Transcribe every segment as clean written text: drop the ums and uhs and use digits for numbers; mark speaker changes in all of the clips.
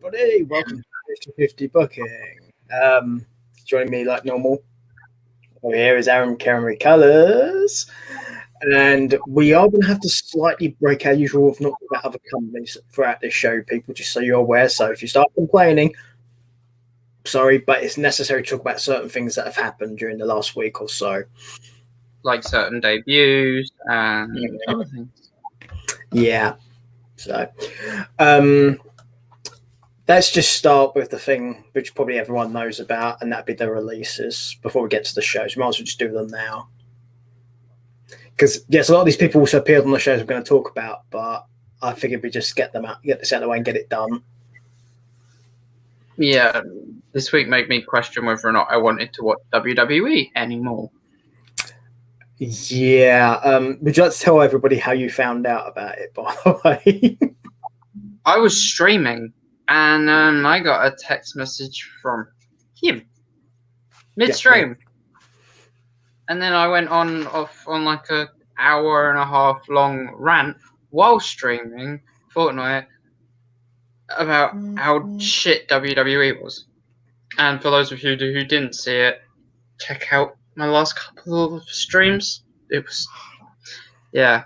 Speaker 1: everybody. Welcome to 50 Booking. Joining me like normal. Over here is Aaron Cameron Colours. And we are going to have to slightly break our usual of not talking about other companies throughout this show, people, just so you're aware. So if you start complaining, sorry, but it's necessary to talk about certain things that have happened during the last week or so.
Speaker 2: Like certain debuts and other things.
Speaker 1: Yeah. So, let's just start with the thing which probably everyone knows about, and that'd be the releases before we get to the shows. We might as well just do them now. Because, yes, a lot of these people also appeared on the shows we're going to talk about, but I figured we just get them out, get this out of the way and get it done.
Speaker 2: Yeah, this week made me question whether or not I wanted to watch WWE anymore.
Speaker 1: Yeah. Would you like to tell everybody how you found out about it, by the way?
Speaker 2: I was streaming, and I got a text message from him midstream.
Speaker 1: Yeah.
Speaker 2: And then I went off on like an hour and a half long rant while streaming Fortnite about how shit WWE was. And for those of you who didn't see it, check out my last couple of streams. It was, yeah,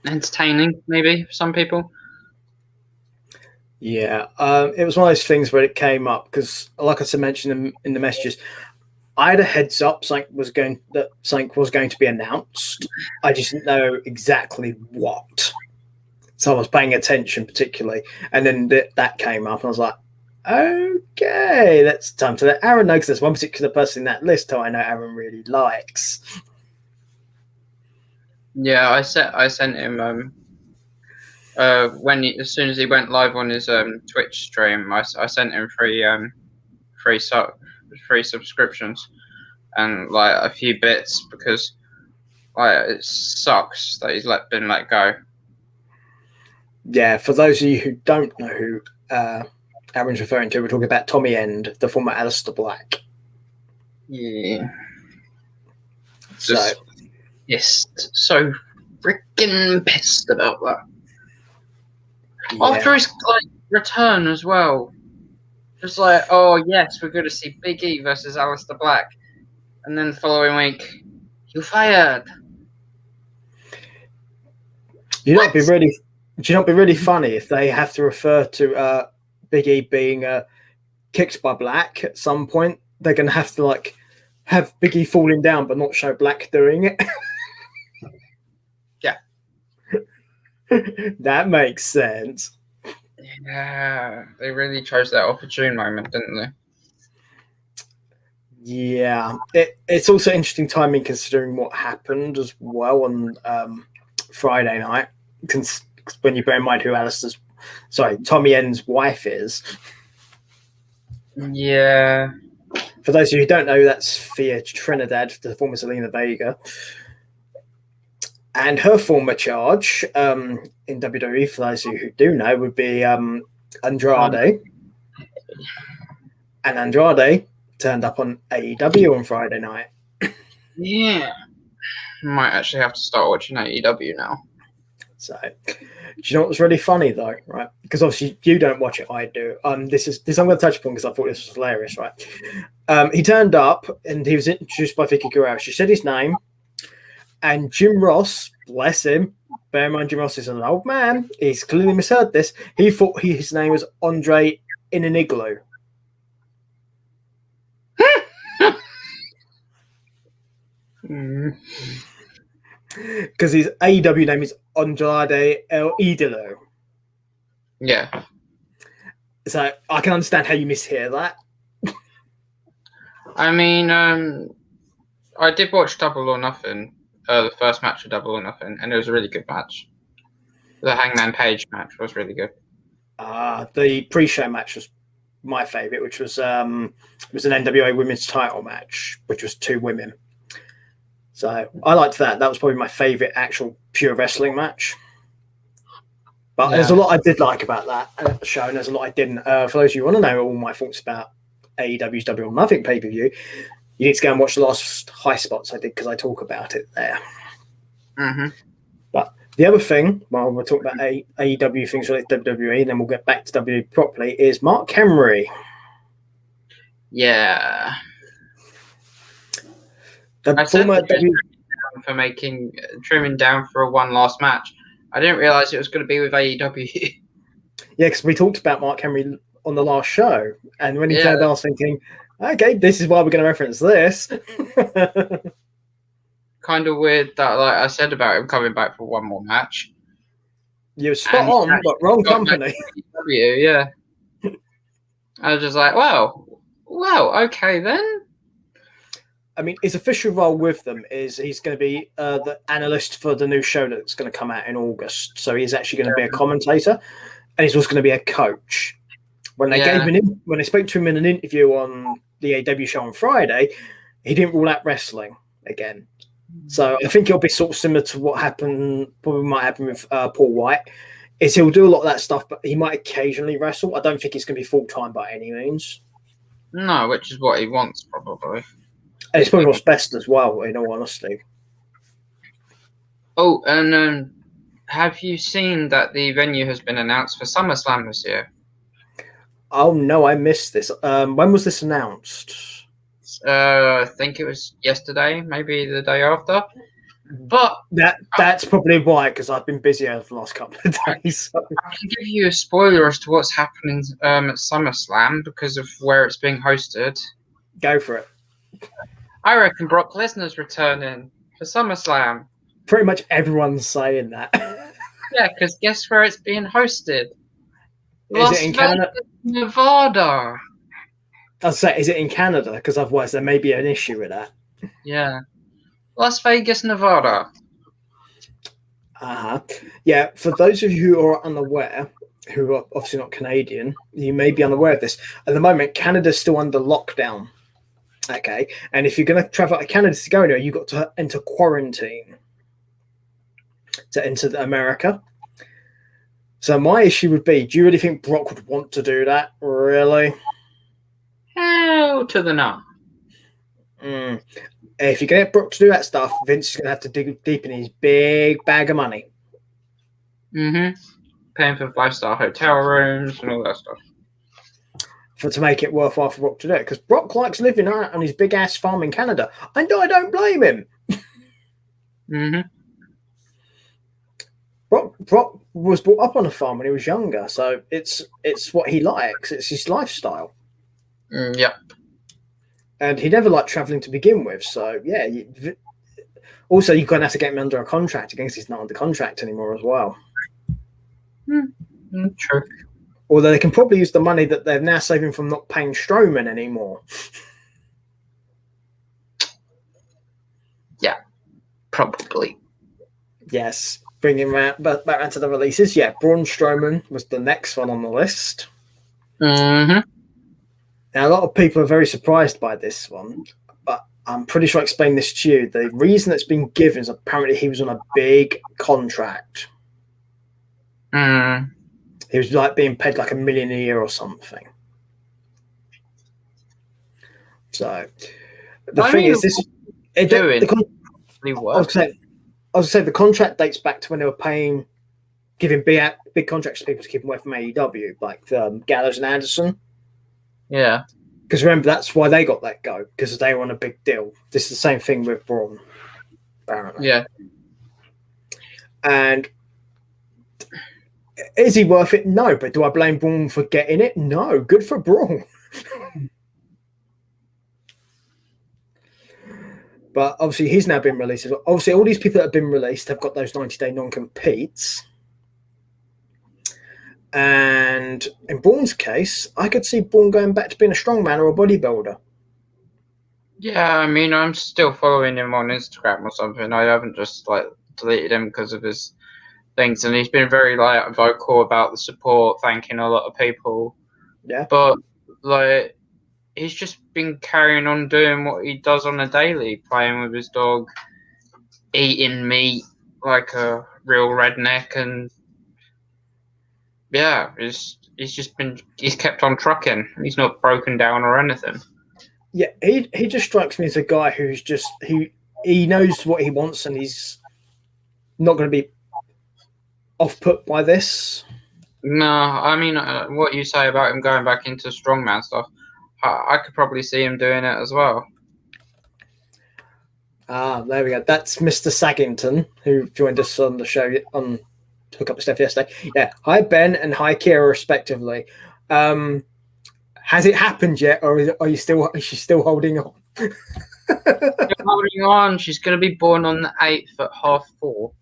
Speaker 2: entertaining maybe for some people.
Speaker 1: Yeah, it was one of those things where it came up because, like I mentioned in the messages, I had a heads up something was going to be announced. I just didn't know exactly what, so I was paying attention particularly. And then that came up, and I was like, "Okay, that's time to let Aaron know." Because there's one particular person in that list who I know Aaron really likes.
Speaker 2: Yeah, I sent him as soon as he went live on his Twitch stream. I sent him free subscriptions and like a few bits because like it sucks that he's been let go.
Speaker 1: Yeah, for those of you who don't know who Aaron's referring to, we're talking about Tommy End, the former Aleister Black.
Speaker 2: Yeah.
Speaker 1: Yes,
Speaker 2: so freaking pissed about that.
Speaker 1: Yeah.
Speaker 2: After his return as well. Just like, oh yes, we're going to see Big E versus Aleister Black. And then the following week, you're fired.
Speaker 1: Would you not be really funny if they have to refer to Big E being kicked by Black at some point? They're going to have to have Big E falling down, but not show Black doing it.
Speaker 2: Yeah,
Speaker 1: that makes sense.
Speaker 2: Yeah, they really chose that opportune moment, didn't they?
Speaker 1: Yeah, it's also interesting timing considering what happened as well on Friday night. When you bear in mind who Tommy End's wife is.
Speaker 2: Yeah.
Speaker 1: For those of you who don't know, that's Thea Trinidad, the former Zelina Vega. And her former charge in WWE, for those of you who do know, would be Andrade. And Andrade turned up on AEW on Friday night.
Speaker 2: Yeah. Might actually have to start watching AEW now.
Speaker 1: So, do you know what was really funny though, right? Because obviously you don't watch it, I do. This I'm going to touch upon because I thought this was hilarious, right? He turned up and he was introduced by Vicky Guerrero. She said his name, and Jim Ross, bless him, bear in mind Jim Ross is an old man. He's clearly misheard this. He thought his name was Andre in an Igloo. Because his AEW name is Andrade El Idolo.
Speaker 2: Yeah.
Speaker 1: So I can understand how you mishear that.
Speaker 2: I mean, I did watch Double or Nothing, the first match of Double or Nothing, and it was a really good match. The Hangman Page match was really good.
Speaker 1: The pre-show match was my favourite, which was it was an NWA women's title match, which was 2 women. So I liked that. That was probably my favourite actual pure wrestling match. But There's a lot I did like about that show, and there's a lot I didn't. For those of you who want to know all my thoughts about AEW's Double or Nothing pay-per-view, you need to go and watch the last high spots I did because I talk about it there.
Speaker 2: Mm-hmm.
Speaker 1: But The other thing, while we're talking about AEW things related to WWE, and then we'll get back to WWE properly, is Mark Henry.
Speaker 2: Yeah.
Speaker 1: The former WWE
Speaker 2: for trimming down for a one last match. I didn't realize it was going to be with AEW.
Speaker 1: Yeah, because we talked about Mark Henry on the last show, and when he turned on, I was thinking, okay, this is why we're going to reference this.
Speaker 2: Kind of weird that, like I said about him coming back for one more match.
Speaker 1: You're spot on, but wrong company.
Speaker 2: AEW, yeah. I was just like, well, okay then.
Speaker 1: I mean, his official role with them is he's going to be the analyst for the new show that's going to come out in August. So he's actually going to be a commentator, and he's also going to be a coach. When they when they spoke to him in an interview on the AEW show on Friday, he didn't rule out wrestling again. So I think it'll be sort of similar to what probably might happen with Paul White. Is he'll do a lot of that stuff, but he might occasionally wrestle. I don't think it's going to be full time by any means.
Speaker 2: No, which is what he wants probably.
Speaker 1: And it's probably what's best as well, in all honesty.
Speaker 2: Oh, and have you seen that the venue has been announced for SummerSlam this year?
Speaker 1: Oh no, I missed this. When was this announced?
Speaker 2: I think it was yesterday, maybe the day after. But
Speaker 1: that's probably why, because I've been busy over the last couple of days. So.
Speaker 2: I can give you a spoiler as to what's happening at SummerSlam because of where it's being hosted.
Speaker 1: Go for it.
Speaker 2: I reckon Brock Lesnar's returning for SummerSlam.
Speaker 1: Pretty much everyone's saying that.
Speaker 2: Yeah, because guess where it's being hosted?
Speaker 1: Is it in Canada?
Speaker 2: Nevada.
Speaker 1: I'll say, is it in Canada? Because otherwise there may be an issue with that.
Speaker 2: Yeah. Las Vegas, Nevada.
Speaker 1: Yeah, for those of you who are unaware, who are obviously not Canadian, you may be unaware of this. At the moment, Canada's still under lockdown. Okay, and if you're going to travel out of Canada to go anywhere, you've got to enter quarantine to enter America. So my issue would be, do you really think Brock would want to do that? Really?
Speaker 2: Hell to the no.
Speaker 1: If you get Brock to do that stuff, Vince is going to have to dig deep in his big bag of money.
Speaker 2: Mm-hmm. Paying for 5-star hotel rooms and all that stuff.
Speaker 1: To make it worthwhile for Brock to do it. Because Brock likes living on his big-ass farm in Canada. And I don't blame him.
Speaker 2: Mm-hmm.
Speaker 1: Brock was brought up on a farm when he was younger. So it's what he likes. It's his lifestyle.
Speaker 2: Yep.
Speaker 1: And he never liked traveling to begin with. So, yeah. Also, you're going to have to get him under a contract against he's not under contract anymore as well.
Speaker 2: True.
Speaker 1: Although they can probably use the money that they're now saving from not paying Strowman anymore.
Speaker 2: Yeah, probably.
Speaker 1: Yes. Bringing back around to the releases. Yeah, Braun Strowman was the next one on the list.
Speaker 2: Mm-hmm.
Speaker 1: Now, a lot of people are very surprised by this one, but I'm pretty sure I explained this to you. The reason that's been given is apparently he was on a big contract. He was like being paid like $1 million a year or something. So the thing is, this I was saying the contract dates back to when they were giving big contracts to people to keep them away from AEW, like Gallows and Anderson.
Speaker 2: Yeah.
Speaker 1: Because remember, that's why they got let go, because they were on a big deal. This is the same thing with Braun, apparently.
Speaker 2: Yeah.
Speaker 1: And is he worth it? No. But do I blame Braun for getting it? No. Good for Braun. But obviously, he's now been released. Obviously, all these people that have been released have got those 90-day non-competes. And in Braun's case, I could see Braun going back to being a strongman or a bodybuilder.
Speaker 2: Yeah, I mean, I'm still following him on Instagram or something. I haven't just deleted him because of his things, and he's been very vocal about the support, thanking a lot of people.
Speaker 1: Yeah.
Speaker 2: But he's just been carrying on doing what he does on a daily, playing with his dog, eating meat like a real redneck, and yeah, he's kept on trucking. He's not broken down or anything.
Speaker 1: Yeah, he just strikes me as a guy who's just he knows what he wants, and he's not going to be off put by this?
Speaker 2: No, I mean, what you say about him going back into strongman stuff, I could probably see him doing it as well.
Speaker 1: Ah, there we go. That's Mr. Saggington, who joined us on the show on Hook Up Stuff yesterday. Yeah. Hi, Ben, and hi, Kira, respectively. Has it happened yet, or is she still holding on?
Speaker 2: Still holding on. She's going to be born on the 8th at 4:30.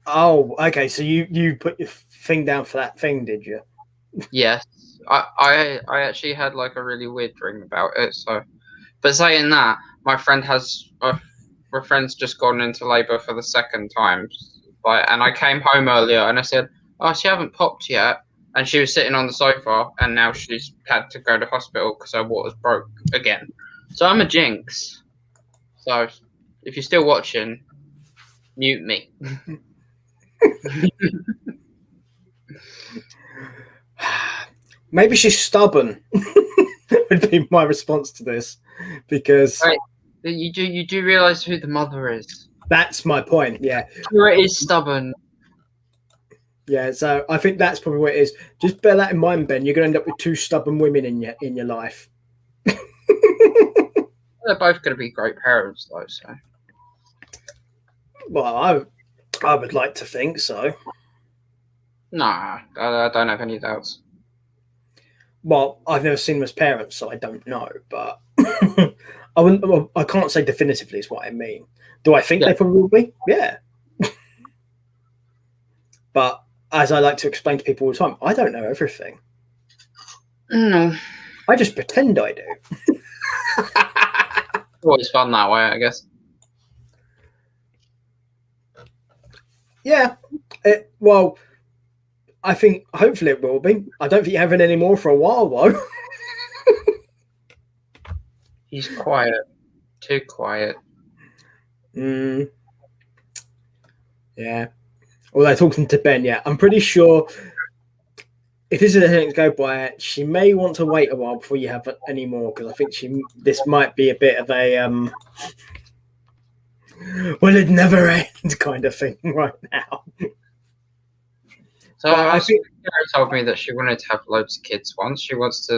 Speaker 1: Oh, okay. So you put your thing down for that thing, did you?
Speaker 2: Yes. I actually had like a really weird dream about it. So, but saying that, my friend's just gone into labour for the second time. And I came home earlier and I said, "Oh, she haven't popped yet." And she was sitting on the sofa, and now she's had to go to hospital because her water's broke again. So I'm a jinx. So if you're still watching, mute me.
Speaker 1: Maybe she's stubborn. Would be my response to this, because
Speaker 2: Right. You do realise who the mother is.
Speaker 1: That's my point. Yeah,
Speaker 2: Kira is stubborn.
Speaker 1: Yeah, so I think that's probably what it is. Just bear that in mind, Ben. You're going to end up with two stubborn women in your life.
Speaker 2: They're both going to be great parents, though. So,
Speaker 1: well, I would like to think so.
Speaker 2: Nah, I don't have any doubts.
Speaker 1: Well, I've never seen them as parents, so I don't know. But I wouldn't. Well, I can't say definitively is what I mean. Do I think they probably will be? Yeah. But as I like to explain to people all the time, I don't know everything.
Speaker 2: No.
Speaker 1: I just pretend I do.
Speaker 2: Always fun that way, I guess.
Speaker 1: Yeah. Well, I think hopefully it will be. I don't think you're having any more for a while, though.
Speaker 2: He's quiet. Too quiet.
Speaker 1: Yeah. Although talking to Ben, yeah, I'm pretty sure if this is anything to go by, she may want to wait a while before you have any more, because I think this might be a bit of a will it never end kind of thing right now.
Speaker 2: So I think Sarah told me that she wanted to have loads of kids once. She wants to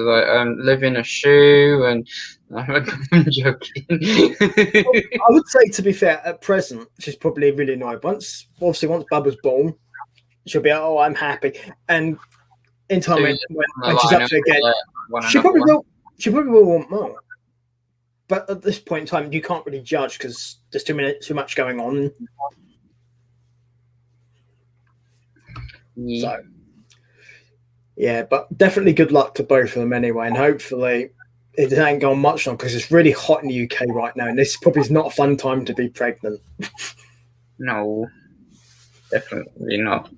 Speaker 2: live in a shoe, and I'm joking.
Speaker 1: I would say, to be fair, at present she's probably really annoyed. Once Bubba's born, she'll be like, "Oh, I'm happy," and in time when she's up to it again, she probably will want more. But at this point in time, you can't really judge because there's too much going on.
Speaker 2: Yeah.
Speaker 1: So, yeah, but definitely good luck to both of them anyway, and hopefully it ain't gone much long because it's really hot in the UK right now, and this probably is not a fun time to be pregnant.
Speaker 2: No, definitely not.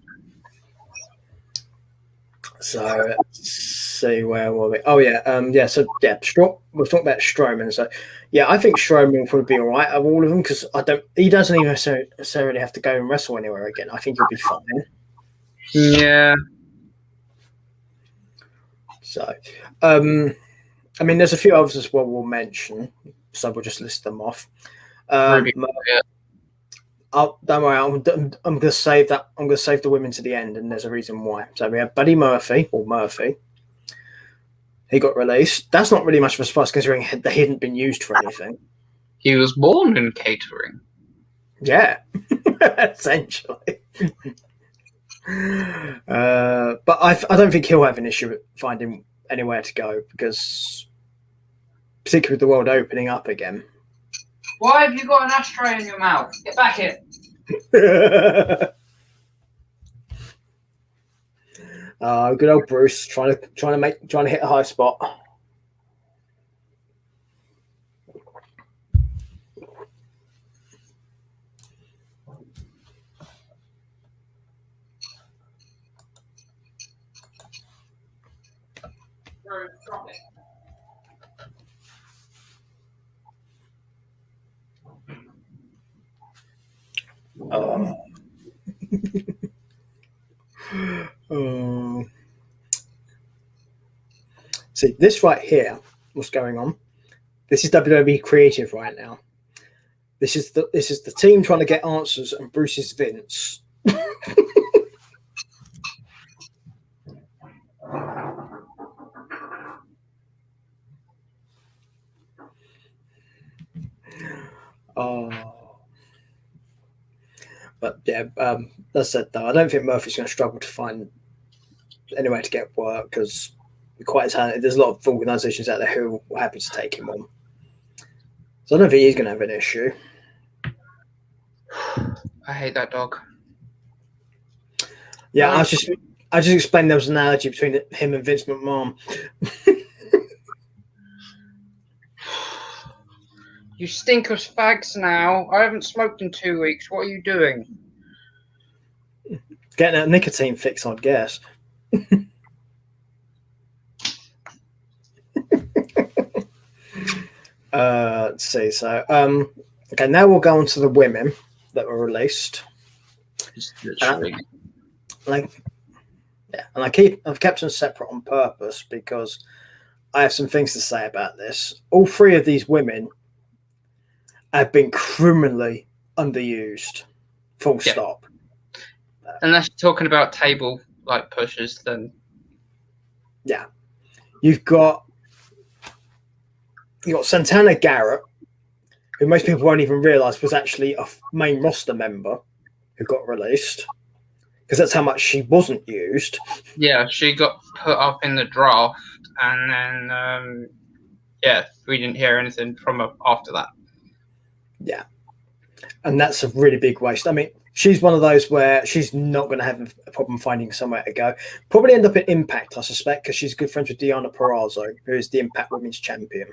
Speaker 1: So let's see, where were we? Oh yeah, So yeah, we're talking about Strowman. So yeah, I think Strowman will probably be all right of all of them because he doesn't even necessarily have to go and wrestle anywhere again. I think he'll be fine.
Speaker 2: Yeah.
Speaker 1: So, I mean, there's a few others as well we'll mention, so we'll just list them off. Don't worry, I'm going to save that. I'm going to save the women to the end, and there's a reason why. So we have Buddy Murphy, or Murphy. He got released. That's not really much of a surprise considering that he hadn't been used for anything.
Speaker 2: He was born in catering.
Speaker 1: Yeah, essentially. But I don't think he'll have an issue with finding anywhere to go because, particularly with the world opening up again.
Speaker 2: Why have you got an ashtray in your mouth? Get back here.
Speaker 1: Good old Bruce trying to hit a high spot.
Speaker 2: Drop it.
Speaker 1: See, this right here, what's going on? This is WWE Creative right now. This is the team trying to get answers, and Bruce is Vince. Oh, but yeah, that's it though. I don't think Murphy's going to struggle to find anywhere to get work because quite talented. There's a lot of organisations out there who are happy to take him on. So I don't think he's going to have an issue.
Speaker 2: I hate that dog.
Speaker 1: Yeah, I just explained there was an analogy between him and Vince McMahon.
Speaker 2: You stink of fags now. I haven't smoked in 2 weeks. What are you doing?
Speaker 1: Getting a nicotine fix, I'd guess. Let's see. So, okay, now we'll go on to the women that were released. And I've kept them separate on purpose because I have some things to say about this. All three of these women have been criminally underused. Full stop.
Speaker 2: Unless you're talking about table like pushers, then
Speaker 1: yeah, you've got Santana Garrett, who most people won't even realise was actually a main roster member who got released because that's how much she wasn't used.
Speaker 2: Yeah, she got put up in the draft, and then we didn't hear anything from her after that.
Speaker 1: Yeah, and that's a really big waste. I mean, she's one of those where she's not going to have a problem finding somewhere to go. Probably end up at Impact, I suspect, because she's good friends with Deonna Purrazzo, who is the Impact Women's Champion.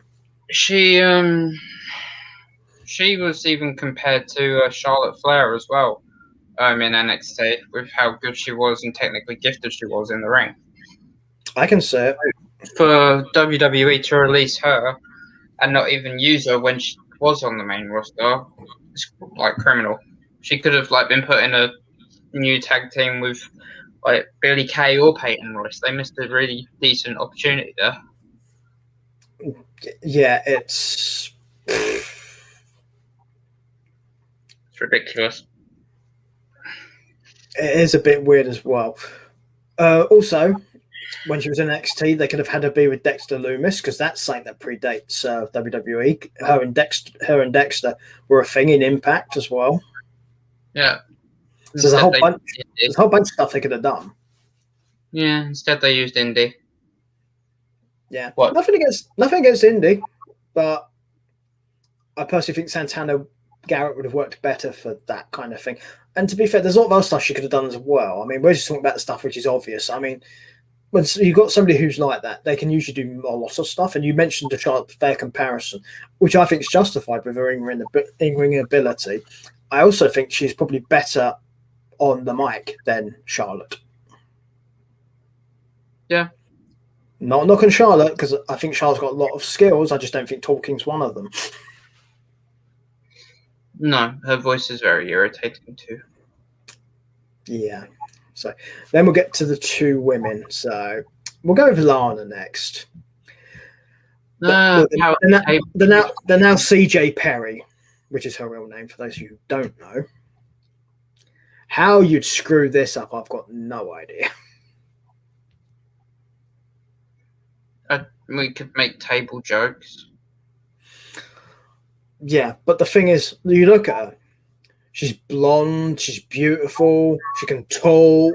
Speaker 2: She was even compared to Charlotte Flair as well in NXT with how good she was and technically gifted she was in the ring.
Speaker 1: I can say it.
Speaker 2: For WWE to release her and not even use her when she was on the main roster, it's like criminal. She could have been put in a new tag team with Billie Kay or Peyton Royce. They missed a really decent opportunity there.
Speaker 1: Yeah, it's
Speaker 2: ridiculous.
Speaker 1: It is a bit weird as well. Also, when she was in NXT, they could have had her be with Dexter Lumis because that's something that predates WWE. Her and Dexter were a thing in Impact as well.
Speaker 2: Yeah.
Speaker 1: So there's a whole bunch of stuff they could have done.
Speaker 2: Yeah, instead they used Indy.
Speaker 1: Yeah.
Speaker 2: What?
Speaker 1: Nothing against Indy, but I personally think Santana Garrett would have worked better for that kind of thing. And to be fair, there's a lot of other stuff she could have done as well. I mean, we're just talking about the stuff which is obvious. I mean, when you've got somebody who's like that, they can usually do a lot of stuff. And you mentioned the Charlotte Flair comparison, which I think is justified with her in-ring ability. I also think she's probably better on the mic than Charlotte.
Speaker 2: Yeah.
Speaker 1: Not knocking Charlotte, because I think Charlotte's got a lot of skills. I just don't think talking's one of them.
Speaker 2: No, her voice is very irritating too.
Speaker 1: Yeah. So then we'll get to the two women. So we'll go with Lana next. They're now CJ Perry, which is her real name for those of you who don't know. How you'd screw this up, I've got no idea.
Speaker 2: We could make table jokes.
Speaker 1: Yeah, but the thing is, you look at her. She's blonde. She's beautiful. She can talk.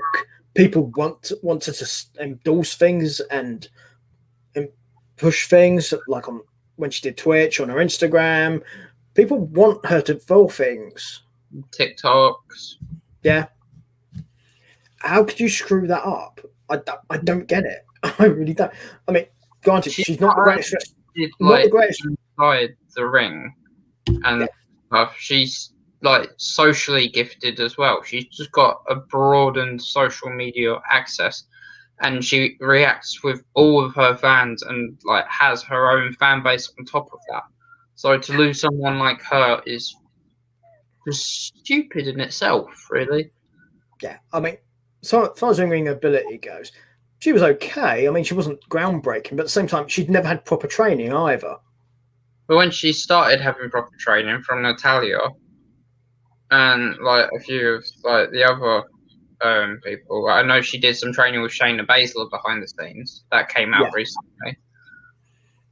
Speaker 1: People want her to endorse things and push things, like when she did Twitch on her Instagram. People want her to fill things.
Speaker 2: TikToks.
Speaker 1: Yeah. How could you screw that up? I don't get it. I really don't. I mean, granted, she's not the greatest. Not the greatest
Speaker 2: inside the ring, and stuff. She's socially gifted as well. She's just got a broadened social media access, and she reacts with all of her fans and has her own fan base on top of that. So to lose someone like her is just stupid in itself, really.
Speaker 1: Yeah, I mean, so as far as ring ability goes, she was okay. I mean, she wasn't groundbreaking, but at the same time, she'd never had proper training either.
Speaker 2: But when she started having proper training from Natalia, and like a few of like the other people. I know she did some training with Shayna Baszler behind the scenes. That came out recently.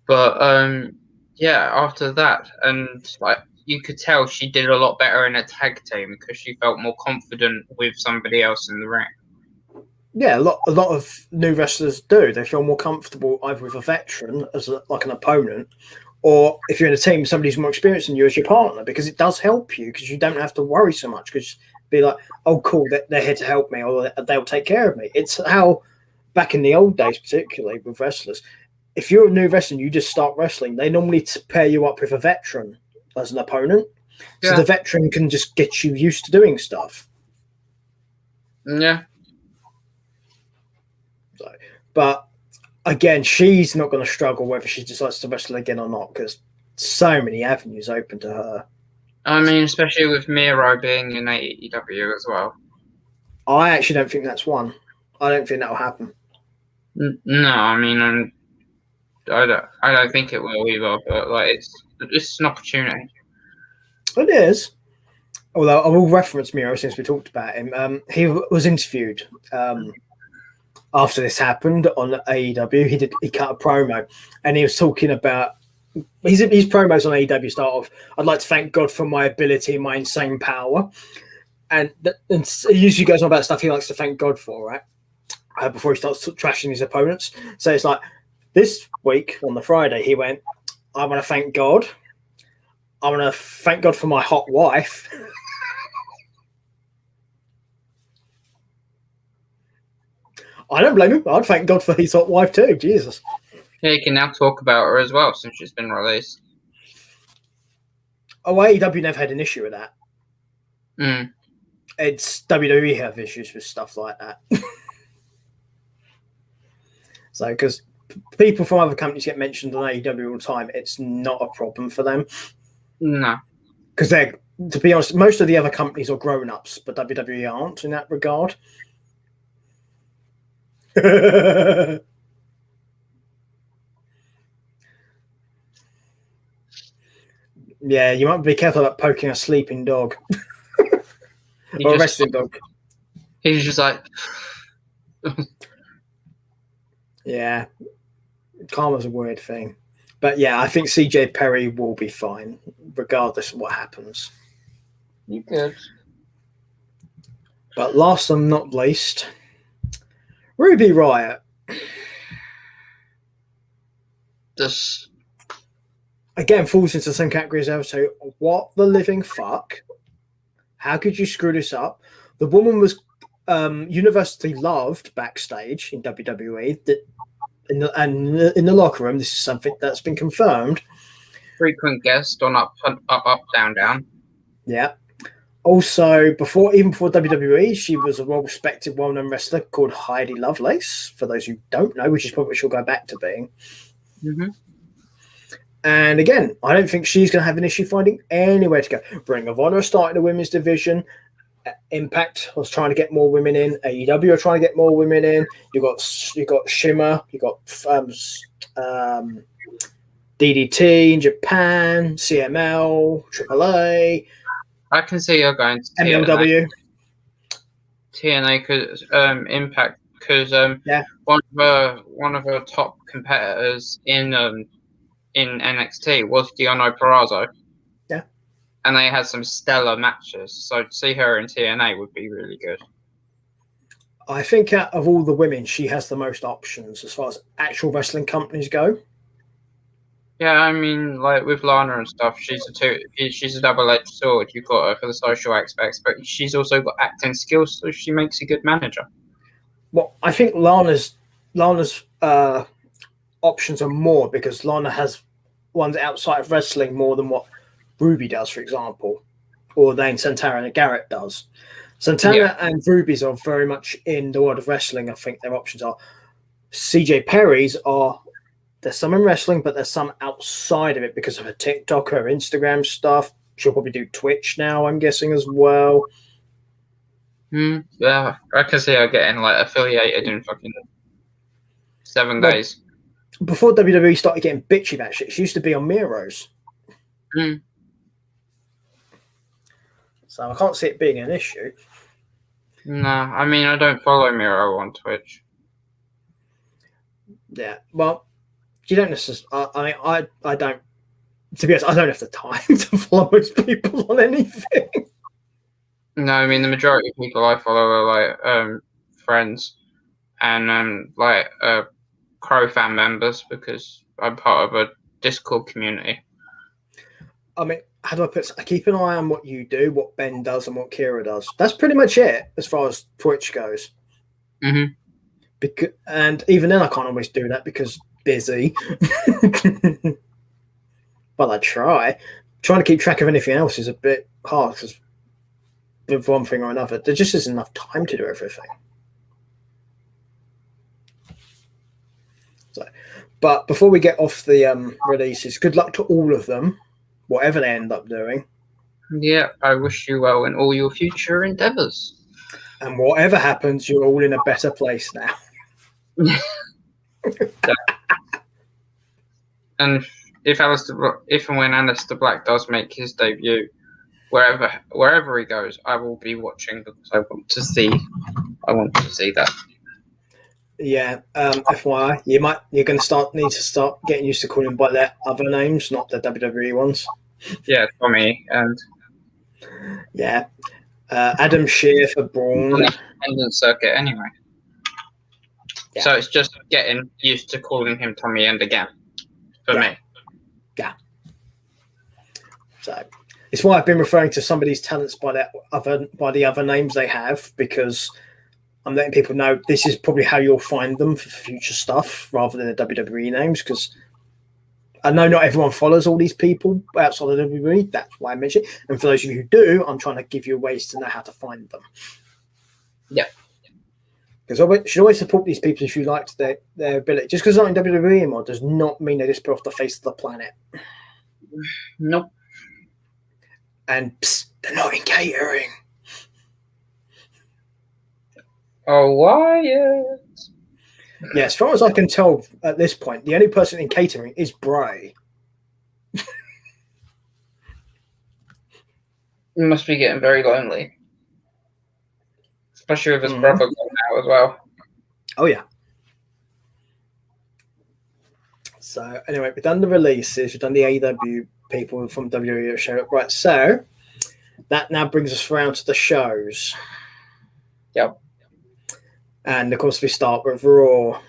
Speaker 2: But yeah, after that, and like you could tell she did a lot better in a tag team because she felt more confident with somebody else in the ring.
Speaker 1: Yeah, a lot of new wrestlers do. They feel more comfortable either with a veteran as like an opponent, or if you're in a team, somebody who's more experienced than you as your partner, because it does help you because you don't have to worry so much. Because be like, oh, cool, they're here to help me, or they'll take care of me. It's how back in the old days, particularly with wrestlers, if you're a new wrestler and you just start wrestling, they normally pair you up with a veteran as an opponent, so the veteran can just get you used to doing stuff.
Speaker 2: Yeah.
Speaker 1: So, but again, she's not going to struggle whether she decides to wrestle again or not because so many avenues open to her.
Speaker 2: I mean, especially with Miro being in AEW as well.
Speaker 1: I actually don't think that's one. I don't think that will happen.
Speaker 2: No, I mean, I don't think it will either. But like, it's an opportunity.
Speaker 1: It is. Although I will reference Miro since we talked about him. He was interviewed after this happened on AEW. He cut a promo, and he was talking about his promos on AEW start off. I'd like to thank God for my ability and my insane power, and he usually goes on about stuff he likes to thank God for, right? Before he starts trashing his opponents. So it's like this week on the Friday, he went, "I want to thank God. I want to thank God for my hot wife." I don't blame him. I'd thank God for his hot wife too. Jesus.
Speaker 2: Yeah, you can now talk about her as well since she's been released.
Speaker 1: Oh, AEW never had an issue with that.
Speaker 2: Mm.
Speaker 1: It's WWE have issues with stuff like that. So, because people from other companies get mentioned on AEW all the time, it's not a problem for them.
Speaker 2: No.
Speaker 1: Because they're, to be honest, most of the other companies are grown-ups, but WWE aren't in that regard. Yeah, you might be careful about poking a sleeping dog. Or a resting dog.
Speaker 2: He's just like...
Speaker 1: Yeah. Karma's a weird thing. But yeah, I think CJ Perry will be fine, regardless of what happens.
Speaker 2: You good.
Speaker 1: But last and not least, Ruby Riott.
Speaker 2: Just...
Speaker 1: Again, falls into the same category as ever. So, what the living fuck? How could you screw this up? The woman was universally loved backstage in WWE. In the locker room, this is something that's been confirmed.
Speaker 2: Frequent guest on Up, Down, Down.
Speaker 1: Yeah. Also, even before WWE, she was a well-respected, well-known wrestler called Heidi Lovelace. For those who don't know, which is probably what she'll go back to being.
Speaker 2: Mm-hmm.
Speaker 1: And again, I don't think she's going to have an issue finding anywhere to go. Ring of Honor starting the women's division. Impact was trying to get more women in. AEW are trying to get more women in. You got Shimmer. You got DDT in Japan. CML, AAA.
Speaker 2: I can see her going to
Speaker 1: MLW.
Speaker 2: TNA because Impact because
Speaker 1: yeah,
Speaker 2: one of her top competitors in NXT was Deonna Purrazzo.
Speaker 1: Yeah.
Speaker 2: And they had some stellar matches. So to see her in TNA would be really good.
Speaker 1: I think out of all the women, she has the most options as far as actual wrestling companies go.
Speaker 2: Yeah, I mean, like with Lana and stuff, she's a double-edged sword. You've got her for the social aspects, but she's also got acting skills, so she makes a good manager.
Speaker 1: Well, I think Lana's options are more because Lana has ones outside of wrestling more than what Ruby does, for example, or then Santana and Garrett does. Santana and Ruby's are very much in the world of wrestling. I think their options are. CJ Perry's are, there's some in wrestling, but there's some outside of it because of her TikTok, her Instagram stuff. She'll probably do Twitch now, I'm guessing, as well.
Speaker 2: Yeah, I can see her getting like affiliated in fucking 7 days.
Speaker 1: Before WWE started getting bitchy about shit, she used to be on Miro's. So I can't see it being an issue.
Speaker 2: No, I mean, I don't follow Miro on Twitch.
Speaker 1: Yeah, well, you don't necessarily. I don't. To be honest, I don't have the time to follow most people on anything.
Speaker 2: No, I mean the majority of people I follow are like friends and like Crow fan members because I'm part of a Discord community.
Speaker 1: I mean, how do I put it? I keep an eye on what you do, what Ben does, and what Kira does. That's pretty much it as far as Twitch goes.
Speaker 2: Mm-hmm.
Speaker 1: And even then, I can't always do that because busy. But I try. Trying to keep track of anything else is a bit hard because with one thing or another, there just isn't enough time to do everything. So, but before we get off the releases, good luck to all of them, whatever they end up doing.
Speaker 2: Yeah, I wish you well in all your future endeavors.
Speaker 1: And whatever happens, you're all in a better place now.
Speaker 2: Yeah. And if and when Aleister Black does make his debut, wherever he goes, I will be watching because I want to see that.
Speaker 1: Yeah. FYI, you're going to need to start getting used to calling by their other names, not the WWE ones.
Speaker 2: Yeah, Tommy and
Speaker 1: yeah, Adam Shear for Braun.
Speaker 2: On the independent circuit anyway. Yeah. So it's just getting used to calling him Tommy End again for me.
Speaker 1: Yeah. So it's why I've been referring to some of these talents by the other names they have, because I'm letting people know this is probably how you'll find them for future stuff rather than the WWE names, because I know not everyone follows all these people outside of WWE. That's why I mention it. And for those of you who do, I'm trying to give you ways to know how to find them.
Speaker 2: Yeah.
Speaker 1: Because I should always support these people if you liked their ability. Just because they're not in WWE anymore does not mean they disappear off the face of the planet.
Speaker 2: Nope.
Speaker 1: And they're not in catering.
Speaker 2: Oh, Wyatt.
Speaker 1: Yeah, as far as I can tell at this point, the only person in catering is Bray.
Speaker 2: He must be getting very lonely. Especially with his brother gone now as well.
Speaker 1: Oh, yeah. So, anyway, we've done the releases. We've done the AEW people from WWE show. Right, so that now brings us around to the shows.
Speaker 2: Yep.
Speaker 1: And, of course, we start with Raw.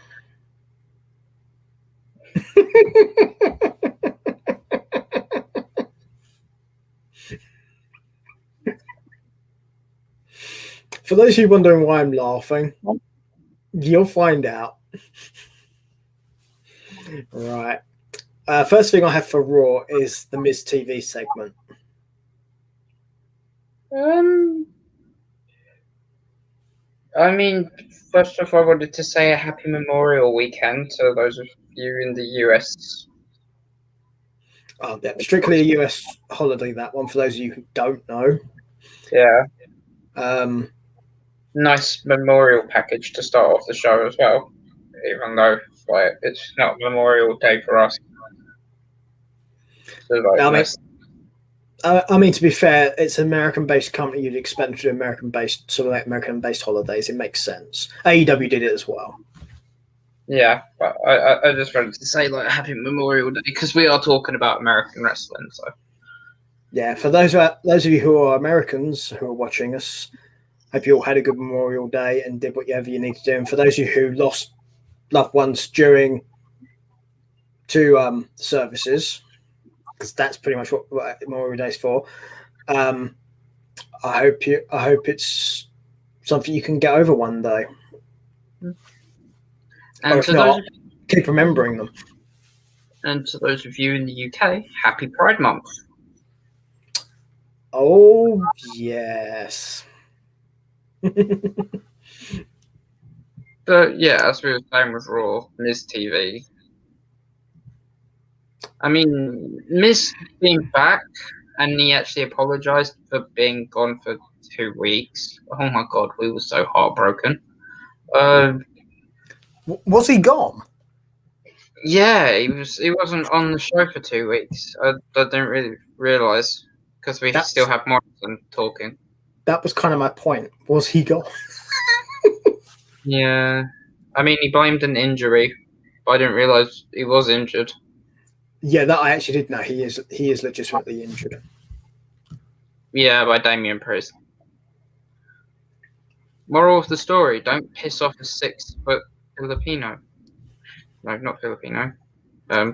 Speaker 1: For those of you wondering why I'm laughing, you'll find out. Right. First thing I have for Raw is the Miz TV segment.
Speaker 2: I mean, first off, I wanted to say a happy Memorial Weekend to those of you in the US.
Speaker 1: Oh, yeah, strictly a US holiday, that one, for those of you who don't know.
Speaker 2: Yeah.
Speaker 1: Nice
Speaker 2: memorial package to start off the show as well, even though it's not Memorial Day for us. So,
Speaker 1: I mean, to be fair, it's an American-based company. You'd expect them to do American-based holidays. It makes sense. AEW did it as well.
Speaker 2: Yeah, but I just wanted to say Happy Memorial Day because we are talking about American wrestling. So
Speaker 1: yeah, for those of you who are Americans who are watching us, hope you all had a good Memorial Day and did whatever you need to do. And for those of you who lost loved ones during two services, because that's pretty much what Memorial Day is for. I hope it's something you can get over one day.
Speaker 2: And
Speaker 1: or if not, keep remembering them.
Speaker 2: And to those of you in the UK, Happy Pride Month.
Speaker 1: Oh yes.
Speaker 2: But yeah, as we were saying with Raw, Miz TV. I mean, Miz being back, and he actually apologized for being gone for 2 weeks. Oh my god, we were so heartbroken.
Speaker 1: Was he gone?
Speaker 2: Yeah, he wasn't on the show for 2 weeks. I didn't really realize because we still have Morrison talking.
Speaker 1: That was kind of my point. Was he gone?
Speaker 2: Yeah. I mean, he blamed an injury, but I didn't realise he was injured.
Speaker 1: Yeah, that I actually did know. He is legitimately injured.
Speaker 2: Yeah, by Damian Priest. Moral of the story: don't piss off a 6-foot Filipino. No, not Filipino.
Speaker 1: I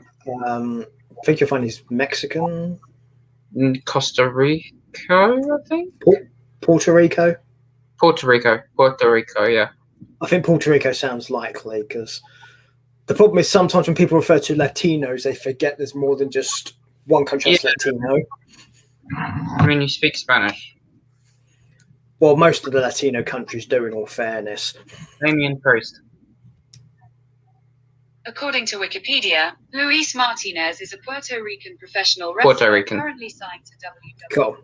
Speaker 1: think you'll find he's Mexican.
Speaker 2: Costa Rica, I think.
Speaker 1: Puerto Rico.
Speaker 2: Puerto Rico. Yeah.
Speaker 1: I think Puerto Rico sounds likely because the problem is sometimes when people refer to Latinos, they forget there's more than just one country that's Latino.
Speaker 2: I mean, you speak Spanish.
Speaker 1: Well, most of the Latino countries do, in all fairness.
Speaker 2: Damian Priest.
Speaker 3: According to Wikipedia, Luis Martinez is a Puerto Rican professional wrestler currently signed to WWE.
Speaker 1: Cool.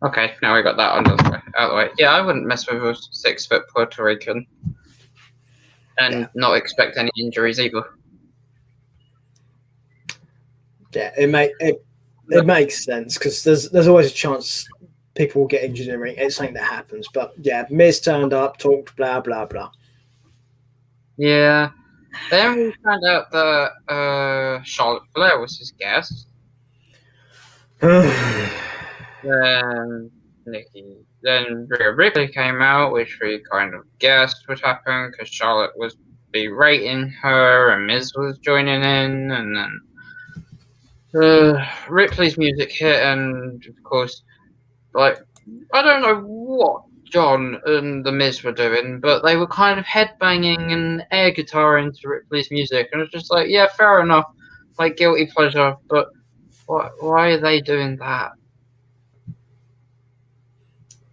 Speaker 2: Okay, now we got that out of the way. Yeah, I wouldn't mess with a 6-foot Puerto Rican. And not expect any injuries either.
Speaker 1: Yeah, it makes sense because there's always a chance people will get injured in the ring. It's something that happens. But yeah, Miz turned up, talked, blah blah blah.
Speaker 2: Yeah. Then we found out that Charlotte Flair was his guest. Then Rhea Ripley came out, which we kind of guessed would happen because Charlotte was berating her and Miz was joining in, and then Ripley's music hit, and of course, like, I don't know what John and the Miz were doing, but they were kind of headbanging and air guitar into Ripley's music, and it's just like, yeah, fair enough, like guilty pleasure, but why are they doing that?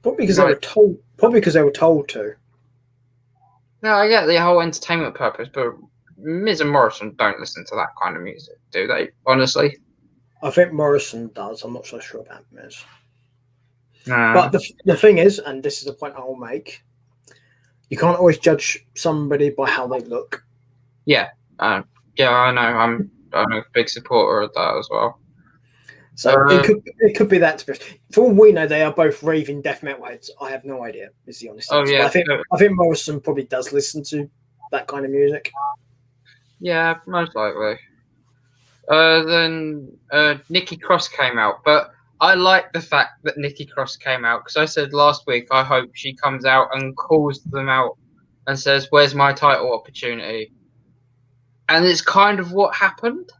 Speaker 1: Probably because they were told. Probably because they were told to.
Speaker 2: No, I get the whole entertainment purpose, but Miz and Morrison don't listen to that kind of music, do they? Honestly,
Speaker 1: I think Morrison does. I'm not so sure about Miz.
Speaker 2: Nah.
Speaker 1: But the thing is, and this is the point I'll make, you can't always judge somebody by how they look.
Speaker 2: Yeah, I know. I'm a big supporter of that as well.
Speaker 1: So it could be that. For all we know, they are both raving death metal heads. I have no idea. Is the honest answer.
Speaker 2: Yeah.
Speaker 1: I think Morrison probably does listen to that kind of music.
Speaker 2: Yeah, most likely. Then Nikki Cross came out, but I like the fact that Nikki Cross came out because I said last week I hope she comes out and calls them out and says, "Where's my title opportunity?" And it's kind of what happened.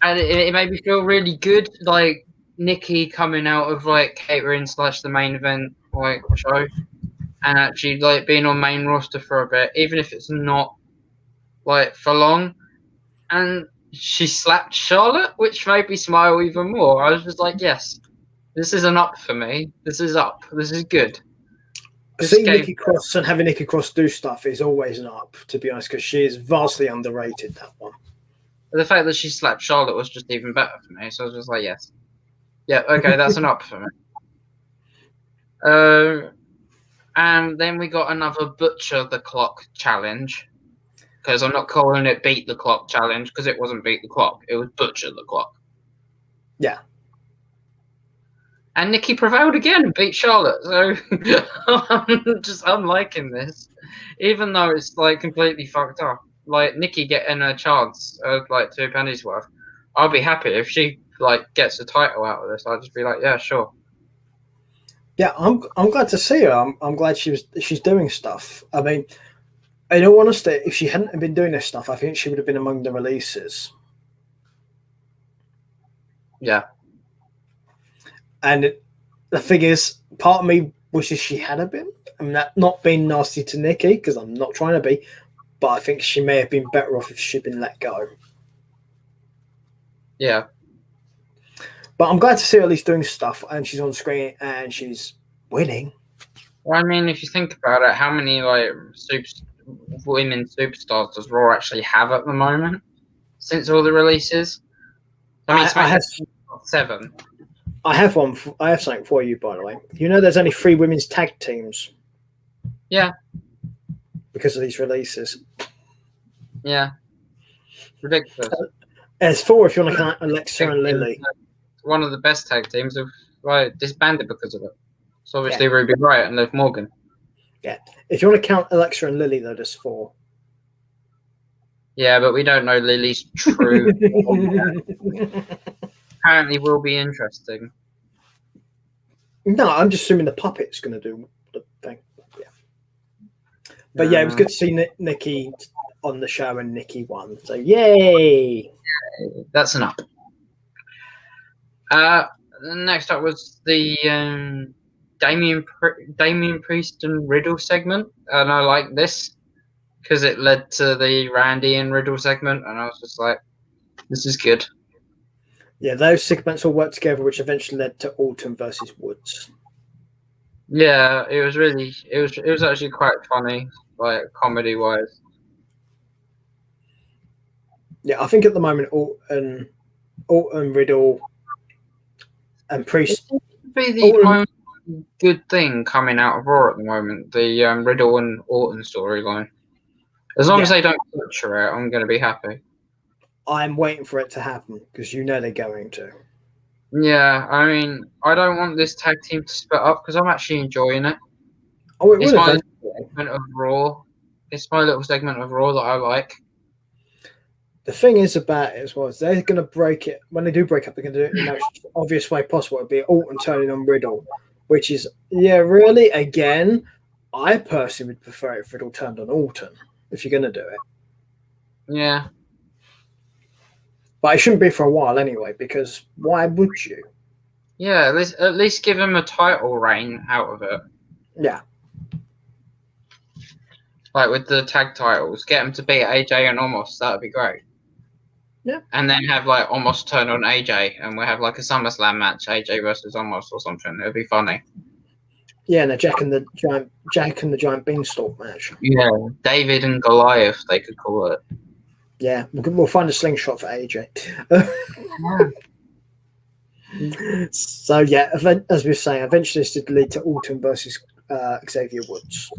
Speaker 2: And it made me feel really good, like Nikki coming out of like catering / the main event like show, and actually like being on main roster for a bit, even if it's not like for long. And she slapped Charlotte, which made me smile even more. I was just like, yes, this is an up for me. This is up. This is good.
Speaker 1: Seeing Nikki Cross and having Nikki Cross do stuff is always an up, to be honest, because she is vastly underrated, that one.
Speaker 2: The fact that she slapped Charlotte was just even better for me. So I was just like, yes. Yeah, okay, that's an up for me. And then we got another Butcher the Clock challenge. Because I'm not calling it Beat the Clock challenge, because it wasn't Beat the Clock. It was Butcher the Clock.
Speaker 1: Yeah.
Speaker 2: And Nikki prevailed again and beat Charlotte. So I'm liking this. Even though it's like completely fucked up. Like Nikki getting a chance of like 2 pennies worth. I'll be happy if she like gets a title out of this. I'll just be like, yeah, sure.
Speaker 1: Yeah, I'm glad to see her. I'm glad she's doing stuff. I mean, in all honesty, if she hadn't been doing this stuff, I think she would have been among the releases.
Speaker 2: Yeah.
Speaker 1: And the thing is, part of me wishes she had been. I'm not being nasty to Nikki, because I'm not trying to be, but I think she may have been better off if she'd been let go.
Speaker 2: Yeah.
Speaker 1: But I'm glad to see her at least doing stuff, and she's on screen, and she's winning.
Speaker 2: Well, I mean, if you think about it, how many like women superstars does Raw actually have at the moment since all the releases? I mean,
Speaker 1: I have
Speaker 2: 7.
Speaker 1: I have one. I have something for you, by the way. You know, there's only 3 women's tag teams.
Speaker 2: Yeah.
Speaker 1: Because of these releases.
Speaker 2: Yeah. Ridiculous.
Speaker 1: There's 4 if you want to count Alexa and Lily.
Speaker 2: One of the best tag teams have disbanded because of it. It's obviously Ruby Riott and Liv Morgan.
Speaker 1: Yeah. If you want to count Alexa and Lily, though, there's 4.
Speaker 2: Yeah, but we don't know Lily's true. Apparently will be interesting.
Speaker 1: No, I'm just assuming the puppet's going to do the thing. Yeah. But yeah, it was good to see Nikki on the show, and Nikki won. So yay!
Speaker 2: That's enough. Next up was the Damian Priest and Riddle segment, and I like this because it led to the Randy and Riddle segment, and I was just like, this is good.
Speaker 1: Yeah, those segments all worked together, which eventually led to Orton versus Woods.
Speaker 2: Yeah, it was actually quite funny, like comedy wise.
Speaker 1: Yeah, I think at the moment Orton, Riddle, and Priest.
Speaker 2: It seems to be the only good thing coming out of Raw at the moment, the Riddle and Orton storyline. As long as they don't butcher it, I'm going to be happy.
Speaker 1: I'm waiting for it to happen because you know they're going to.
Speaker 2: Yeah, I mean, I don't want this tag team to split up because I'm actually enjoying it.
Speaker 1: Oh,
Speaker 2: it's my little segment of Raw. It's my little segment of Raw that I like.
Speaker 1: The thing is about it as well is they're going to break it. When they do break up, they're going to do it in the most obvious way possible. It'll be Orton turning on Riddle, which is, really, again, I personally would prefer if Riddle turned on Orton if you're going to do it.
Speaker 2: Yeah.
Speaker 1: But it shouldn't be for a while anyway, because why would you?
Speaker 2: Yeah, at least give him a title reign out of it.
Speaker 1: Yeah.
Speaker 2: Like with the tag titles, get him to beat AJ and Omos. That would be great.
Speaker 1: Yeah.
Speaker 2: And then have like Omos turn on AJ, and we'll have like a SummerSlam match, AJ versus Omos or something. It would be funny.
Speaker 1: Yeah, and a Jack and the Giant Beanstalk match.
Speaker 2: Yeah, David and Goliath, they could call it.
Speaker 1: Yeah, we'll find a slingshot for AJ. So yeah, as we were saying, eventually this did lead to Orton versus Xavier Woods.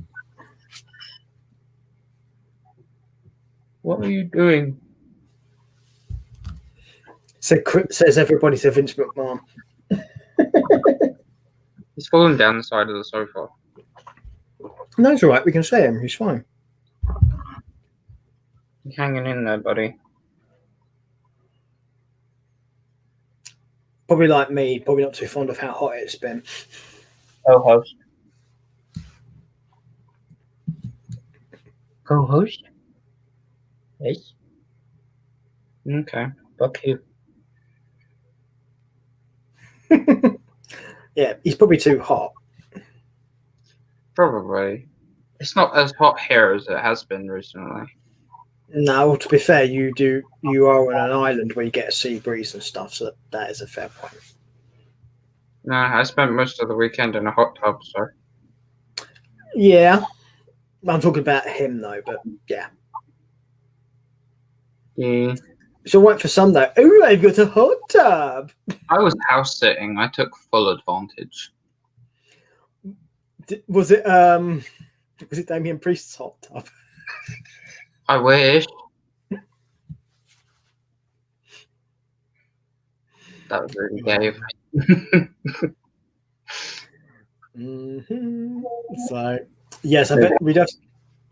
Speaker 2: What are you doing?
Speaker 1: Says everybody to Vince McMahon.
Speaker 2: He's falling down the side of the sofa.
Speaker 1: No, it's all right. We can say him. He's fine.
Speaker 2: You're hanging in there, buddy.
Speaker 1: Probably like me, probably not too fond of how hot it's been.
Speaker 2: Co-host. Co-host? Yes. Okay. Fuck you.
Speaker 1: Yeah, he's probably too hot.
Speaker 2: Probably. It's not as hot here as it has been recently.
Speaker 1: No, to be fair, you are on an island where you get a sea breeze and stuff, so that is a fair point.
Speaker 2: No, I spent most of the weekend in a hot tub, so.
Speaker 1: Yeah. I'm talking about him though, but yeah.
Speaker 2: Yeah.
Speaker 1: So I went for some though. Ooh, I've got a hot tub.
Speaker 2: I was house sitting. I took full advantage.
Speaker 1: Was it Damian Priest's hot tub?
Speaker 2: I wish. That was really gay.
Speaker 1: Mm-hmm. So yes, I bet we just.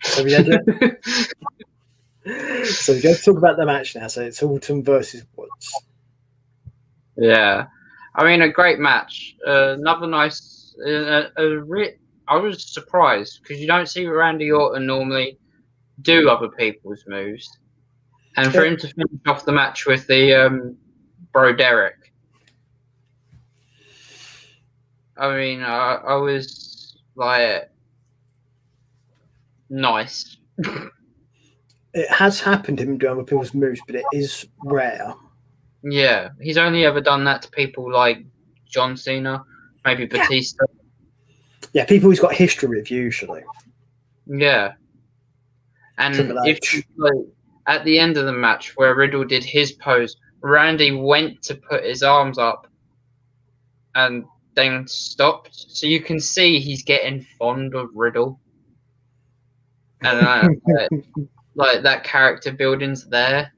Speaker 1: So we had to, so we go to talk about the match now. So it's Orton versus Woods.
Speaker 2: Yeah, I mean a great match. Another nice. I was surprised because you don't see Randy Orton normally do other people's moves, and for him to finish off the match with the Bro Derek. I mean, I was like, nice.
Speaker 1: It has happened to him doing other people's moves, but it is rare.
Speaker 2: Yeah, he's only ever done that to people like John Cena, maybe Batista.
Speaker 1: Yeah, people he's got history with usually.
Speaker 2: Yeah. And if like, at the end of the match where Riddle did his pose, Randy went to put his arms up and then stopped. So you can see he's getting fond of Riddle. And like that character building's there.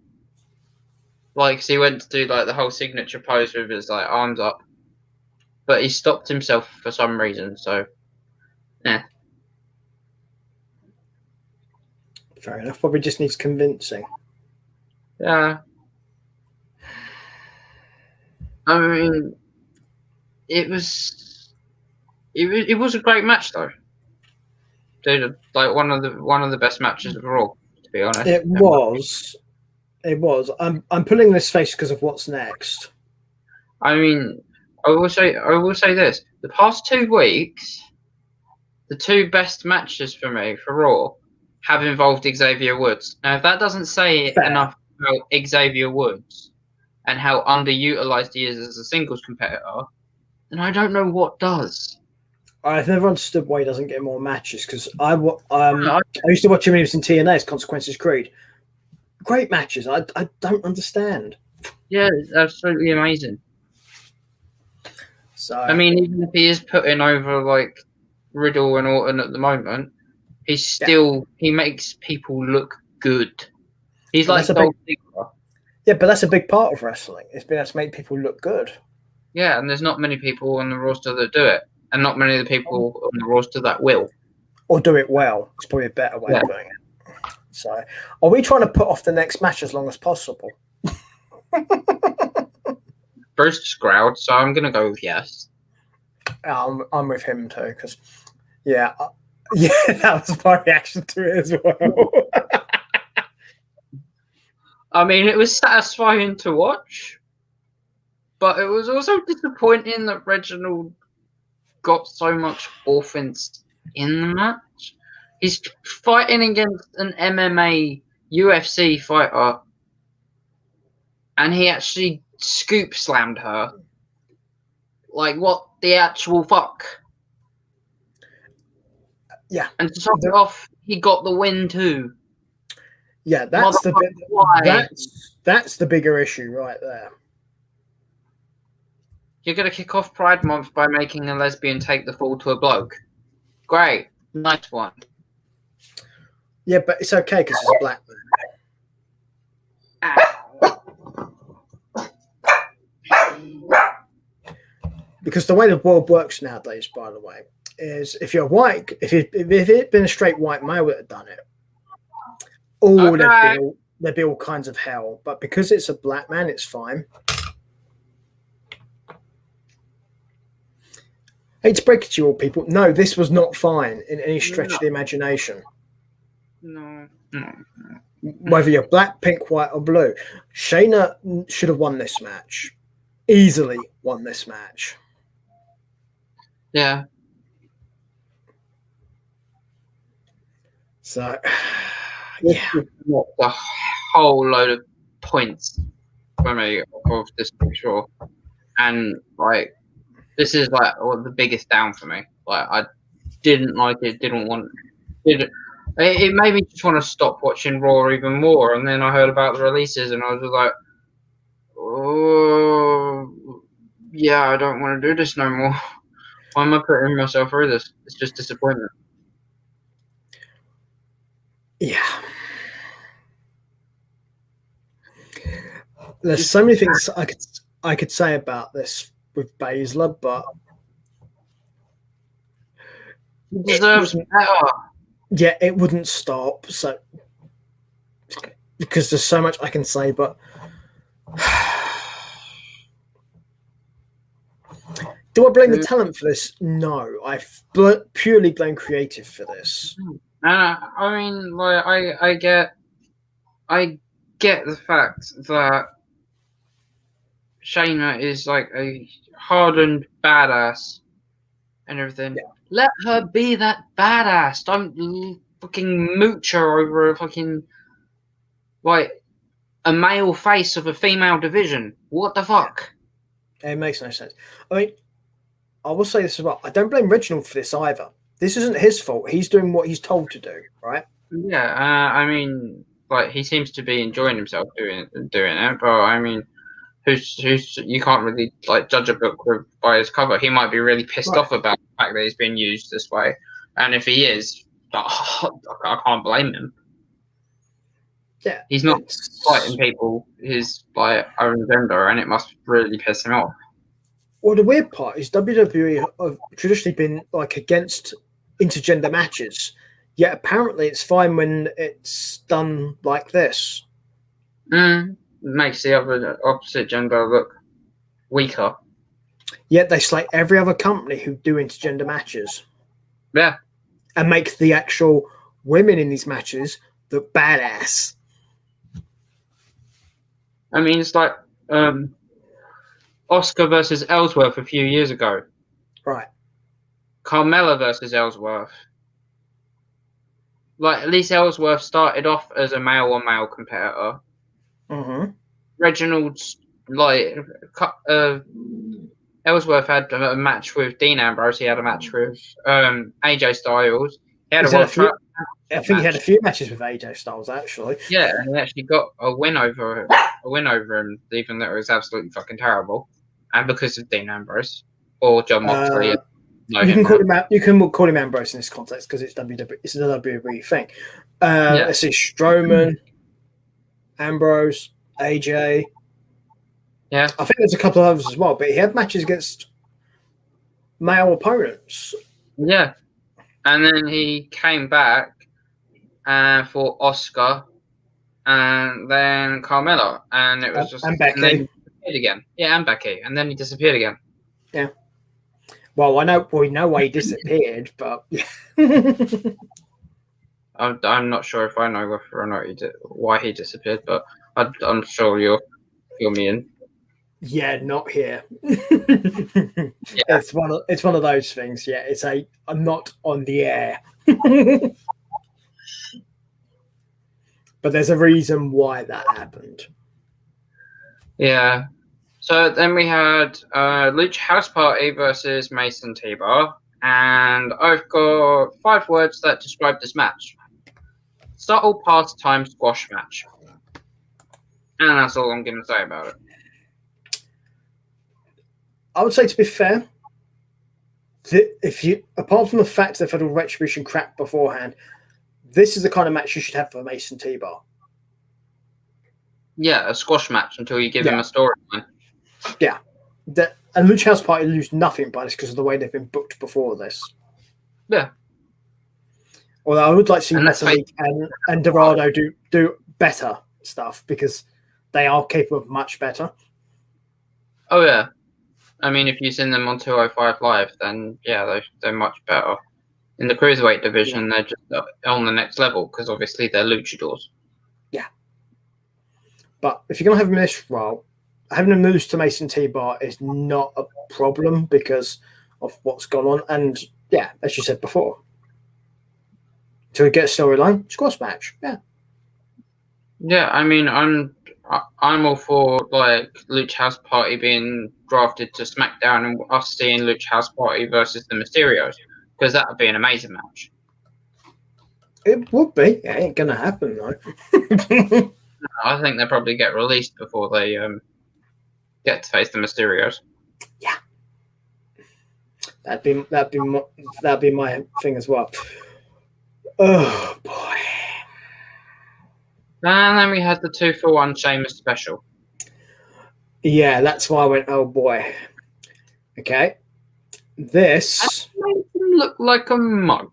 Speaker 2: Like, 'cause he went to do like the whole signature pose with his like arms up, but he stopped himself for some reason. So, yeah.
Speaker 1: Fair enough. Probably just needs convincing.
Speaker 2: Yeah. I mean, it was a great match though. Dude, like one of the best matches of Raw, to be honest.
Speaker 1: It was. It was. I'm pulling this face because of what's next.
Speaker 2: I mean, I will say this: the past 2 weeks, the 2 best matches for me for Raw have involved Xavier Woods. Now, if that doesn't say
Speaker 1: Fair.
Speaker 2: enough about Xavier Woods and how underutilized he is as a singles competitor, then I don't know what does.
Speaker 1: I've never understood why he doesn't get more matches because I used to watch him when he was in TNA as Consequences Creed. Great matches. I don't understand.
Speaker 2: Yeah, it's absolutely amazing.
Speaker 1: So
Speaker 2: I mean, even if he is putting over like Riddle and Orton at the moment, he makes people look good. He's like Dolph Ziggler.
Speaker 1: Yeah, but that's a big part of wrestling. It's been able to make people look good.
Speaker 2: Yeah, and there's not many people on the roster that do it, and not many of the people on the roster that will.
Speaker 1: Or do it well. It's probably a better way of putting it. So, are we trying to put off the next match as long as possible?
Speaker 2: Bruce just growled, so I'm going to go with yes.
Speaker 1: I'm with him too, because, yeah, that was my reaction to it as well.
Speaker 2: I mean, it was satisfying to watch, but it was also disappointing that Reginald got so much offense in the match. He's fighting against an MMA UFC fighter, and he actually scoop slammed her. Like, what the actual fuck?
Speaker 1: Yeah.
Speaker 2: And to top it off, he got the win too.
Speaker 1: Yeah, that's the bit.
Speaker 2: Why?
Speaker 1: That's the bigger issue right there.
Speaker 2: You're going to kick off Pride Month by making a lesbian take the fall to a bloke. Great. Nice one.
Speaker 1: Yeah, but it's okay because it's a black man. Because the way the world works nowadays, by the way, is if you're white, if it had been a straight white male that had done it, there'd be all kinds of hell. But because it's a black man, it's fine. I hate to break it to you all, people. No, this was not fine in any stretch of the imagination.
Speaker 2: No.
Speaker 1: Whether you're black, pink, white, or blue. Shayna should have won this match. Easily won this match.
Speaker 2: Yeah.
Speaker 1: So, yeah.
Speaker 2: A whole load of points for me of this picture. And, like, this is, like, the biggest down for me. Like, I didn't like it, it made me just want to stop watching Raw even more. And then I heard about the releases and I was like, oh, yeah, I don't want to do this no more. Why am I putting myself through this? It's just disappointment.
Speaker 1: Yeah. There's so many things I could say about this with Baszler, but
Speaker 2: he deserves better.
Speaker 1: Yeah, it wouldn't stop. So because there's so much I can say, but do I blame the talent for this? No, I purely blame creative for this.
Speaker 2: I mean, like, I get the fact that Shayna is like a hardened badass and everything. Yeah. Let her be that badass. Don't fucking mooch her over a fucking, like, a male face of a female division. What the fuck?
Speaker 1: It makes no sense. I mean, I will say this as well. I don't blame Reginald for this either. This isn't his fault. He's doing what he's told to do, right?
Speaker 2: Yeah, I mean, like, he seems to be enjoying himself doing it, but I mean, who's you can't really, like, judge a book by his cover. He might be really pissed off about the fact that he's being used this way, and if he is, I can't blame him.
Speaker 1: Yeah,
Speaker 2: he's not fighting people his like own gender, and it must really piss him off.
Speaker 1: Well, the weird part is WWE have traditionally been like against intergender matches, yet apparently it's fine when it's done like this.
Speaker 2: Makes the other opposite gender look weaker.
Speaker 1: Yet they slate every other company who do intergender matches.
Speaker 2: Yeah.
Speaker 1: And make the actual women in these matches look badass.
Speaker 2: I mean, it's like Oscar versus Ellsworth a few years ago.
Speaker 1: Right.
Speaker 2: Carmella versus Ellsworth. Like, at least Ellsworth started off as a male-on-male competitor.
Speaker 1: Mm-hmm.
Speaker 2: Reginald's, like, Ellsworth had a match with Dean Ambrose. He had a match with AJ Styles. He had
Speaker 1: I think he had a few matches with AJ Styles, actually.
Speaker 2: Yeah, and he actually got a win over him, even though it was absolutely fucking terrible, and because of Dean Ambrose or John Moxley.
Speaker 1: You can call him Ambrose in this context because it's WWE. It's a WWE thing. Let's see, Strowman, Ambrose, AJ.
Speaker 2: Yeah,
Speaker 1: I think there's a couple of others as well, but he had matches against male opponents.
Speaker 2: Yeah, and then he came back for Oscar, and then Carmella, and it was just
Speaker 1: and Becky.
Speaker 2: And then he disappeared again. Yeah, and Becky, and then he disappeared again.
Speaker 1: Yeah. Well, we know why he disappeared, but
Speaker 2: I'm not sure if I know whether or not why he disappeared, but I'm sure you'll fill me in.
Speaker 1: Yeah, not here. It's one of those things. Yeah, I'm not on the air. But there's a reason why that happened.
Speaker 2: Yeah. So then we had Lucha House Party versus Mason T-Bar, and I've got 5 words that describe this match. Subtle pastime squash match. And that's all I'm going to say about it.
Speaker 1: I would say, to be fair, apart from the fact they've had a Retribution crap beforehand, this is the kind of match you should have for Mason T-Bar.
Speaker 2: Yeah, a squash match until you give him a storyline.
Speaker 1: Yeah. And Lucha House Party lose nothing by this because of the way they've been booked before this.
Speaker 2: Yeah.
Speaker 1: Although I would like to see Metalik and Dorado do better stuff because they are capable of much better.
Speaker 2: Oh, yeah. I mean, if you've seen them on 205 Live, then, yeah, they're much better. In the Cruiserweight division, they're just on the next level because, obviously, they're luchadors.
Speaker 1: Yeah. But if you're going to have them in this role, having them lose to Mason T-Bar is not a problem because of what's gone on. And, yeah, as you said before, to get a storyline, squash match. Yeah.
Speaker 2: Yeah, I mean, I'm all for, like, Lucha House Party being drafted to SmackDown and us seeing Lucha House Party versus the Mysterios, because that would be an amazing match.
Speaker 1: It would be. It ain't going to happen, though.
Speaker 2: I think they'll probably get released before they get to face the Mysterios.
Speaker 1: Yeah. That'd be my thing as well. Oh, boy.
Speaker 2: And then we had the 2-for-1 Sheamus special.
Speaker 1: Yeah, that's why I went, oh boy. Okay. This
Speaker 2: made him look like a mug.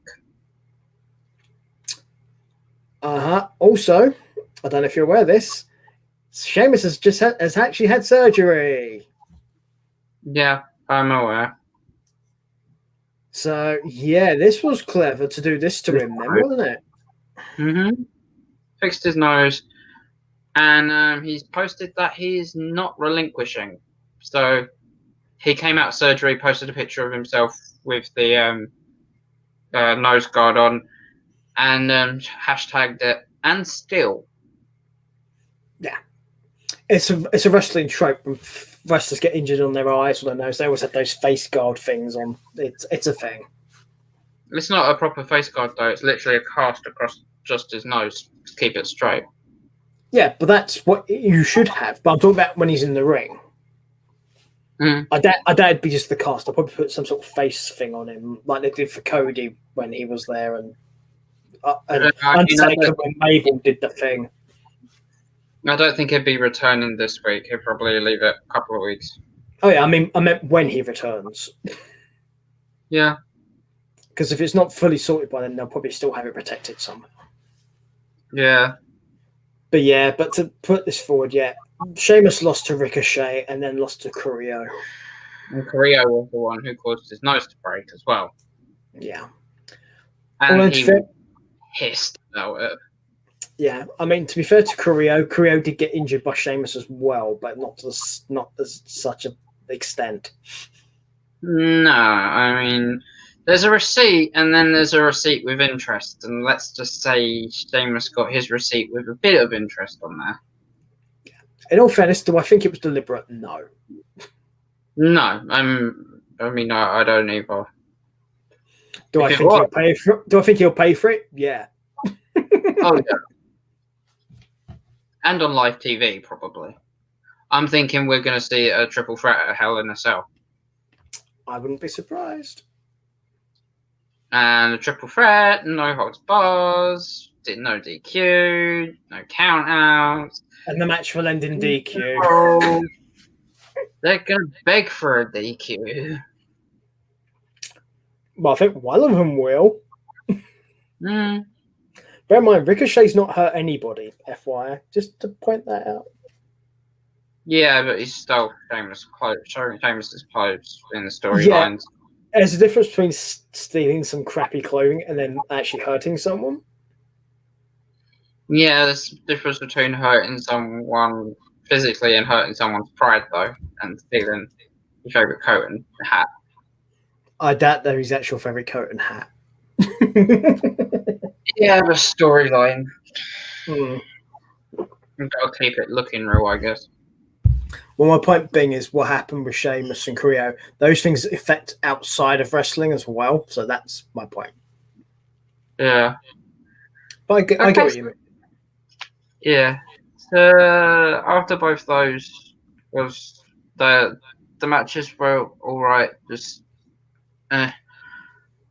Speaker 1: Also, I don't know if you're aware of this, Sheamus has actually had surgery.
Speaker 2: Yeah, I'm aware.
Speaker 1: So yeah, this was clever to do this to him then, wasn't it?
Speaker 2: Mm-hmm. Fixed his nose, and he's posted that he is not relinquishing. So he came out of surgery, posted a picture of himself with the nose guard on, and hashtagged it, and still.
Speaker 1: Yeah. It's a wrestling trope when wrestlers get injured on their eyes or their nose. They always have those face guard things on. It's a thing.
Speaker 2: It's not a proper face guard, though. It's literally a cast across just his nose to keep it straight.
Speaker 1: Yeah, but that's what you should have. But I'm talking about when he's in the ring.
Speaker 2: Mm.
Speaker 1: I doubt it'd be just the cast. I'll probably put some sort of face thing on him, like they did for Cody when he was there, and Undertaker when Mabel did the thing.
Speaker 2: I don't think he'd be returning this week. He'll probably leave it a couple of weeks.
Speaker 1: Oh yeah, I meant when he returns.
Speaker 2: Yeah.
Speaker 1: Because if it's not fully sorted by then, they'll probably still have it protected somehow.
Speaker 2: Yeah.
Speaker 1: But to put this forward, Sheamus lost to Ricochet and then lost to Carrillo.
Speaker 2: And Carrillo was the one who caused his nose to break as well.
Speaker 1: Yeah.
Speaker 2: And he was pissed about it.
Speaker 1: Yeah, I mean, to be fair to Carrillo did get injured by Sheamus as well, but not as such an extent.
Speaker 2: No, I mean, there's a receipt, and then there's a receipt with interest, and let's just say Sheamus got his receipt with a bit of interest on there.
Speaker 1: Yeah. In all fairness, do I think it was deliberate? No.
Speaker 2: No, I mean, I don't either.
Speaker 1: Do I think he'll pay for it? Yeah.
Speaker 2: Oh yeah. And on live TV, probably. I'm thinking we're going to see a triple threat at Hell in a Cell.
Speaker 1: I wouldn't be surprised.
Speaker 2: And a triple threat, no holds bars, no DQ, no count outs.
Speaker 1: And the match will end in DQ.
Speaker 2: They're going to beg for a DQ.
Speaker 1: Well, I think one of them will. Bear in mind, Ricochet's not hurt anybody, FYI. Just to point that out.
Speaker 2: Yeah, but he's still Sheamus's clothes in the storylines.
Speaker 1: Yeah. There's a difference between stealing some crappy clothing and then actually hurting someone.
Speaker 2: Yeah, there's a difference between hurting someone physically and hurting someone's pride, though, and stealing your favourite coat and hat.
Speaker 1: I doubt they're his actual favourite coat and hat.
Speaker 2: Yeah, the storyline. We've got to keep it looking real, I guess.
Speaker 1: Well, my point being is what happened with Sheamus and Carrillo, those things affect outside of wrestling as well. So that's my point.
Speaker 2: Yeah.
Speaker 1: But I get what you mean.
Speaker 2: Yeah. So after both those was the matches were all right. Just Then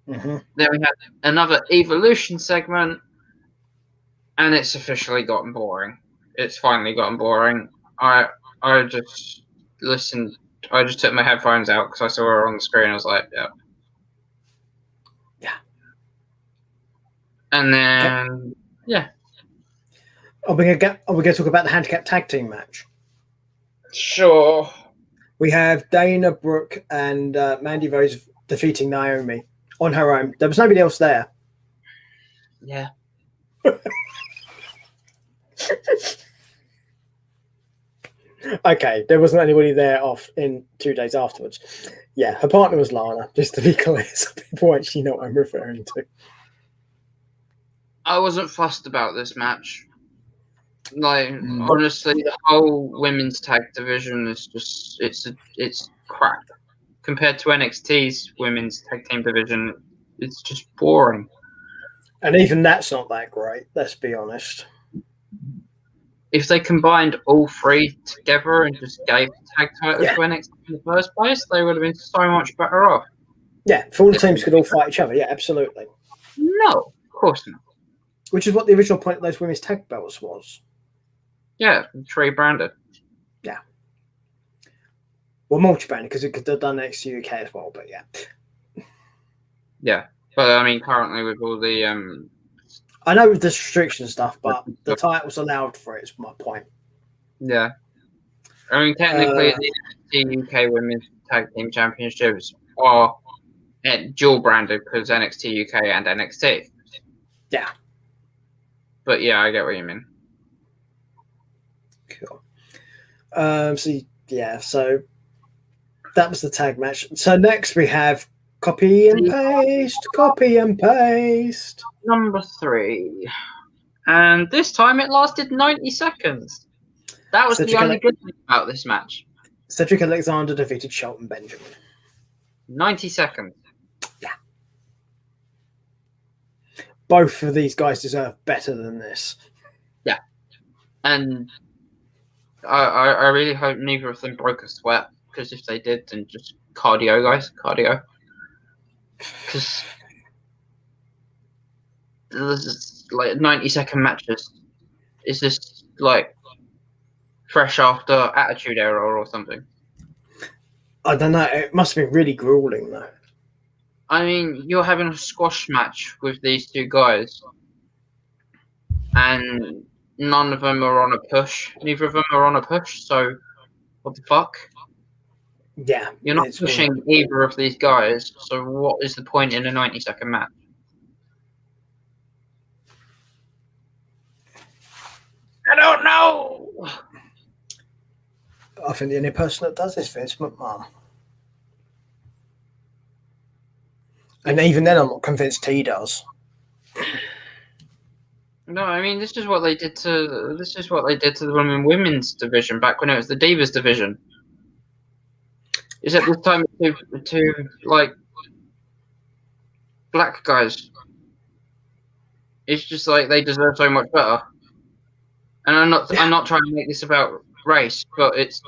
Speaker 2: we had another Evolution segment, and it's officially gotten boring. It's finally gotten boring. I just listened. I just took my headphones out because I saw her on the screen. I was like, yeah. And then, yeah.
Speaker 1: Are we going to talk about the handicap tag team match?
Speaker 2: Sure.
Speaker 1: We have Dana Brooke and Mandy Rose defeating Naomi on her own. There was nobody else there.
Speaker 2: Yeah.
Speaker 1: Okay, there wasn't anybody there in 2 days afterwards. Yeah, her partner was Lana, just to be clear, so people actually know what I'm referring to.
Speaker 2: I wasn't fussed about this match. Like, honestly, the whole women's tag division is just, it's crap. Compared to NXT's women's tag team division, it's just boring.
Speaker 1: And even that's not that great, let's be honest.
Speaker 2: If they combined all three together and just gave the tag titles to NXT in the first place, they would have been so much better off.
Speaker 1: Yeah, if all the teams could all fight each other, yeah, absolutely.
Speaker 2: No, of course not.
Speaker 1: Which is what the original point of those women's tag belts was.
Speaker 2: Yeah, trade branded.
Speaker 1: Yeah. Well, multi-branded, because it could have done NXT UK as well, but yeah.
Speaker 2: Yeah, but I mean, currently with all the
Speaker 1: I know with the restriction stuff, but the title's allowed for it, is my point.
Speaker 2: Yeah. I mean, technically, the NXT UK Women's Tag Team Championships are dual branded because NXT UK and NXT.
Speaker 1: Yeah.
Speaker 2: But yeah, I get what you mean.
Speaker 1: Cool. So that was the tag match. So next we have copy and paste.
Speaker 2: Number 3. And this time it lasted 90 seconds. That was the only good thing about this match.
Speaker 1: Cedric Alexander defeated Shelton Benjamin.
Speaker 2: 90 seconds.
Speaker 1: Yeah. Both of these guys deserve better than this. Yeah.
Speaker 2: And I really hope neither of them broke a sweat, because if they did, then just cardio, guys. Cardio. Because there's like 90-second matches. It's just like fresh after Attitude Era or something.
Speaker 1: I don't know. It must have been really grueling, though.
Speaker 2: I mean, you're having a squash match with these two guys, and none of them are on a push. Neither of them are on a push, so what the fuck?
Speaker 1: Yeah.
Speaker 2: You're not pushing either of these guys, so what is the point in a 90-second match? I don't know!
Speaker 1: I think the only person that does this is Vince McMahon. And even then, I'm not convinced he does.
Speaker 2: No, I mean this is what they did to the women's division back when it was the Divas division. Is at this time to like black guys. It's just like they deserve so much better. And I'm not trying to make this about race, but it's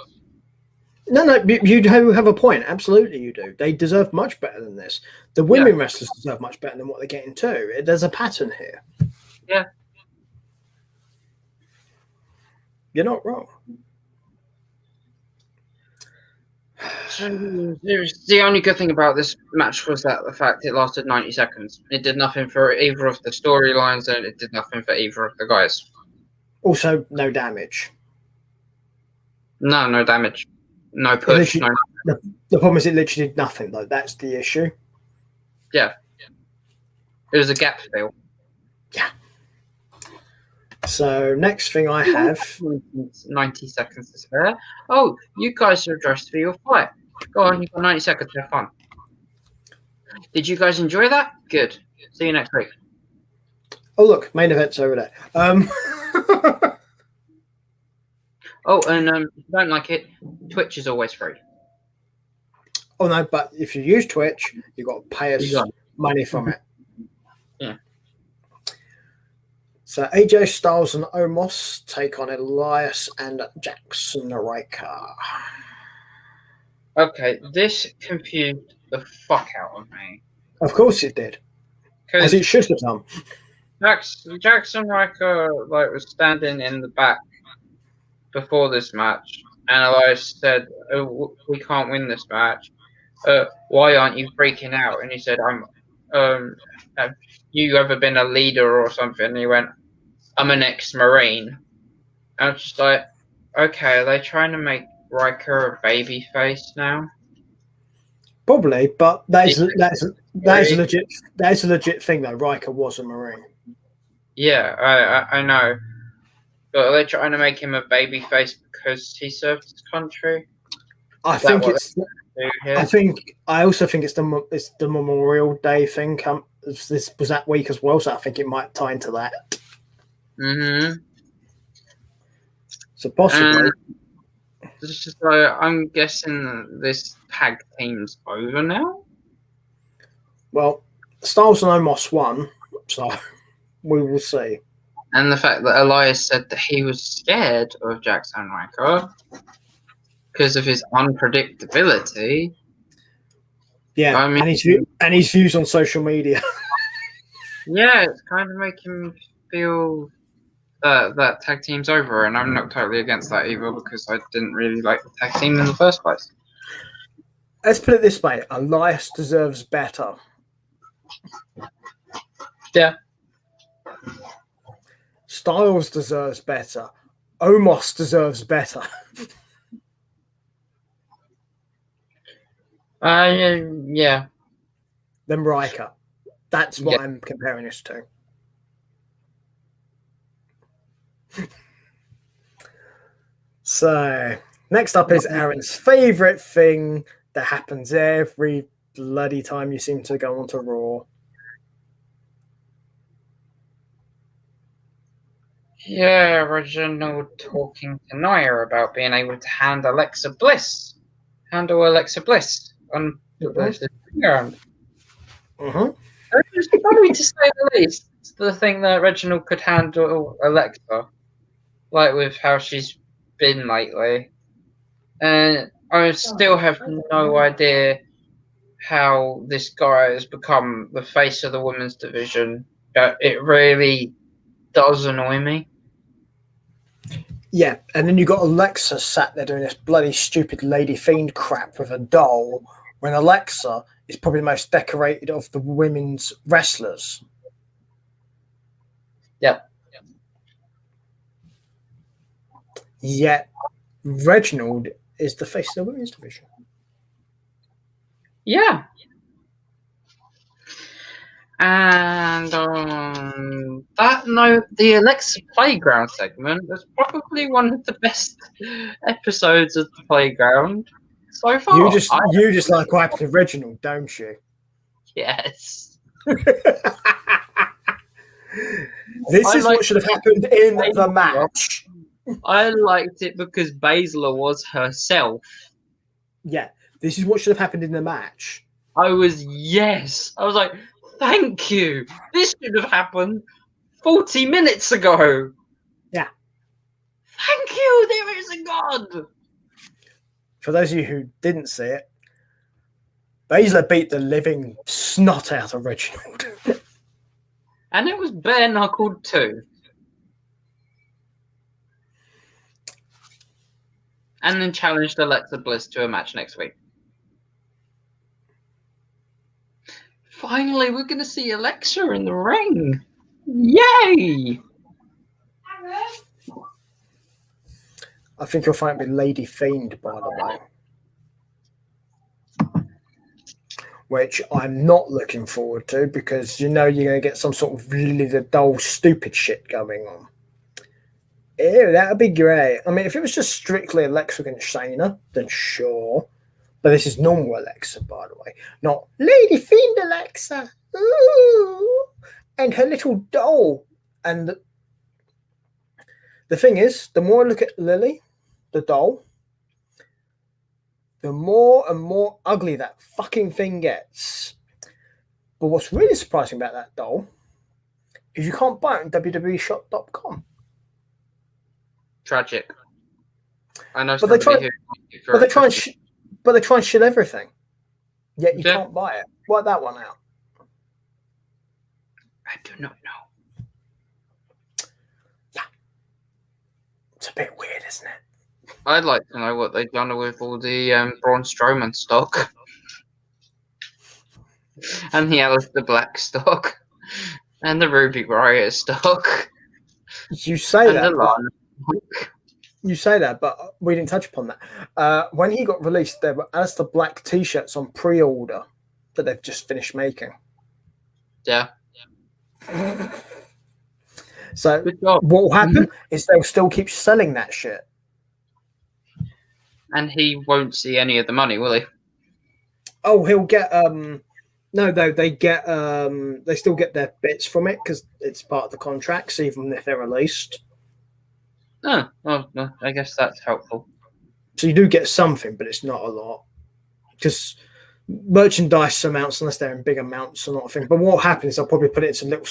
Speaker 1: No, you have a point. Absolutely, you do. They deserve much better than this. The women wrestlers deserve much better than what they're getting too. There's a pattern here.
Speaker 2: Yeah.
Speaker 1: You're not wrong.
Speaker 2: The only good thing about this match was that the fact it lasted 90 seconds. It did nothing for either of the storylines, and it did nothing for either of the guys.
Speaker 1: Also, no damage.
Speaker 2: No damage. No push.
Speaker 1: The problem is it literally did nothing, though. That's the issue.
Speaker 2: Yeah. It was a gap fill.
Speaker 1: Yeah. So, next thing I have...
Speaker 2: 90 seconds to spare. Oh, you guys are dressed for your fight. Go on, you've got 90 seconds to have fun. Did you guys enjoy that? Good. See you next week.
Speaker 1: Oh, look, main event's over there.
Speaker 2: Oh, and if you don't like it, Twitch is always free.
Speaker 1: Oh, no, but if you use Twitch, you've got to pay us money from it.
Speaker 2: Yeah.
Speaker 1: So AJ Styles and Omos take on Elias and Jackson Riker.
Speaker 2: Okay, this confused the fuck out of me.
Speaker 1: Of course it did. As it should have done.
Speaker 2: Jackson Riker was standing in the back before this match, and Elias said, "Oh, we can't win this match. Why aren't you freaking out?" And he said, "Have you ever been a leader or something?" And he went, "I'm an ex-Marine." I was just like, okay, are they trying to make Riker a baby face now?
Speaker 1: Probably, but that is a legit thing though. Riker was a Marine.
Speaker 2: Yeah, I know. But are they trying to make him a baby face because he served his country?
Speaker 1: I also think it's the Memorial Day thing. This was that week as well, so I think it might tie into that.
Speaker 2: Mm-hmm.
Speaker 1: So possibly.
Speaker 2: It's just I'm guessing this tag team's over now.
Speaker 1: Well, Styles and Omos won, so we will see.
Speaker 2: And the fact that Elias said that he was scared of Jackson Riker because of his unpredictability.
Speaker 1: Yeah, I mean, and his views on social media.
Speaker 2: Yeah, it's kind of making me feel that tag team's over, and I'm not totally against that either because I didn't really like the tag team in the first place.
Speaker 1: Let's put it this way: Elias deserves better.
Speaker 2: Yeah.
Speaker 1: Styles deserves better. Omos deserves better.
Speaker 2: Yeah.
Speaker 1: Than Riker. That's what I'm comparing this to. So, next up is Aaron's favourite thing that happens every bloody time you seem to go onto Raw.
Speaker 2: Yeah, Reginald talking to Nia about being able to handle Alexa Bliss on the ground. It's funny to say the least. The thing that Reginald could handle Alexa, like with how she's been lately, and I still have no idea how this guy has become the face of the women's division. It really does annoy me.
Speaker 1: Yeah, and then you got Alexa sat there doing this bloody stupid Lady Fiend crap with a doll, when Alexa is probably the most decorated of the women's wrestlers.
Speaker 2: Yep.
Speaker 1: Yet Reginald is the face of the women's division.
Speaker 2: Yeah. And that note, the Alexa Playground segment was probably one of the best episodes of the Playground so far.
Speaker 1: You just like what happened to Reginald, don't you?
Speaker 2: Yes.
Speaker 1: This is what should have happened in the match.
Speaker 2: I liked it because Baszler was herself.
Speaker 1: Yeah, this is what should have happened in the match.
Speaker 2: I was like, thank you. This should have happened 40 minutes ago.
Speaker 1: Yeah.
Speaker 2: Thank you. There is a God.
Speaker 1: For those of you who didn't see it, Baszler beat the living snot out of Reginald.
Speaker 2: And it was bare knuckled too. And then challenged Alexa Bliss to a match next week. Finally, we're going to see Alexa in the ring. Yay!
Speaker 1: I think you'll find it with Lady Fiend, by the way. Which I'm not looking forward to, because you know you're going to get some sort of really the dull, stupid shit going on. Ew, that would be great. I mean, if it was just strictly Alexa against Shayna, then sure. But this is normal Alexa, by the way. Not Lady Fiend Alexa. Ooh. And her little doll. And the thing is, the more I look at Lily, the doll, the more and more ugly that fucking thing gets. But what's really surprising about that doll is you can't buy it on www.shop.com.
Speaker 2: Tragic. I know.
Speaker 1: But they try and shit everything. Yet you can't buy it. Work that one out.
Speaker 2: I do not know.
Speaker 1: Yeah. It's a bit weird, isn't it?
Speaker 2: I'd like to know what they've done with all the Braun Strowman stock. And the Aleister Black stock. And the Ruby Riott stock.
Speaker 1: You say that. You say that, but we didn't touch upon that. When he got released, there were Aleister Black t-shirts on pre-order that they've just finished making.
Speaker 2: Yeah.
Speaker 1: So what will happen is they'll still keep selling that shit.
Speaker 2: And he won't see any of the money, will he?
Speaker 1: Oh, he'll get no, they get they still get their bits from it because it's part of the contracts, even if they're released.
Speaker 2: Oh, well, I guess that's helpful.
Speaker 1: So you do get something, but it's not a lot. Because merchandise amounts, unless they're in big amounts, are not a thing. But what happens is they'll probably put it into a little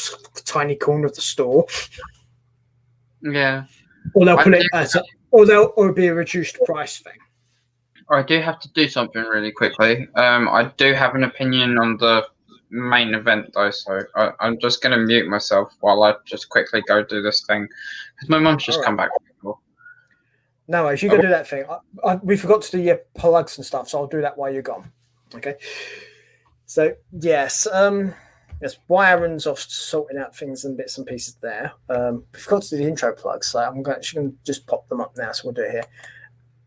Speaker 1: tiny corner of the store.
Speaker 2: Yeah.
Speaker 1: Or they'll put it as or it'll be a reduced price thing.
Speaker 2: I do have to do something really quickly. I do have an opinion on the main event, though, so I'm just going to mute myself while I just quickly go do this thing. Because my mum's just come back.
Speaker 1: No worries, you go do that thing. We forgot to do your plugs and stuff, so I'll do that while you're gone. Okay. So, yes. Yes, why Aaron's off sorting out things and bits and pieces there. We forgot to do the intro plugs, so I'm going to just pop them up now, so we'll do it here.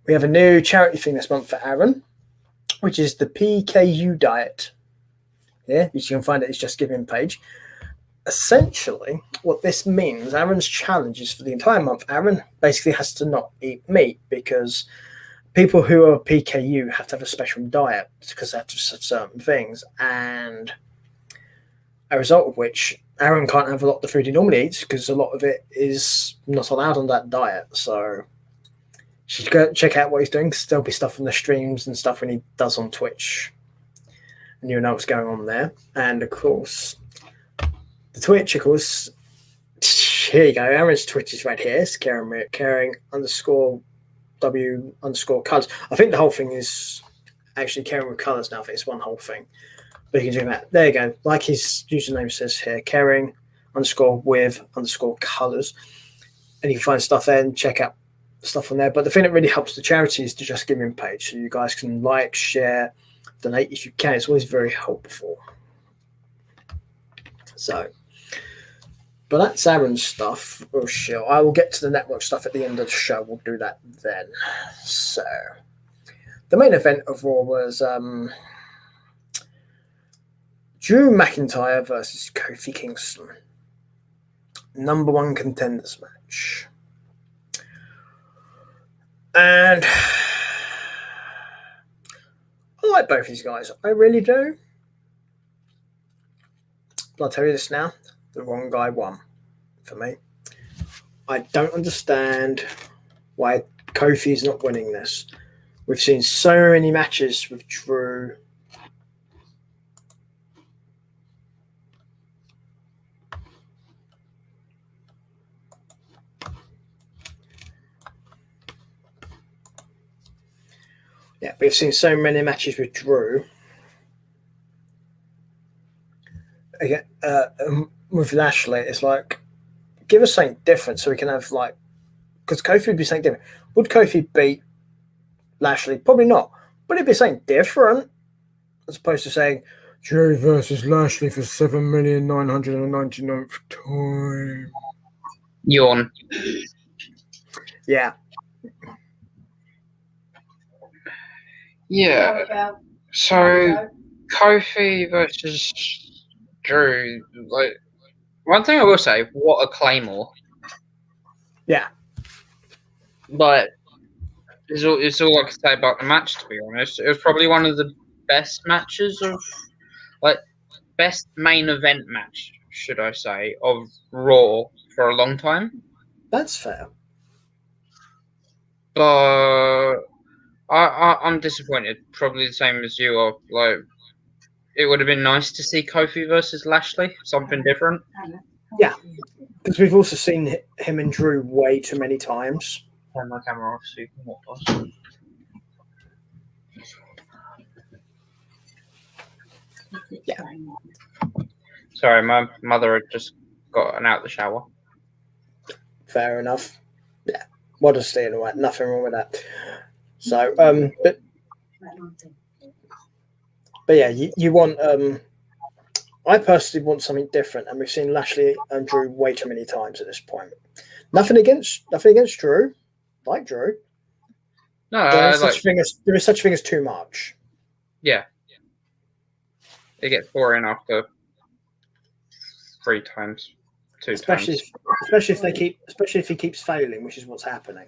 Speaker 1: We have a new charity thing this month for Aaron, which is the PKU diet. Yeah, which you can find at his Just Giving page. Essentially, what this means, Aaron's challenge is for the entire month, Aaron basically has to not eat meat because people who are PKU have to have a special diet because they have to have certain things. And a result of which, Aaron can't have a lot of the food he normally eats because a lot of it is not allowed on that diet. So you should go check out what he's doing because there'll be stuff on the streams and stuff when he does on Twitch. And you'll know what's going on there. And, of course, the Twitch, of course, here you go. Aaron's Twitch is right here. It's caring _W _colours. I think the whole thing is actually caring with colours now. I think it's one whole thing. But you can do that. There you go. Like his username says here, caring _with _colours. And you can find stuff there and check out stuff on there. But the thing that really helps the charity is to just give him page. So you guys can like, share, donate if you can. It's always very helpful. So, but that's Aaron's stuff. Oh, sure. I will get to the network stuff at the end of the show. We'll do that then. So, the main event of Raw was Drew McIntyre versus Kofi Kingston. Number 1 contenders match. And I like both these guys. I really do. But I'll tell you this now. The wrong guy won for me. I don't understand why Kofi's not winning this. We've seen so many matches with Drew. Yeah, we've seen so many matches with Drew. Again, with Lashley, it's like, give us something different so we can have like, because Kofi would be something different. Would Kofi beat Lashley? Probably not. But it'd be something different as opposed to saying Drew versus Lashley for 7,999th time.
Speaker 2: Yawn.
Speaker 1: Yeah.
Speaker 2: Yeah. So Kofi versus Drew, like, one thing I will say, what a claymore.
Speaker 1: Yeah.
Speaker 2: But it's all I can say about the match, to be honest. It was probably one of the best matches of, like, best main event match, should I say, of Raw for a long time.
Speaker 1: That's fair.
Speaker 2: But I'm disappointed. Probably the same as you are. Like, it would have been nice to see Kofi versus Lashley, something different.
Speaker 1: Yeah, because we've also seen him and Drew way too many times.
Speaker 2: Turn my camera off so you can watch.
Speaker 1: Yeah.
Speaker 2: Sorry, my mother had just gotten out of the shower.
Speaker 1: Fair enough. Yeah, modesty and all that. Nothing wrong with that. So, but yeah, you want. I personally want something different, and we've seen Lashley and Drew way too many times at this point. Nothing against Drew, like Drew.
Speaker 2: No,
Speaker 1: there is such a thing as too much.
Speaker 2: Yeah, it gets boring after 3 times, 2 times.
Speaker 1: Especially if he keeps failing, which is what's happening.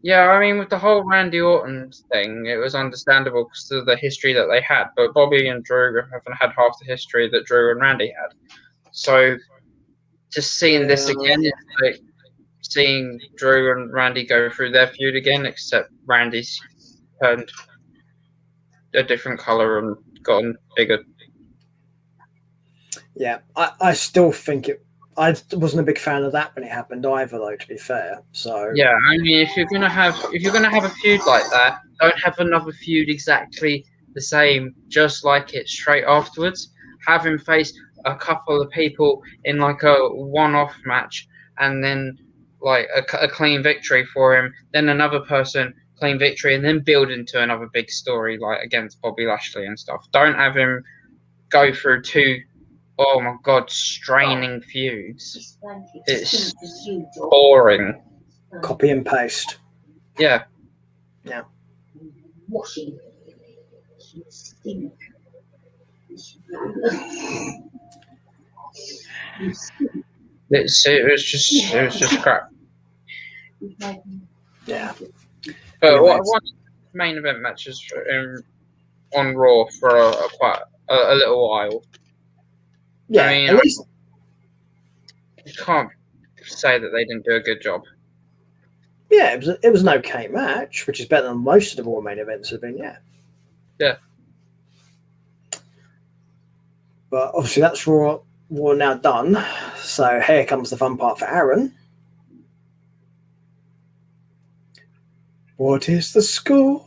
Speaker 2: Yeah, I mean, with the whole Randy Orton thing, it was understandable because of the history that they had. But Bobby and Drew haven't had half the history that Drew and Randy had. So, just seeing this again is like seeing Drew and Randy go through their feud again, except Randy's turned a different color and gotten bigger.
Speaker 1: Yeah, I still think I wasn't a big fan of that when it happened either, though. To be fair, so
Speaker 2: yeah, I mean, if you're gonna have a feud like that, don't have another feud exactly the same, just like it straight afterwards. Have him face a couple of people in like a one-off match, and then like a clean victory for him, then another person clean victory, and then build into another big story like against Bobby Lashley and stuff. Don't have him go through 2. Oh my god, straining feuds. It's boring.
Speaker 1: copy and paste.
Speaker 2: Yeah.
Speaker 1: Yeah.
Speaker 2: It was just crap.
Speaker 1: Yeah.
Speaker 2: But one of the main event matches on Raw for quite a little while.
Speaker 1: Yeah,
Speaker 2: I mean,
Speaker 1: at least
Speaker 2: you can't say that they didn't do a good job.
Speaker 1: yeah, it was an okay match, which is better than most of the Raw main events have been. Yeah.
Speaker 2: Yeah.
Speaker 1: But obviously that's Raw now done. So here comes the fun part for Aaron. What is the score?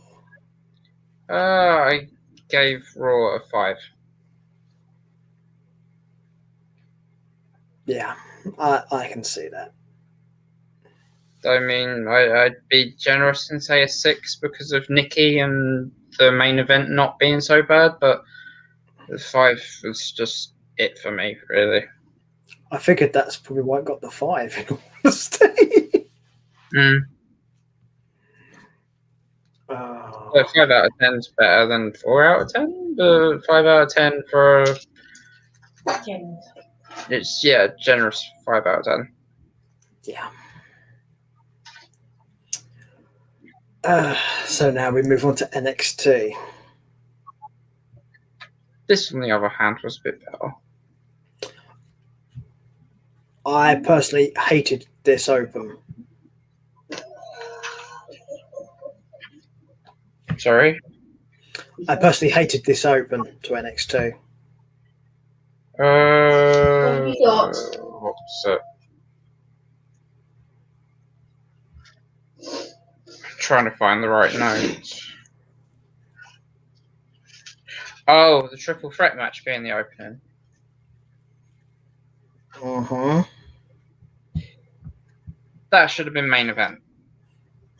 Speaker 2: I gave Raw a 5.
Speaker 1: Yeah, I can see that.
Speaker 2: I mean, I'd be generous and say a 6 because of Nikki and the main event not being so bad, but the 5 was just it for me, really.
Speaker 1: I figured that's probably why I got the 5. In all honesty.
Speaker 2: Mm.
Speaker 1: Oh.
Speaker 2: So 5 out of 10 is better than 4 out of 10, but 5 out of 10 for it's generous 5 out of 10.
Speaker 1: Yeah. So now we move on to NXT.
Speaker 2: This, on the other hand, was a bit better.
Speaker 1: I personally hated this open.
Speaker 2: Sorry?
Speaker 1: I personally hated this open to NXT.
Speaker 4: What have you got?
Speaker 2: What's it? I'm trying to find the right notes. Oh, the triple threat match being the opening.
Speaker 1: Uh-huh.
Speaker 2: That should have been main event.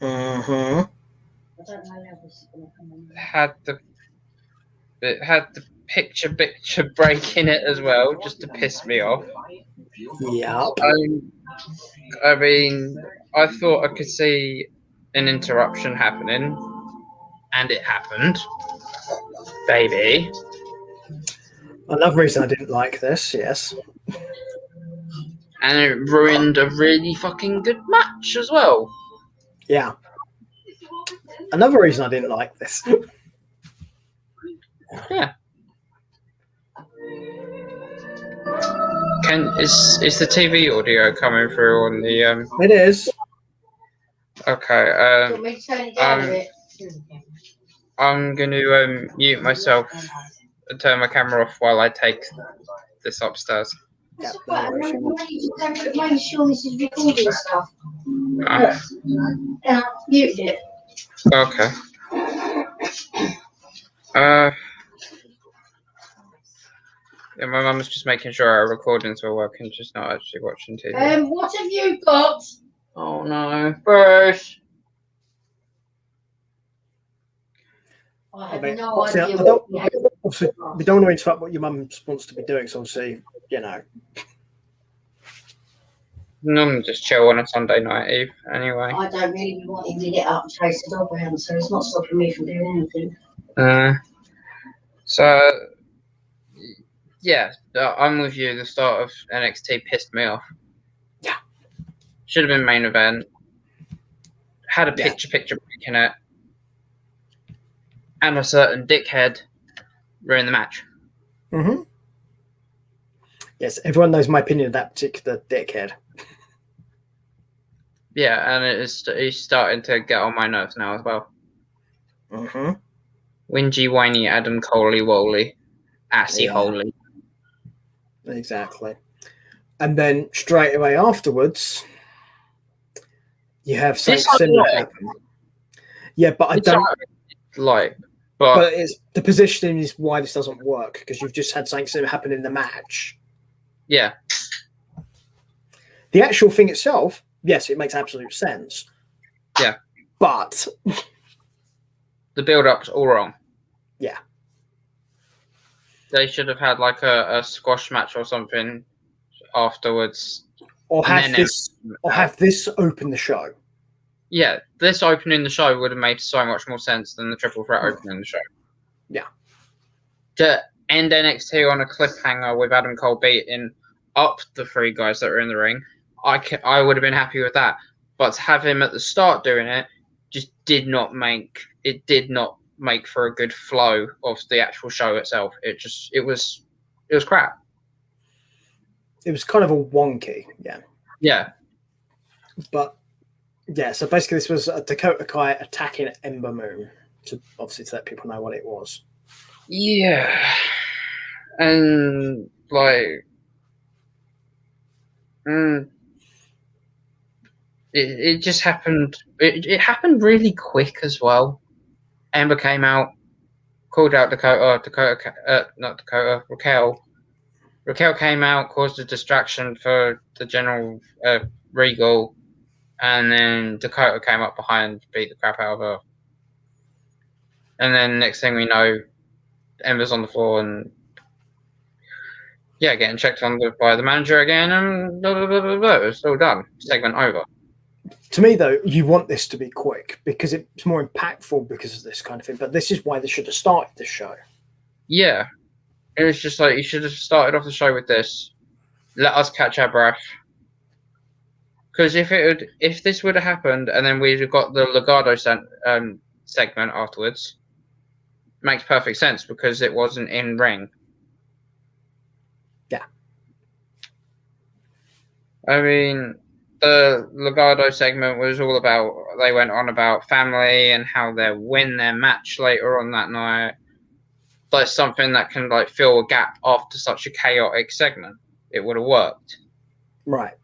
Speaker 1: Uh-huh.
Speaker 4: I don't know how this is going to come in.
Speaker 2: It had the picture break in it as well, just to piss me off.
Speaker 1: Yeah.
Speaker 2: I mean, I thought I could see an interruption happening, and it happened. Baby.
Speaker 1: Another reason I didn't like this, yes.
Speaker 2: And it ruined a really fucking good match as well.
Speaker 1: Yeah. Another reason I didn't like this.
Speaker 2: Yeah. Is the TV audio coming through on the
Speaker 1: It is.
Speaker 2: Okay,
Speaker 4: Do you want me to turn it down a bit?
Speaker 2: I'm going to mute myself and turn my camera off while I take this upstairs.
Speaker 4: That's
Speaker 1: Yeah,
Speaker 4: all right.
Speaker 1: no worries.
Speaker 4: I'm sure this is recording stuff.
Speaker 2: Oh,
Speaker 4: Muted it.
Speaker 2: okay. Yeah, my mum was just making sure our recordings were working, just not actually watching TV.
Speaker 4: What have you got?
Speaker 2: Oh no, Bruce!
Speaker 4: I have
Speaker 1: mean,
Speaker 4: no
Speaker 1: obviously,
Speaker 4: idea
Speaker 1: I
Speaker 4: what
Speaker 1: don't-
Speaker 4: you have.
Speaker 1: Obviously, we don't want to interrupt what your mum wants to be doing, so obviously, you know.
Speaker 2: Normally just chill on a Sunday night, Eve, anyway.
Speaker 4: I don't really want him to get up and chase the dog around, so it's not stopping me from doing anything.
Speaker 2: So, yeah, I'm with you. The start of NXT pissed me off.
Speaker 1: Yeah.
Speaker 2: Should have been main event. Had a
Speaker 1: Yeah.
Speaker 2: picture break in it. And a certain dickhead ruined the match.
Speaker 1: Mm-hmm. Yes, everyone knows my opinion of that particular dickhead.
Speaker 2: Yeah, and he's starting to get on my nerves now as well.
Speaker 1: Mm-hmm.
Speaker 2: Whingy, whiny, Adam Coley, Woley, assy
Speaker 1: Yeah.
Speaker 2: holy.
Speaker 1: Exactly. And then straight away afterwards, you have something
Speaker 2: This I
Speaker 1: similar
Speaker 2: like.
Speaker 1: happen. Yeah, but I
Speaker 2: It's
Speaker 1: don't.
Speaker 2: like,
Speaker 1: But it's the positioning is why this doesn't work, because you've just had something similar happen in the match.
Speaker 2: yeah,
Speaker 1: The actual thing itself, yes, it makes absolute sense.
Speaker 2: Yeah.
Speaker 1: But
Speaker 2: the build-up's all wrong.
Speaker 1: Yeah.
Speaker 2: They should have had like a squash match or something afterwards.
Speaker 1: or
Speaker 2: And
Speaker 1: have
Speaker 2: then
Speaker 1: this open the show.
Speaker 2: Yeah, this opening the show would have made so much more sense than the triple threat opening the show.
Speaker 1: Yeah.
Speaker 2: To end NXT on a cliffhanger with Adam Cole beating up the 3 guys that were in the ring, I would have been happy with that. But to have him at the start doing it just did not make for a good flow of the actual show itself. It was crap.
Speaker 1: It was kind of a wonky, yeah.
Speaker 2: Yeah.
Speaker 1: But yeah, so basically this was a Dakota Kai attacking Ember Moon to let people know what it was.
Speaker 2: Yeah. And like it just happened. It happened really quick as well. Ember came out, called out Raquel. Raquel came out, caused a distraction for the general Regal, And then Dakota came up behind, beat the crap out of her. And then next thing we know, Ember's on the floor and getting checked on by the manager again, and blah, blah, blah, blah, blah. It's all done. Segment over.
Speaker 1: To me, though, you want this to be quick because it's more impactful because of this kind of thing. But this is why they should have started the show.
Speaker 2: Yeah. It was just like, you should have started off the show with this. Let us catch our breath. Because if this would have happened and then we'd have got the Legado segment afterwards, makes perfect sense because it wasn't in ring.
Speaker 1: Yeah.
Speaker 2: I mean, the Legado segment was all about, they went on about family and how they'll win their match later on that night. That's something that can like fill a gap after such a chaotic segment. It would have worked.
Speaker 1: Right.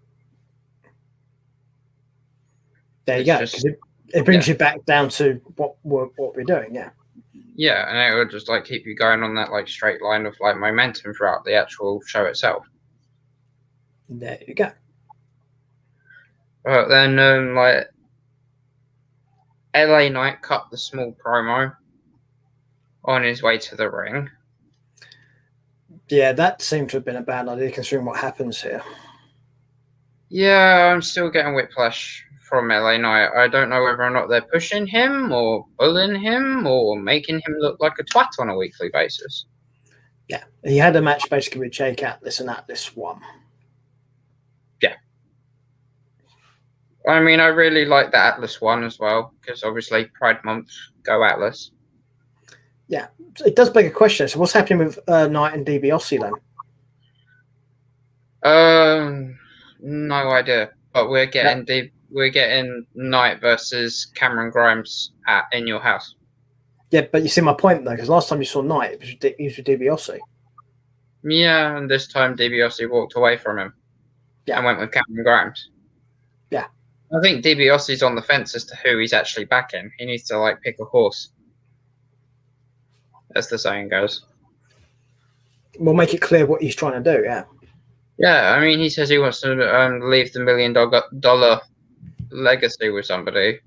Speaker 1: There you go. Because it brings you back down to what we're doing. Yeah.
Speaker 2: Yeah, and it would just like keep you going on that like straight line of like momentum throughout the actual show itself.
Speaker 1: There you go.
Speaker 2: But then like LA Knight cut the small promo on his way to the ring.
Speaker 1: Yeah, that seemed to have been a bad idea considering what happens here.
Speaker 2: Yeah, I'm still getting whiplash from LA Knight. I don't know whether or not they're pushing him or bullying him or making him look like a twat on a weekly basis.
Speaker 1: Yeah, he had a match basically with Jake Atlas and Atlas won.
Speaker 2: Yeah. I mean, I really like the Atlas one as well because obviously Pride Month, go Atlas.
Speaker 1: Yeah, it does beg a question. So what's happening with Knight and DiBiase then?
Speaker 2: No idea. But we're getting Knight versus Cameron Grimes in your house.
Speaker 1: Yeah, but you see my point though, because last time you saw Knight, he was with DiBiase.
Speaker 2: Yeah, and this time DiBiase walked away from him. Yeah, and went with Cameron Grimes.
Speaker 1: Yeah,
Speaker 2: I think DiBiase's on the fence as to who he's actually backing. He needs to like pick a horse, as the saying goes.
Speaker 1: We'll make it clear what he's trying to do. Yeah.
Speaker 2: Yeah, I mean, he says he wants to leave the $1 million legacy with somebody.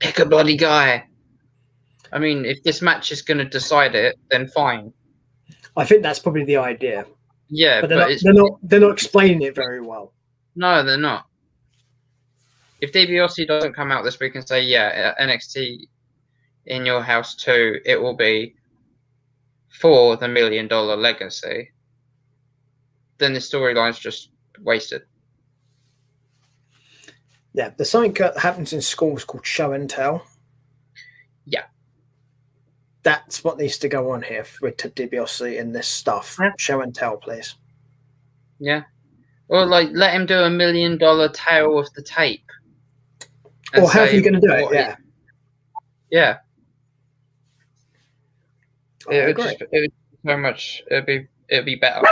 Speaker 2: Pick a bloody guy. I mean, if this match is going to decide it, then fine.
Speaker 1: I think that's probably the idea.
Speaker 2: Yeah,
Speaker 1: but they're not explaining it very well.
Speaker 2: No, they're not. If DiBiase doesn't come out this week and say, yeah, NXT in your house too, it will be for the $1 million legacy, then the storyline's just wasted.
Speaker 1: Yeah, there's something that happens in schools called show and tell.
Speaker 2: Yeah.
Speaker 1: That's what needs to go on here with DiBiase in this stuff. Yeah. Show and tell, please.
Speaker 2: Yeah. Or like let him do $1 million tale of the tape.
Speaker 1: Or how are you going to do it? Yeah.
Speaker 2: Yeah. It would be better.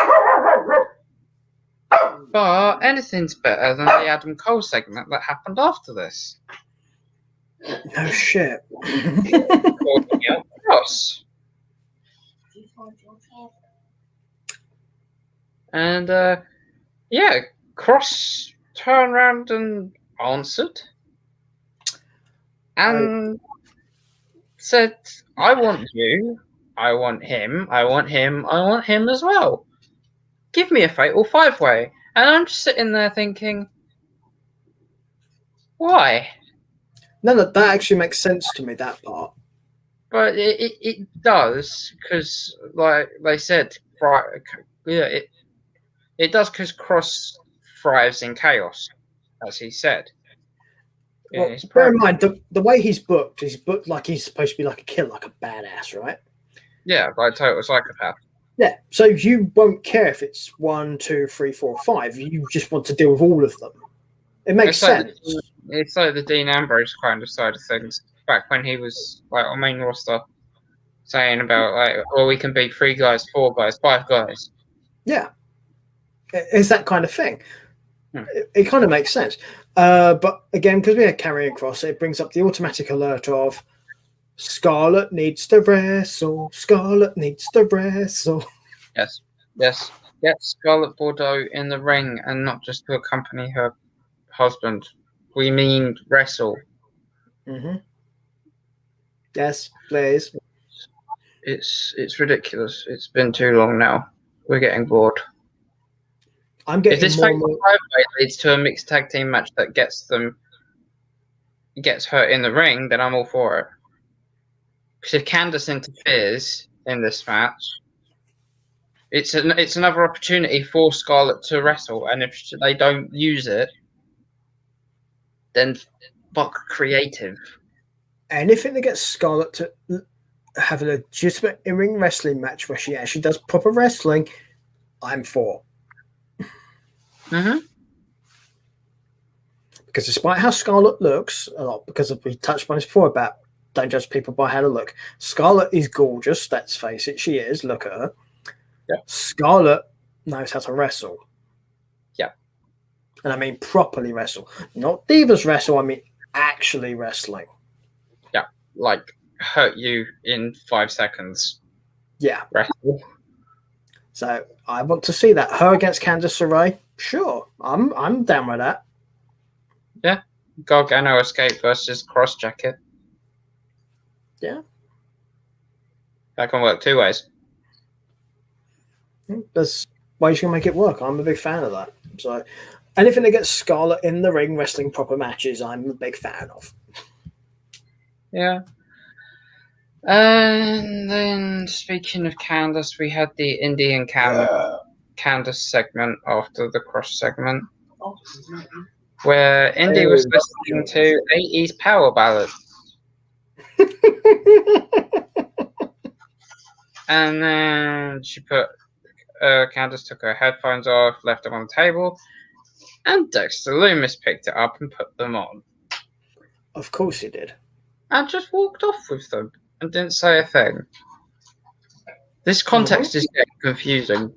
Speaker 2: But anything's better than the Adam Cole segment that happened after this.
Speaker 1: No shit.
Speaker 2: And Cross turned around and answered and said, I want you, I want him, I want him, I want him as well. Give me a fatal 5-way. And I'm just sitting there thinking, why?
Speaker 1: No, that actually makes sense to me, that part.
Speaker 2: But it does, because like they said, it does because Cross thrives in chaos, as he said.
Speaker 1: Well, bear in mind, the way he's booked like he's supposed to be like a killer, like a badass, right?
Speaker 2: Yeah, like a total psychopath.
Speaker 1: Yeah, so you won't care if it's 1, 2, 3, 4, 5. You just want to deal with all of them. It makes sense.
Speaker 2: It's like the Dean Ambrose kind of side of things. Back when he was like on main roster, saying about like, well, we can beat 3 guys, 4 guys, 5 guys.
Speaker 1: Yeah, it's that kind of thing. It kind of makes sense. But again, because we had Karrion Kross, it brings up the automatic alert of Scarlett needs to wrestle. Scarlett needs to wrestle.
Speaker 2: Yes. Get Scarlett Bordeaux in the ring and not just to accompany her husband We mean wrestle.
Speaker 1: Mm-hmm. Yes, please.
Speaker 2: It's ridiculous. It's been too long now. We're getting bored.
Speaker 1: I'm
Speaker 2: If
Speaker 1: getting
Speaker 2: this
Speaker 1: more
Speaker 2: fatal
Speaker 1: and more.
Speaker 2: five-way leads to a mixed tag team match that gets her in the ring, then I'm all for it. Because if Candice interferes in this match, it's another opportunity for Scarlett to wrestle, and if they don't use it, then fuck creative.
Speaker 1: Anything that gets Scarlett to have a legitimate in-ring wrestling match where she actually does proper wrestling, I'm for.
Speaker 2: Mm-hmm.
Speaker 1: Because despite how Scarlett looks, a lot because we touched on this before about don't judge people by how they look. Scarlett is gorgeous. Let's face it, she is. Look at her.
Speaker 2: Yeah.
Speaker 1: Scarlett knows how to wrestle.
Speaker 2: Yeah.
Speaker 1: And I mean properly wrestle, not divas wrestle. I mean actually wrestling.
Speaker 2: Yeah, like hurt you in 5 seconds.
Speaker 1: Yeah.
Speaker 2: Wrestle.
Speaker 1: So I want to see that. Her against Candice LeRae. Sure, I'm down with that.
Speaker 2: Yeah, Gargano Escape versus Cross Jacket.
Speaker 1: Yeah,
Speaker 2: that can work 2 ways.
Speaker 1: There's ways you can make it work. I'm a big fan of that. So anything that gets Scarlett in the ring wrestling proper matches, I'm a big fan of.
Speaker 2: Yeah. And then speaking of Candice, we had the Indian Candice segment after the Cross segment, where Indy was listening to 80s power ballads. And then she put Candice took her headphones off, left them on the table, and Dexter Lumis picked it up and put them on.
Speaker 1: Of course he did.
Speaker 2: And just walked off with them and didn't say a thing. This context is getting confusing.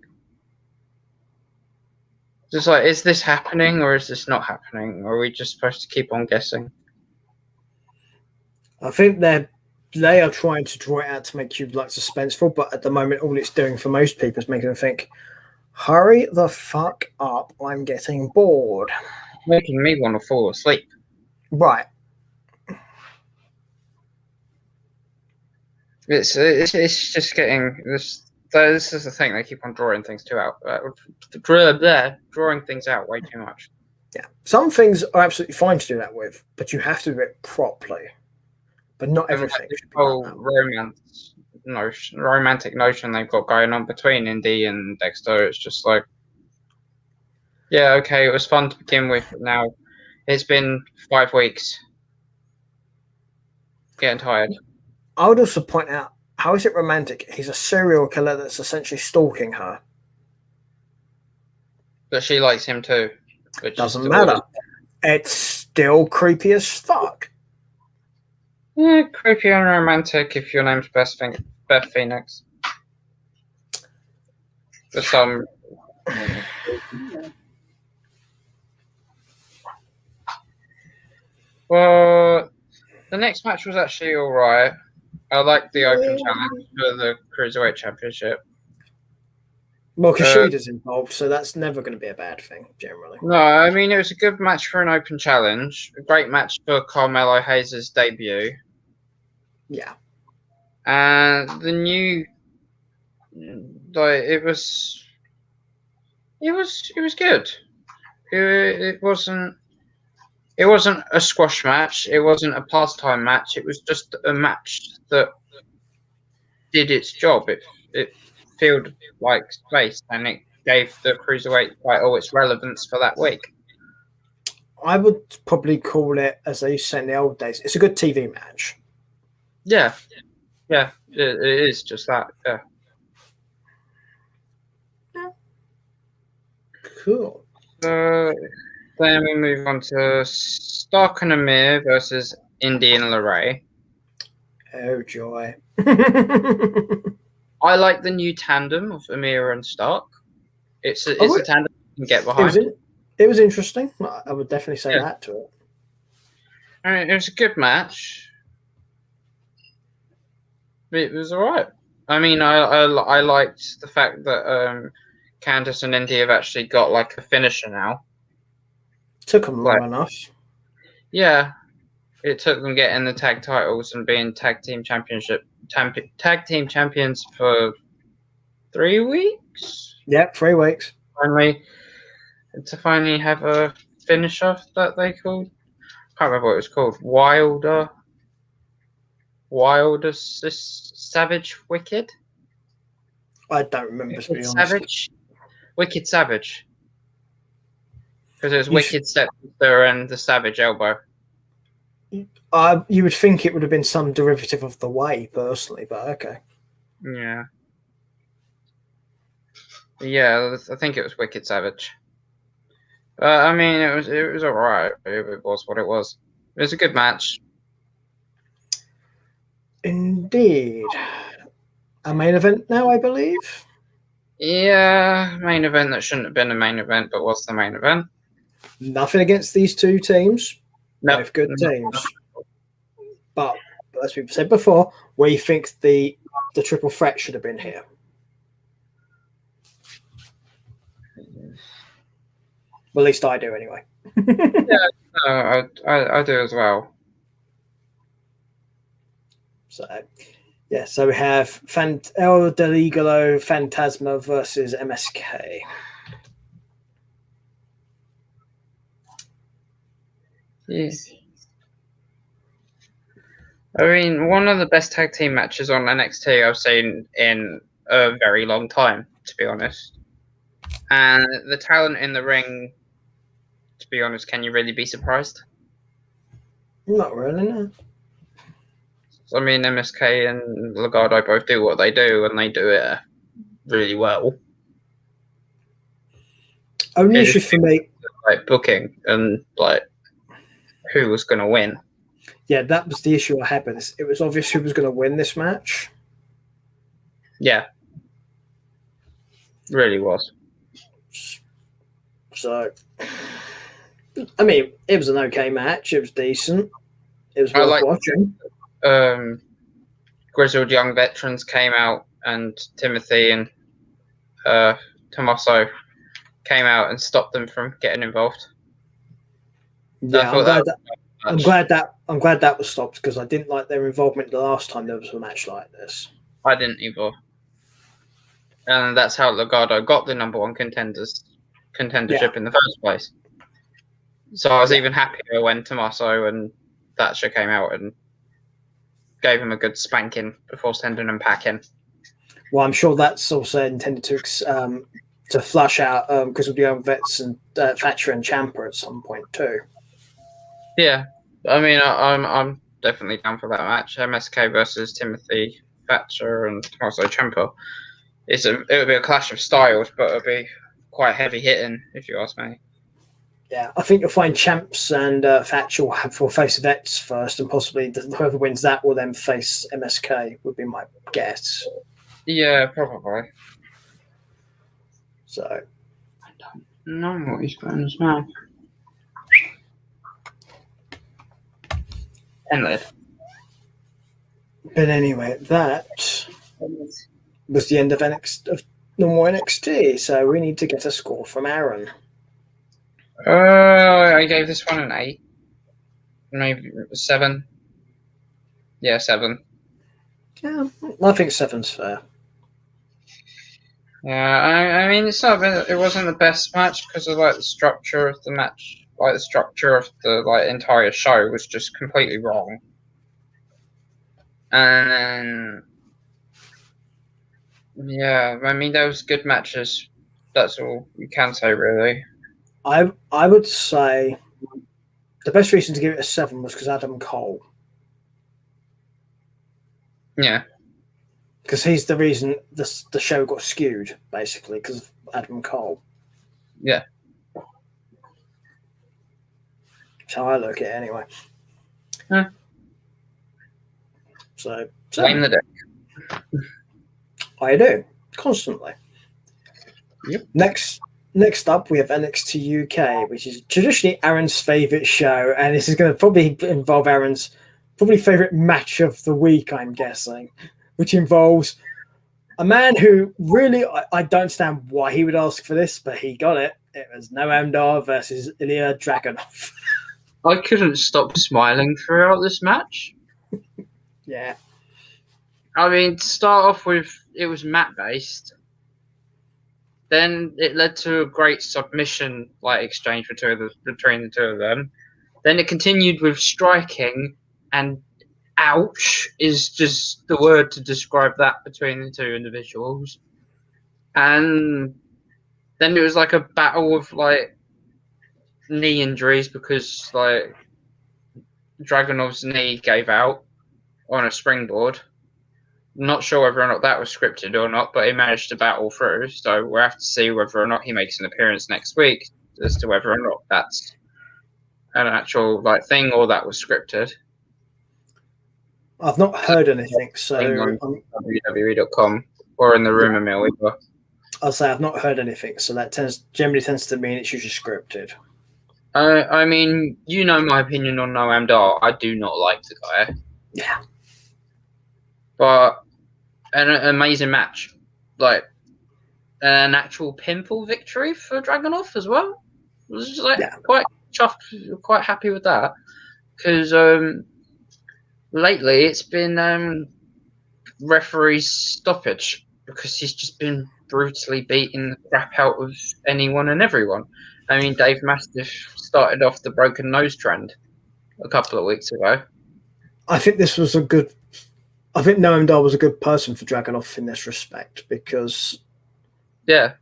Speaker 2: Just like, is this happening or is this not happening? Or are we just supposed to keep on guessing?
Speaker 1: I think they are trying to draw it out to make you like suspenseful, but at the moment, all it's doing for most people is making them think, hurry the fuck up, I'm getting bored.
Speaker 2: Making me want to fall asleep.
Speaker 1: Right.
Speaker 2: It's just getting this. This is the thing, they keep on drawing things drawing things out way too much.
Speaker 1: Yeah. Some things are absolutely fine to do that with, but you have to do it properly. But not everything.
Speaker 2: The whole romantic notion they've got going on between Indy and Dexter, it's just like, yeah, okay, it was fun to begin with, but now it's been 5 weeks. Getting tired.
Speaker 1: I would also point out, how is it romantic? He's a serial killer that's essentially stalking her.
Speaker 2: But she likes him too. Which
Speaker 1: doesn't matter. It's still creepy as fuck.
Speaker 2: Yeah, creepy and romantic if your name's Beth Phoenix. For some. Well, the next match was actually alright. I liked the open challenge for the Cruiserweight Championship.
Speaker 1: Well, Kushida's involved, so that's never going to be a bad thing, generally.
Speaker 2: No, I mean, it was a good match for an open challenge. A great match for Carmelo Hayes' debut.
Speaker 1: Yeah.
Speaker 2: And the new... it was good. It wasn't a squash match. It wasn't a pastime match. It was just a match that did its job. It filled like space, and it gave the Cruiserweight title its relevance for that week.
Speaker 1: I would probably call it, as they used to say in the old days, it's a good TV match.
Speaker 2: Yeah, it is just that. Yeah.
Speaker 1: Cool.
Speaker 2: Then we move on to Stark and Amir versus Indy and LeRae.
Speaker 1: Oh, joy.
Speaker 2: I like the new tandem of Amir and Stark. It's a tandem you can get behind.
Speaker 1: It was interesting. I would definitely say that to it.
Speaker 2: I mean, it was a good match. It was alright. I mean, I liked the fact that Candice and Indy have actually got like a finisher now.
Speaker 1: Took them long enough.
Speaker 2: Yeah, it took them getting the tag titles and being tag team champions for 3 weeks.
Speaker 1: Yeah, 3 weeks.
Speaker 2: Finally have a finisher that they called. Can't remember what it was called. Wilder Savage Wicked.
Speaker 1: I don't remember, to be honest.
Speaker 2: Savage. Wicked Savage. Because it was Wicked Stepsister and the Savage Elbow.
Speaker 1: You would think it would have been some derivative of the Way, personally, but okay.
Speaker 2: Yeah. Yeah, I think it was Wicked Savage. I mean, it was alright. It was what it was. It was a good match.
Speaker 1: Indeed. A main event now, I believe.
Speaker 2: Yeah, main event that shouldn't have been a main event, but was the main event.
Speaker 1: Nothing against these two teams.
Speaker 2: Nope.
Speaker 1: Both good teams. But as we've said before, we think the triple threat should have been here. Well, at least I do, anyway.
Speaker 2: Yeah, I do as well.
Speaker 1: So, yeah. So we have El Deligolo Phantasma versus MSK.
Speaker 2: Yeah. I mean, one of the best tag team matches on NXT I've seen in a very long time, to be honest. And the talent in the ring, to be honest, can you really be surprised?
Speaker 1: Not really, no.
Speaker 2: I mean, MSK and Legado both do what they do, and they do it really well.
Speaker 1: Only issue for me,
Speaker 2: like booking and like who was going to win.
Speaker 1: Yeah, that was the issue I had with this. It was obvious who was going to win this match.
Speaker 2: Yeah, really was.
Speaker 1: So, I mean, it was an okay match. It was decent. It was worth watching.
Speaker 2: Grizzled young veterans came out, and Timothy and Tommaso came out and stopped them from getting involved.
Speaker 1: Yeah, I'm glad that was stopped, because I didn't like their involvement the last time there was a match like this.
Speaker 2: I didn't either. And that's how Legado got the number one contendership in the first place. So I was even happier when Tommaso and Thatcher came out and gave him a good spanking before sending him packing.
Speaker 1: Well, I'm sure that's also intended to flush out because of the young vets and Thatcher and Ciampa at some point too.
Speaker 2: Yeah, I mean, I'm definitely down for that match. MSK versus Timothy Thatcher and Tommaso Ciampa. It would be a clash of styles, but it'll be quite heavy hitting, if you ask me.
Speaker 1: Yeah, I think you'll find Champs and Thatcher will face vets first, and possibly whoever wins that will then face MSK, would be my guess.
Speaker 2: Yeah, probably.
Speaker 1: So,
Speaker 2: I don't know what he's got in his mouth. Ended.
Speaker 1: But anyway, that was the end of normal NXT. So we need to get a score from Aaron.
Speaker 2: I gave this one an 8, maybe 7. Yeah, 7.
Speaker 1: Yeah, I think 7's fair.
Speaker 2: Yeah, I mean, it wasn't the best match because of the structure of the match. The structure of the entire show was just completely wrong. And yeah, I mean, those good matches. That's all you can say, really.
Speaker 1: I would say the best reason to give it a 7 was because Adam Cole.
Speaker 2: Yeah.
Speaker 1: Because he's the reason the show got skewed, basically, because of Adam Cole.
Speaker 2: Yeah.
Speaker 1: That's how I look at it, anyway.
Speaker 2: Huh.
Speaker 1: So
Speaker 2: blame the dick.
Speaker 1: I do, constantly.
Speaker 2: Yep.
Speaker 1: Next up, we have NXT UK, which is traditionally Aaron's favourite show, and this is going to probably involve Aaron's favourite match of the week, I'm guessing, which involves a man who really, I don't understand why he would ask for this, but he got it. It was Noam Dar versus Ilya Dragunov.
Speaker 2: I couldn't stop smiling throughout this match.
Speaker 1: Yeah.
Speaker 2: I mean, to start off with, it was mat based. Then it led to a great submission exchange between the two of them. Then it continued with striking, and ouch is just the word to describe that between the two individuals. And then it was like a battle of knee injuries because Dragunov's knee gave out on a springboard. Not sure whether or not that was scripted or not, but he managed to battle through. So we'll have to see whether or not he makes an appearance next week as to whether or not that's an actual thing or that was scripted.
Speaker 1: I've not heard anything, so
Speaker 2: on WWE.com or in the rumor mill either.
Speaker 1: I'll say I've not heard anything, so that generally tends to mean it's usually scripted.
Speaker 2: I mean, you know my opinion on Noam Dar. I do not like the guy.
Speaker 1: Yeah.
Speaker 2: But an amazing match. An actual pinfall victory for Dragunov as well. I was just quite chuffed, quite happy with that. Because lately it's been referee stoppage because he's just been brutally beating the crap out of anyone and everyone. I mean, Dave Mastiff started off the broken nose trend a couple of weeks ago.
Speaker 1: I think this was I think Noam Dar was a good person for Dragunov in this respect because...
Speaker 2: Yeah.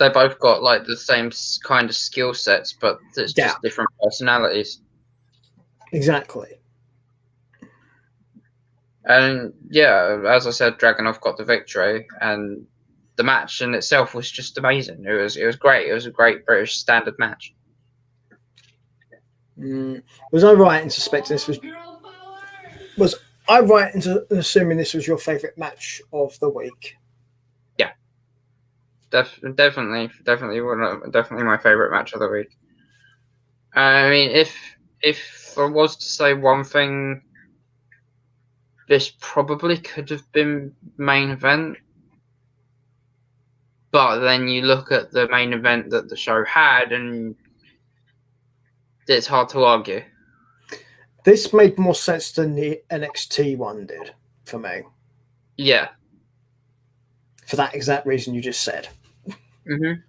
Speaker 2: They both got the same kind of skill sets, but it's just different personalities.
Speaker 1: Exactly.
Speaker 2: And yeah, as I said, Dragunov got the victory, and the match in itself was just amazing. It was great. It was a great British standard match.
Speaker 1: Was I right in suspecting this was I right in assuming this was your favourite match of the week?
Speaker 2: Yeah, definitely my favourite match of the week. I mean, if I was to say one thing, this probably could have been main event. But then you look at the main event that the show had, and it's hard to argue.
Speaker 1: This made more sense than the NXT one did for me.
Speaker 2: Yeah.
Speaker 1: For that exact reason you just said.
Speaker 2: Mm-hmm.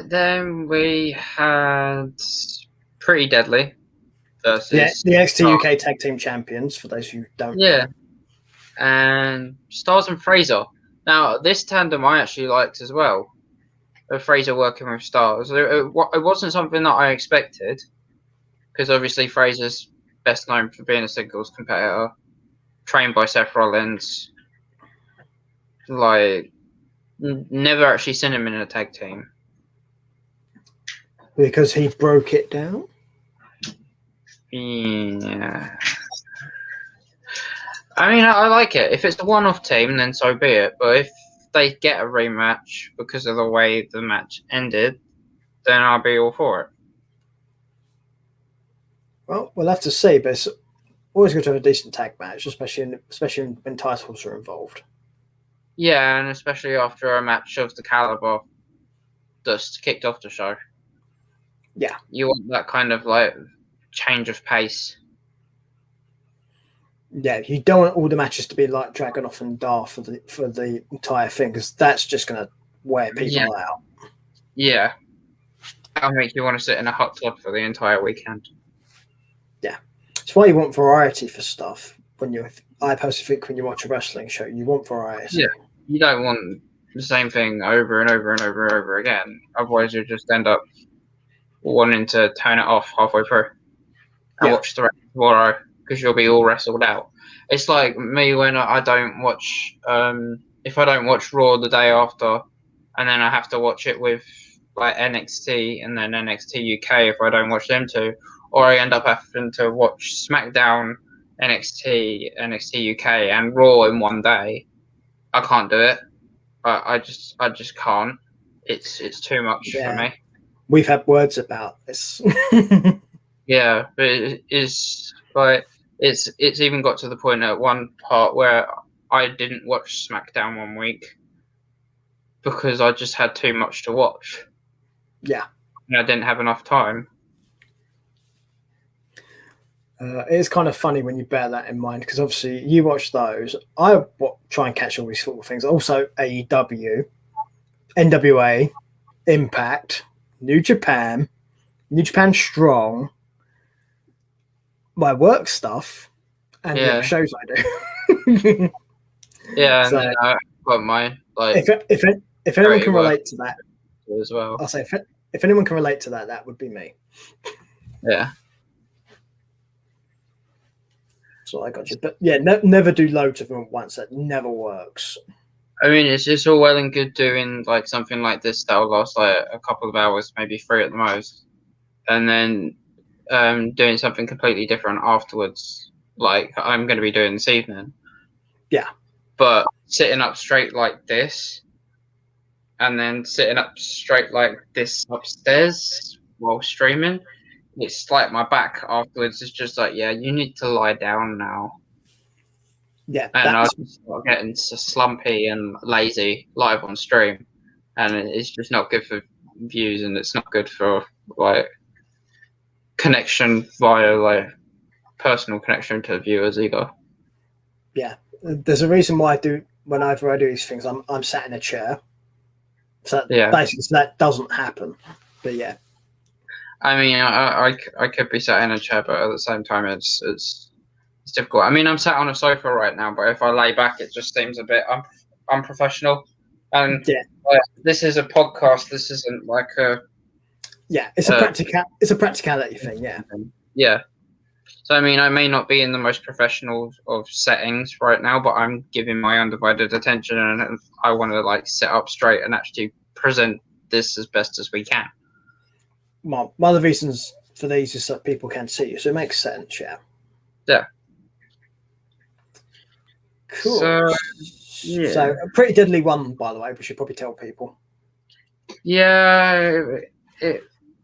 Speaker 2: Then we had Pretty Deadly versus
Speaker 1: the NXT UK Tag Team Champions, for those who don't know.
Speaker 2: And Stars and Fraser. Now, this tandem I actually liked as well. Fraser working with Stars. It wasn't something that I expected, because obviously Fraser's best known for being a singles competitor, trained by Seth Rollins. Never actually seen him in a tag team.
Speaker 1: Because he broke it down?
Speaker 2: Yeah. I mean, I like it. If it's a one-off team, then so be it. But if they get a rematch because of the way the match ended, then I'll be all for it.
Speaker 1: Well, we'll have to see, but it's always good to have a decent tag match, especially when titles are involved.
Speaker 2: Yeah, and especially after a match of the caliber just kicked off the show.
Speaker 1: Yeah.
Speaker 2: You want that kind of change of pace.
Speaker 1: Yeah, you don't want all the matches to be like Dragunov and Dar for the entire thing, because that's just going to wear people out.
Speaker 2: Yeah. That'll make you want to sit in a hot tub for the entire weekend.
Speaker 1: Yeah. It's why you want variety for stuff. I personally think when you watch a wrestling show, you want variety.
Speaker 2: Yeah. You don't want the same thing over and over and over and over again. Otherwise, you'll just end up wanting to turn it off halfway through and watch the rest tomorrow, because you'll be all wrestled out. It's like me when I don't watch, if I don't watch Raw the day after, and then I have to watch it with NXT and then NXT UK if I don't watch them too, or I end up having to watch SmackDown, NXT UK, and Raw in one day. I can't do it. I just can't. It's too much for me.
Speaker 1: We've had words about this.
Speaker 2: Yeah, but it's even got to the point at one part where I didn't watch SmackDown one week because I just had too much to watch.
Speaker 1: Yeah.
Speaker 2: I didn't have enough time.
Speaker 1: It's kind of funny when you bear that in mind because obviously you watch those. I try and catch all these football things. Also, AEW, NWA, Impact, New Japan Strong, my work stuff, and the other shows I do.
Speaker 2: Yeah,
Speaker 1: so,
Speaker 2: and then I've got my
Speaker 1: if anyone can relate to that
Speaker 2: as well,
Speaker 1: I'll say if anyone can relate to that, that would be me.
Speaker 2: Yeah.
Speaker 1: So I got you, but yeah, never do loads of them at once. That never works.
Speaker 2: I mean, it's just all well and good doing like something like this that'll last like a couple of hours, maybe 3 at the most, and then doing something completely different afterwards, like I'm going to be doing this evening.
Speaker 1: Yeah.
Speaker 2: But sitting up straight like this, and then sitting up straight like this upstairs while streaming, it's like my back afterwards is just like, yeah, you need to lie down now.
Speaker 1: Yeah,
Speaker 2: and I just start getting slumpy and lazy live on stream, and it's just not good for views, and it's not good for like connection via like personal connection to viewers either.
Speaker 1: Yeah, there's a reason why whenever I do these things, I'm sat in a chair. So basically, that doesn't happen. But yeah,
Speaker 2: I mean, I could be sat in a chair, but at the same time, it's difficult. I mean, I'm sat on a sofa right now, but if I lay back, it just seems a bit unprofessional. And this is a podcast. This isn't like a
Speaker 1: it's a practicality thing.
Speaker 2: Yeah. So I mean, I may not be in the most professional of settings right now, but I'm giving my undivided attention, and I want to like sit up straight and actually present this as best as we can.
Speaker 1: Well, one of the reasons for these is so people can see you, so it makes sense.
Speaker 2: Yeah.
Speaker 1: Cool. So a pretty deadly one, by the way. We should probably tell people.
Speaker 2: Yeah,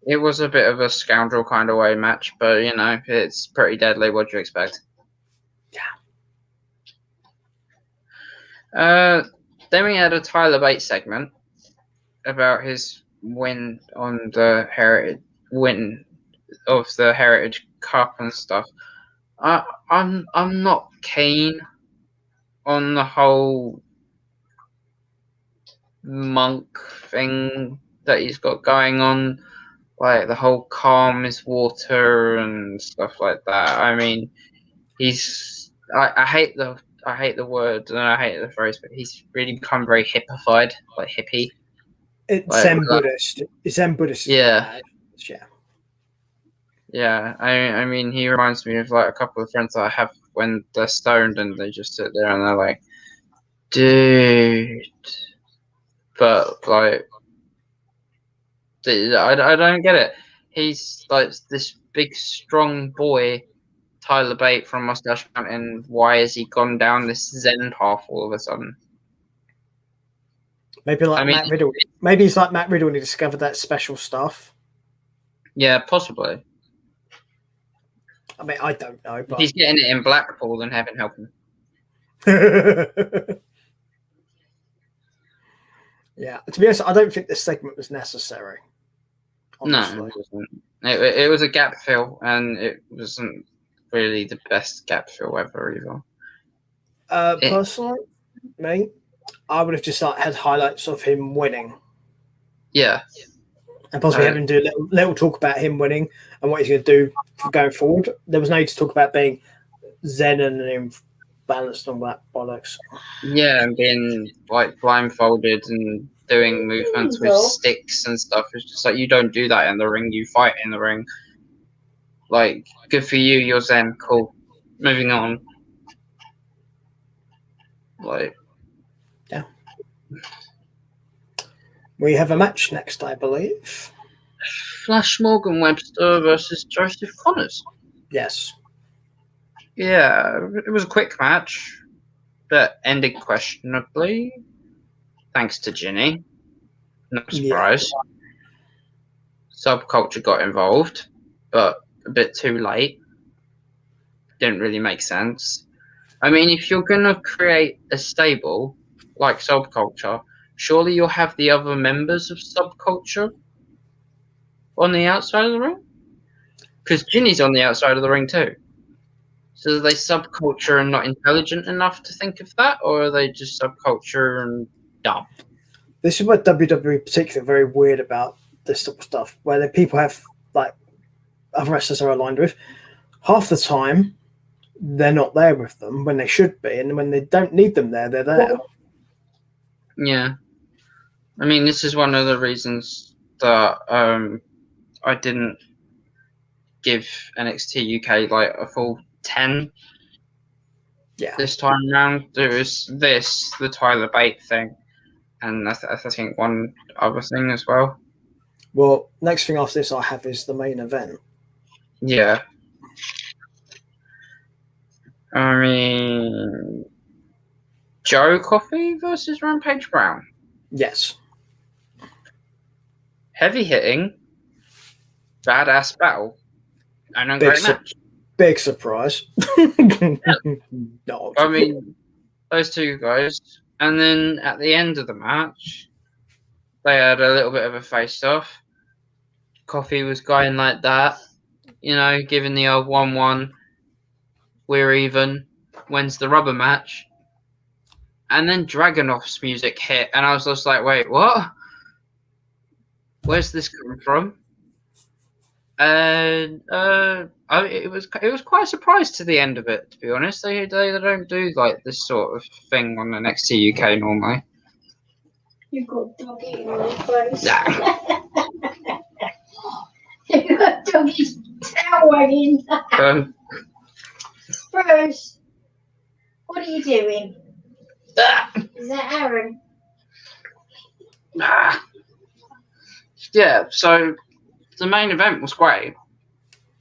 Speaker 2: it was a bit of a scoundrel kind of way match, but you know, it's pretty deadly. What do you expect?
Speaker 1: Yeah.
Speaker 2: Then we had a Tyler Bates segment about his win on the Heritage Cup and stuff. I'm not keen on the whole monk thing that he's got going on, like the whole calm is water and stuff like that. I mean, I hate the word and I hate the phrase, but he's really become very hippified, like hippie.
Speaker 1: It's Zen Buddhist. It's Zen Buddhist.
Speaker 2: Yeah. I mean, he reminds me of like a couple of friends that I have when they're stoned and they just sit there and they're like, dude. But like, I don't get it. He's like this big, strong boy, Tyler Bate from Mustache Mountain. Why has he gone down this Zen path all of a sudden?
Speaker 1: Maybe Matt Riddle. Maybe he's like Matt Riddle and he discovered that special stuff.
Speaker 2: Yeah, possibly.
Speaker 1: I mean, I don't know. But...
Speaker 2: If he's getting it in Blackpool, then heaven help him.
Speaker 1: Yeah, to be honest, I don't think this segment was necessary.
Speaker 2: Honestly. No, it wasn't. It was a gap fill, and it wasn't really the best gap fill ever either.
Speaker 1: Personally, me, I would have just had highlights of him winning.
Speaker 2: Yeah.
Speaker 1: And possibly having to do a little talk about him winning and what he's going to do for going forward. There was no need to talk about being zen and imbalanced and all that bollocks.
Speaker 2: Yeah, and being like blindfolded and doing movements with sticks and stuff. It's just like, you don't do that in the ring, you fight in the ring. Like, good for you, you're zen, cool. Moving on. Like,
Speaker 1: yeah. We have a match next, I believe.
Speaker 2: Flash Morgan Webster versus Joseph Connors.
Speaker 1: Yes.
Speaker 2: Yeah, it was a quick match that ended questionably, thanks to Ginny. No surprise. Yeah. Subculture got involved, but a bit too late. Didn't really make sense. I mean, if you're going to create a stable like Subculture, surely you'll have the other members of Subculture. on the outside of the ring? Because Ginny's on the outside of the ring too. So are they subculture and not intelligent enough to think of that, or are they just subculture and dumb?
Speaker 1: This is what WWE particularly very weird about this sort of stuff, where the people have like other wrestlers are aligned with. Half the time, they're not there with them when they should be, and when they don't need them there, they're there.
Speaker 2: Yeah, I mean, this is one of the reasons that I didn't give NXT UK like a full 10.
Speaker 1: Yeah.
Speaker 2: This time around, there was the Tyler Bate thing, and I think one other thing as well.
Speaker 1: Well, next thing after this I have is the main event.
Speaker 2: Yeah. I mean, Joe Coffey versus Rampage Brown.
Speaker 1: Yes.
Speaker 2: Heavy hitting, badass battle, and a great match.
Speaker 1: Big surprise. No.
Speaker 2: I mean, those two guys. And then at the end of the match, they had a little bit of a face-off. Coffey was going like that, giving the old 1-1. We're even. When's the rubber match? And then Dragunov's music hit, and I was just like, wait, what? Where's this coming from? And it was quite a surprise to the end of it, to be honest. They don't do like this sort of thing on the NXT UK normally.
Speaker 4: You've got doggy in your face.
Speaker 2: Yeah.
Speaker 4: You've got doggy's tail wagging. Bruce, what are you doing? Is that Aaron?
Speaker 2: Yeah, so the main event was great.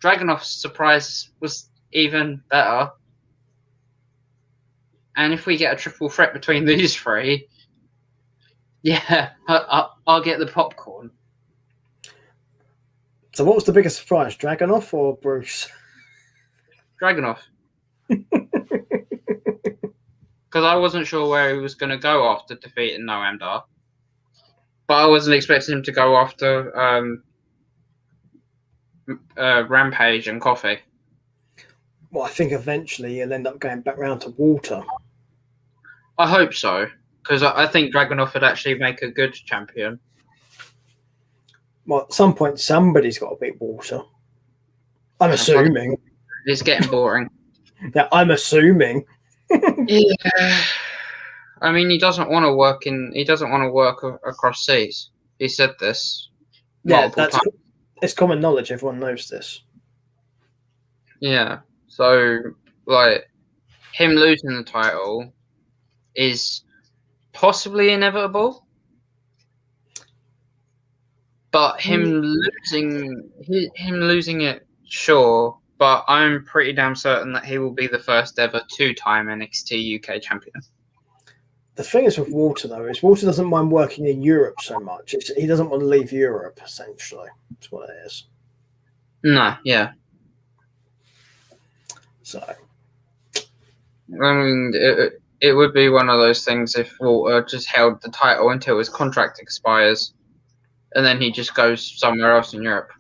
Speaker 2: Dragunov's surprise was even better. And if we get a triple threat between these three, yeah, I'll get the popcorn.
Speaker 1: So what was the biggest surprise, Dragunov or Bruce?
Speaker 2: Dragunov. Because I wasn't sure where he was going to go after defeating Noam Dar. But I wasn't expecting him to go after Rampage and Coffey.
Speaker 1: Well, I think eventually he'll end up going back round to Walter.
Speaker 2: I hope so, because I think Dragunov would actually make a good champion.
Speaker 1: Well, at some point, somebody's got to beat Walter. I'm assuming.
Speaker 2: It's getting boring.
Speaker 1: Yeah, I'm assuming.
Speaker 2: Yeah. I mean, he doesn't want to work across seas. He said this.
Speaker 1: Yeah, it's common knowledge. Everyone knows this.
Speaker 2: Yeah. So, like, him losing the title is possibly inevitable. But him losing it, sure. But I'm pretty damn certain that he will be the first ever 2-time NXT UK champion.
Speaker 1: The thing is with Walter, though, is Walter doesn't mind working in Europe so much. He doesn't want to leave Europe, essentially. That's what it is.
Speaker 2: No, yeah.
Speaker 1: So.
Speaker 2: I mean, it would be one of those things if Walter just held the title until his contract expires, and then he just goes somewhere else in Europe.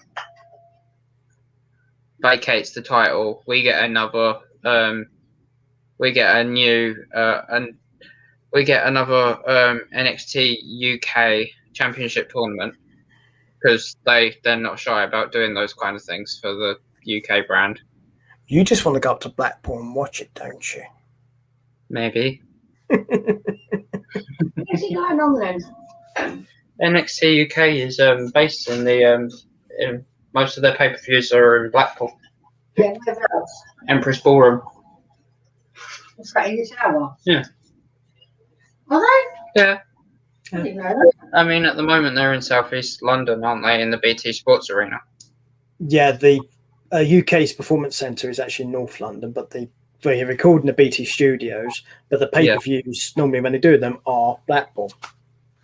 Speaker 2: Vacates the title. We get another. We get another NXT UK Championship tournament, because they're not shy about doing those kind of things for the UK brand.
Speaker 1: You just want to go up to Blackpool and watch it, don't you?
Speaker 2: Maybe.
Speaker 4: What's he going on then?
Speaker 2: NXT UK is based in the most of their pay-per-views are in Blackpool.
Speaker 4: Yeah, where else?
Speaker 2: Empress Ballroom.
Speaker 4: What's that in the tower?
Speaker 2: Yeah.
Speaker 4: Are they?
Speaker 2: Yeah.
Speaker 4: I didn't know that.
Speaker 2: I mean, at the moment they're in Southeast London, aren't they? In the BT Sports Arena.
Speaker 1: Yeah, the UK's Performance Centre is actually in North London, but they record in the BT studios. But the pay-per-views, normally when they do them, are Blackpool.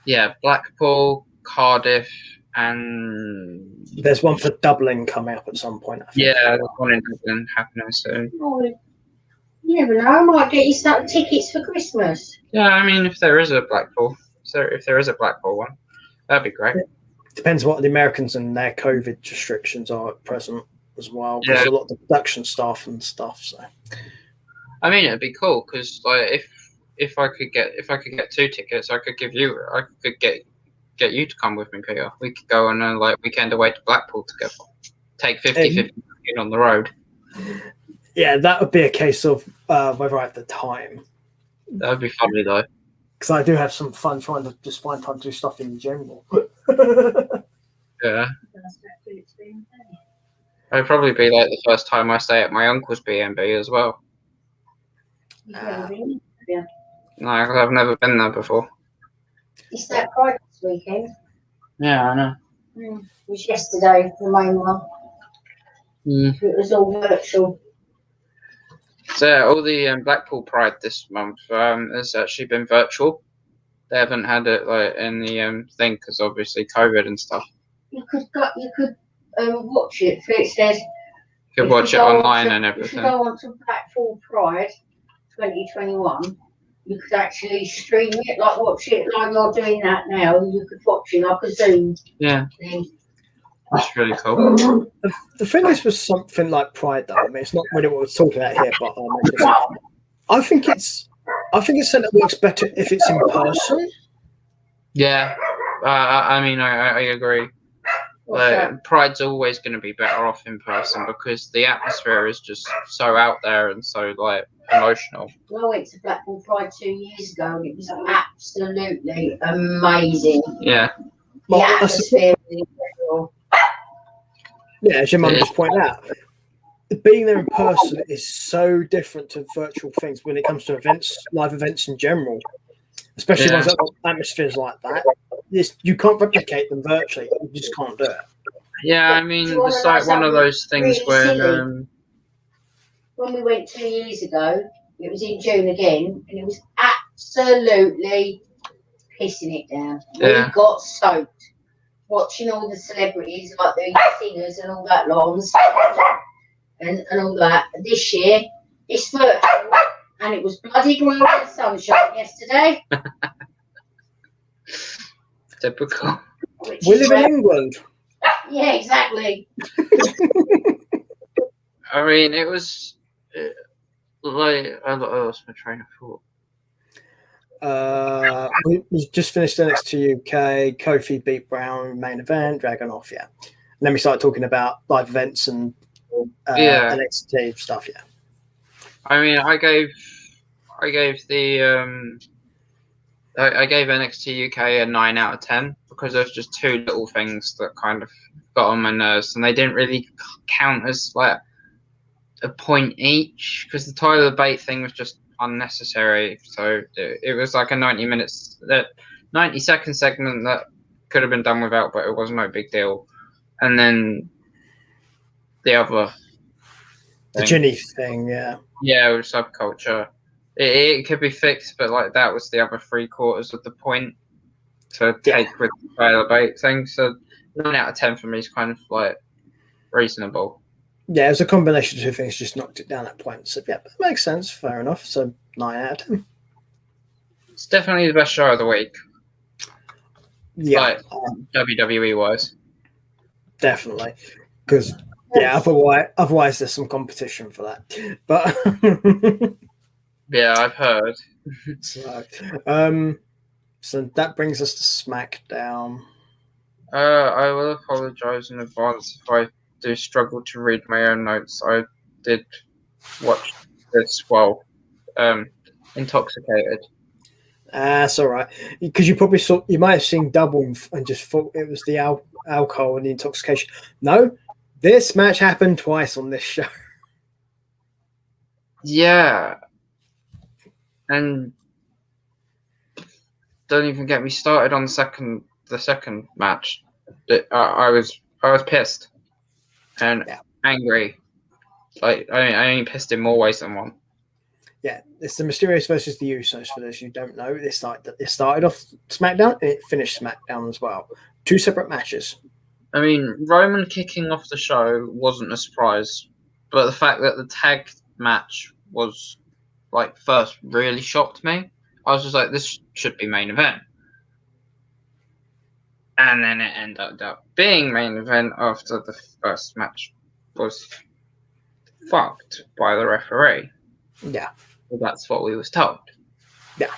Speaker 2: Yeah, Blackpool, Cardiff, and
Speaker 1: there's one for Dublin coming up at some point, I think.
Speaker 2: Yeah, there's one in Dublin happening soon.
Speaker 4: Oh, you never know. I might get you some tickets for Christmas.
Speaker 2: Yeah, I mean, if there is a Blackpool one, that'd be great.
Speaker 1: Depends what the Americans and their COVID restrictions are at present as well, because
Speaker 2: Yeah.
Speaker 1: a lot of the production staff and stuff. So
Speaker 2: I mean, it'd be cool because like if I could get 2 tickets, I could get you to come with me, Peter. We could go on a weekend away to Blackpool together. Take 50-50 on the road.
Speaker 1: yeah, that would be a case of whether I have the time.
Speaker 2: That would be funny though.
Speaker 1: Because I do have some fun trying to just find time to do stuff in general.
Speaker 2: Yeah. It'd probably be like the first time I stay at my uncle's B&B as well.
Speaker 4: Yeah.
Speaker 2: No, I've never been there before.
Speaker 4: It's that Pride this weekend.
Speaker 2: Yeah, I know.
Speaker 4: It was yesterday, the main one. It was all virtual.
Speaker 2: So all the Blackpool Pride this month has actually been virtual. They haven't had it like in the thing because obviously COVID and stuff.
Speaker 4: You could watch it. So it says
Speaker 2: You could watch it online and everything.
Speaker 4: If you go on to Blackpool Pride 2021, you could actually stream it, like watch it like you're doing that now. You could watch it like a Zoom thing.
Speaker 2: That's really cool.
Speaker 1: The thing is with something like Pride, though, I mean, it's not really what we're talking about here, but I think something that works better if it's in person.
Speaker 2: Yeah, I mean, I agree. Pride's always going to be better off in person because the atmosphere is just so out there and so like emotional.
Speaker 4: Well, I went to Blackpool Pride 2 years ago and it was absolutely amazing.
Speaker 2: Yeah.
Speaker 4: The atmosphere was incredible.
Speaker 1: Yeah, as your mum just pointed out, being there in person is so different to virtual things when it comes to live events in general, especially ones that got atmospheres like that. You can't replicate them virtually. You just can't do it.
Speaker 2: Yeah, I mean, it's like one of those things where
Speaker 4: when we went 2 years ago, it was in June again, and it was absolutely pissing it down.
Speaker 2: Yeah.
Speaker 4: We got soaked watching all the celebrities, like the singers and all that lot, and all that. This year, it's virtual, and it was bloody glowing in the sunshine yesterday.
Speaker 2: Typical.
Speaker 1: We live in England.
Speaker 4: Yeah, exactly.
Speaker 2: I mean, it was like I lost my train of thought.
Speaker 1: We just finished NXT UK. Kofi beat Brown main event. Dragon off, yeah. And then we started talking about live events and NXT stuff, yeah.
Speaker 2: I mean, I gave NXT UK a 9 out of 10 because there's just 2 little things that kind of got on my nerves, and they didn't really count as like a point each because the Tyler Bate thing was just unnecessary. So it was like a 90-second segment that could have been done without, but it was no big deal. And then the other
Speaker 1: the Ginny thing, yeah,
Speaker 2: with subculture. It could be fixed, but like that was the other 3/4 of the point to take with the Tyler Bate thing. So 9 out of 10 for me is kind of like reasonable.
Speaker 1: Yeah, it was a combination of 2 things, just knocked it down at points. So yeah, that makes sense. Fair enough. So 9 out of 10.
Speaker 2: It's definitely the best show of the week.
Speaker 1: Yeah,
Speaker 2: like, WWE wise,
Speaker 1: definitely. Because otherwise there's some competition for that. But
Speaker 2: yeah, I've heard.
Speaker 1: So that brings us to SmackDown.
Speaker 2: I will apologise in advance if I do struggle to read my own notes. I did watch this while intoxicated.
Speaker 1: That's all right. Because you might have seen double and just thought it was the alcohol and the intoxication. No, this match happened twice on this show.
Speaker 2: Yeah. And don't even get me started on the second match. I was pissed and angry. Like I only pissed in more ways than one.
Speaker 1: Yeah, it's the Mysterious versus the Usos. For those who don't know, it started off SmackDown and it finished SmackDown as well. 2 separate matches.
Speaker 2: I mean, Roman kicking off the show wasn't a surprise, but the fact that the tag match was like first really shocked me. I was just like, this should be main event. And then it ended up being main event after the first match was fucked by the referee.
Speaker 1: Yeah.
Speaker 2: Well, that's what we was told.
Speaker 1: Yeah.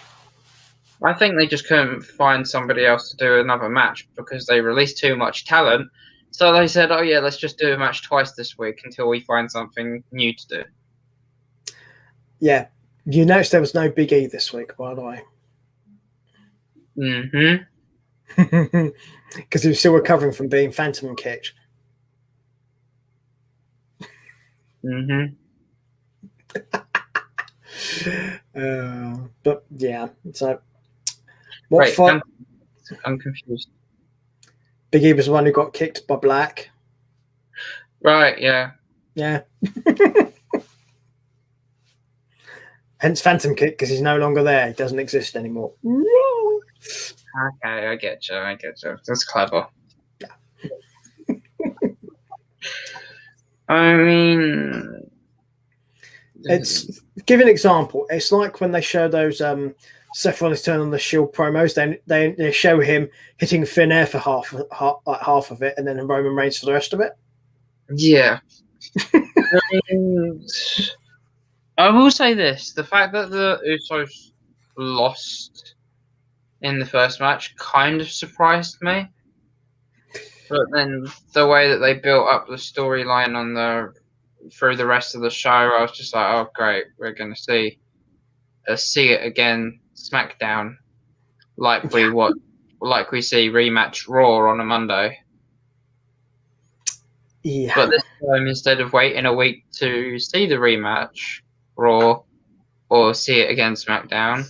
Speaker 2: I think they just couldn't find somebody else to do another match because they released too much talent. So they said, oh yeah, let's just do a match twice this week until we find something new to do.
Speaker 1: Yeah. You noticed there was no Big E this week, by the way.
Speaker 2: Mm-hmm.
Speaker 1: Because he was still recovering from being phantom kicked.
Speaker 2: Mm-hmm.
Speaker 1: But yeah, so
Speaker 2: Wait, I'm confused.
Speaker 1: Big E was the one who got kicked by Black.
Speaker 2: Right, yeah.
Speaker 1: Yeah. Hence phantom kick, because he's no longer there. He doesn't exist anymore.
Speaker 2: Okay, I get you. That's clever.
Speaker 1: Yeah.
Speaker 2: I mean,
Speaker 1: it's give an example. It's like when they show those Seth Rollins turn on the Shield promos. Then they show him hitting Finn Air for half of it, and then Roman Reigns for the rest of it.
Speaker 2: Yeah. I will say this: the fact that the Usos lost in the first match kind of surprised me. But then the way that they built up the storyline through the rest of the show, I was just like, oh great, we're gonna see it again SmackDown, like we see rematch Raw on a Monday.
Speaker 1: Yeah.
Speaker 2: But this time, instead of waiting a week to see the rematch Raw or see it again SmackDown,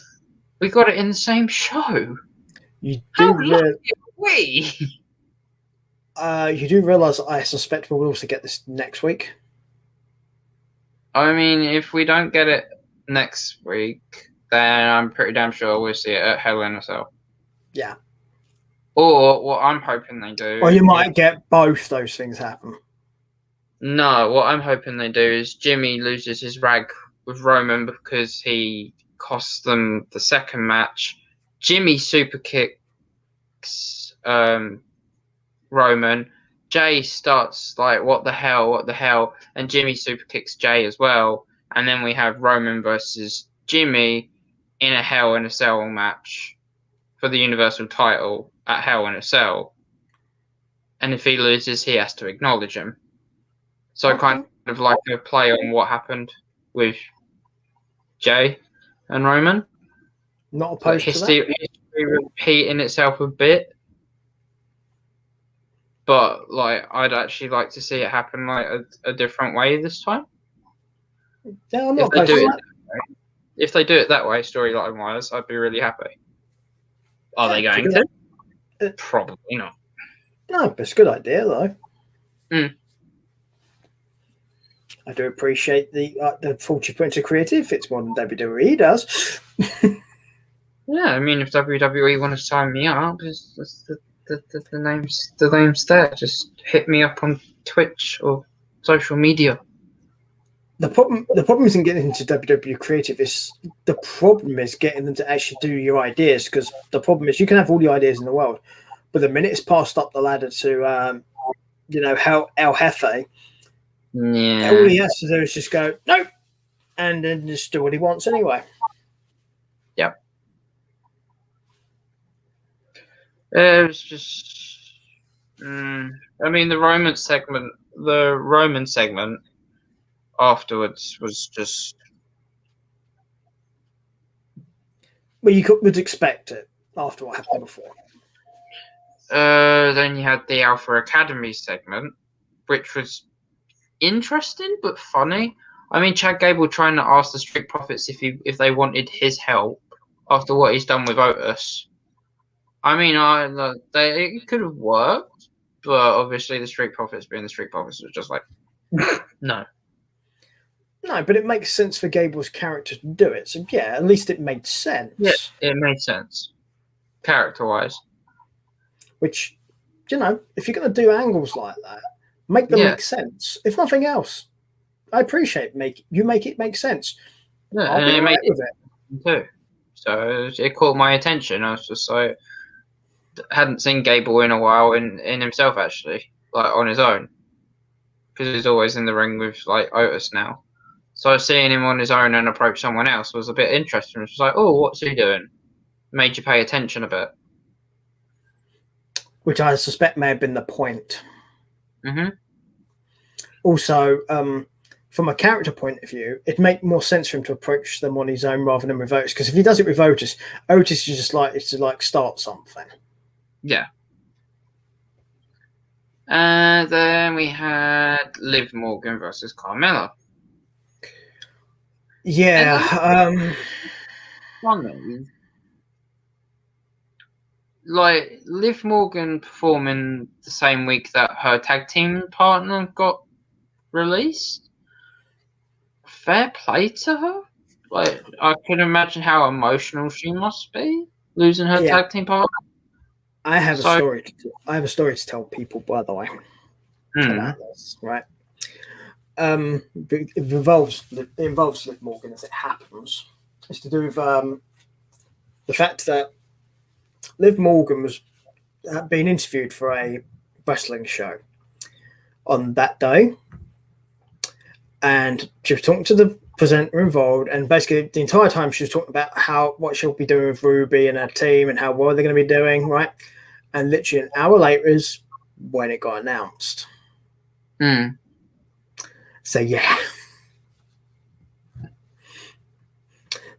Speaker 2: we got it in the same show.
Speaker 1: You
Speaker 2: How
Speaker 1: do
Speaker 2: lucky are we?
Speaker 1: You do realize I suspect we'll also get this next week.
Speaker 2: I mean, if we don't get it next week, then I'm pretty damn sure we'll see it at Hell in a Cell.
Speaker 1: Yeah.
Speaker 2: Or what I'm hoping they do.
Speaker 1: Or you might get both those things happen.
Speaker 2: No, what I'm hoping they do is Jimmy loses his rag with Roman because he cost them the second match. Jimmy super kicks Roman. Jay starts like, what the hell? And Jimmy super kicks Jay as well. And then we have Roman versus Jimmy in a Hell in a Cell match for the Universal title at Hell in a Cell. And if he loses, he has to acknowledge him. So
Speaker 1: Okay.
Speaker 2: kind of like a play on what happened with Jay and Roman.
Speaker 1: Not opposed to that.
Speaker 2: History repeating itself a bit. But like, I'd actually like to see it happen like a different way this time.
Speaker 1: Yeah, I'm not opposed to that.
Speaker 2: If they do it that way, storyline wise, I'd be really happy. Are they going to? Probably not.
Speaker 1: No, but it's a good idea though.
Speaker 2: Mm.
Speaker 1: I do appreciate the thought you put into creative. It's more than WWE does.
Speaker 2: Yeah, I mean, if WWE want to sign me up, the name's there. Just hit me up on Twitch or social media.
Speaker 1: The problem isn't getting into WWE creative. The problem is getting them to actually do your ideas, because the problem is you can have all the ideas in the world, but the minute it's passed up the ladder to El Jefe,
Speaker 2: Yeah.
Speaker 1: all he has to do is just go nope, and then just do what he wants anyway.
Speaker 2: Yep. It was just. I mean, the Roman segment afterwards was just.
Speaker 1: Well, you would expect it after what happened before.
Speaker 2: Then you had the Alpha Academy segment, which was interesting but funny. I mean, Chad Gable trying to ask the Street Profits if they wanted his help after what he's done with Otis. I mean, it could have worked, but obviously the Street Profits being the Street Profits was just like, no.
Speaker 1: No, but it makes sense for Gable's character to do it. So yeah, at least it made sense.
Speaker 2: Yeah, it made sense, character-wise.
Speaker 1: Which, if you're going to do angles like that, make them make sense. If nothing else, I appreciate you make it make sense.
Speaker 2: Yeah,
Speaker 1: I'll be right with it
Speaker 2: too. So it caught my attention. I was just like, hadn't seen Gable in a while in himself, actually, like on his own, because he's always in the ring with like Otis now. So seeing him on his own and approach someone else was a bit interesting. It was like, oh, what's he doing? Made you pay attention a bit.
Speaker 1: Which I suspect may have been the point.
Speaker 2: Mm-hmm.
Speaker 1: Also, from a character point of view, it'd make more sense for him to approach them on his own rather than with Otis. Because if he does it with Otis is just like it's to like start something.
Speaker 2: Yeah. And then we had Liv Morgan versus Carmella.
Speaker 1: Yeah.
Speaker 2: Funny. Like Liv Morgan performing the same week that her tag team partner got released. Fair play to her. Like I can imagine how emotional she must be losing her tag team partner.
Speaker 1: I have a story to tell people, by the way, about this, right? It involves Liv Morgan as it happens. It's to do with the fact that Liv Morgan was being interviewed for a wrestling show on that day, and she was talking to the presenter involved, and basically the entire time she was talking about what she'll be doing with Ruby and her team and how well they're going to be doing, right? And literally an hour later is when it got announced. So yeah,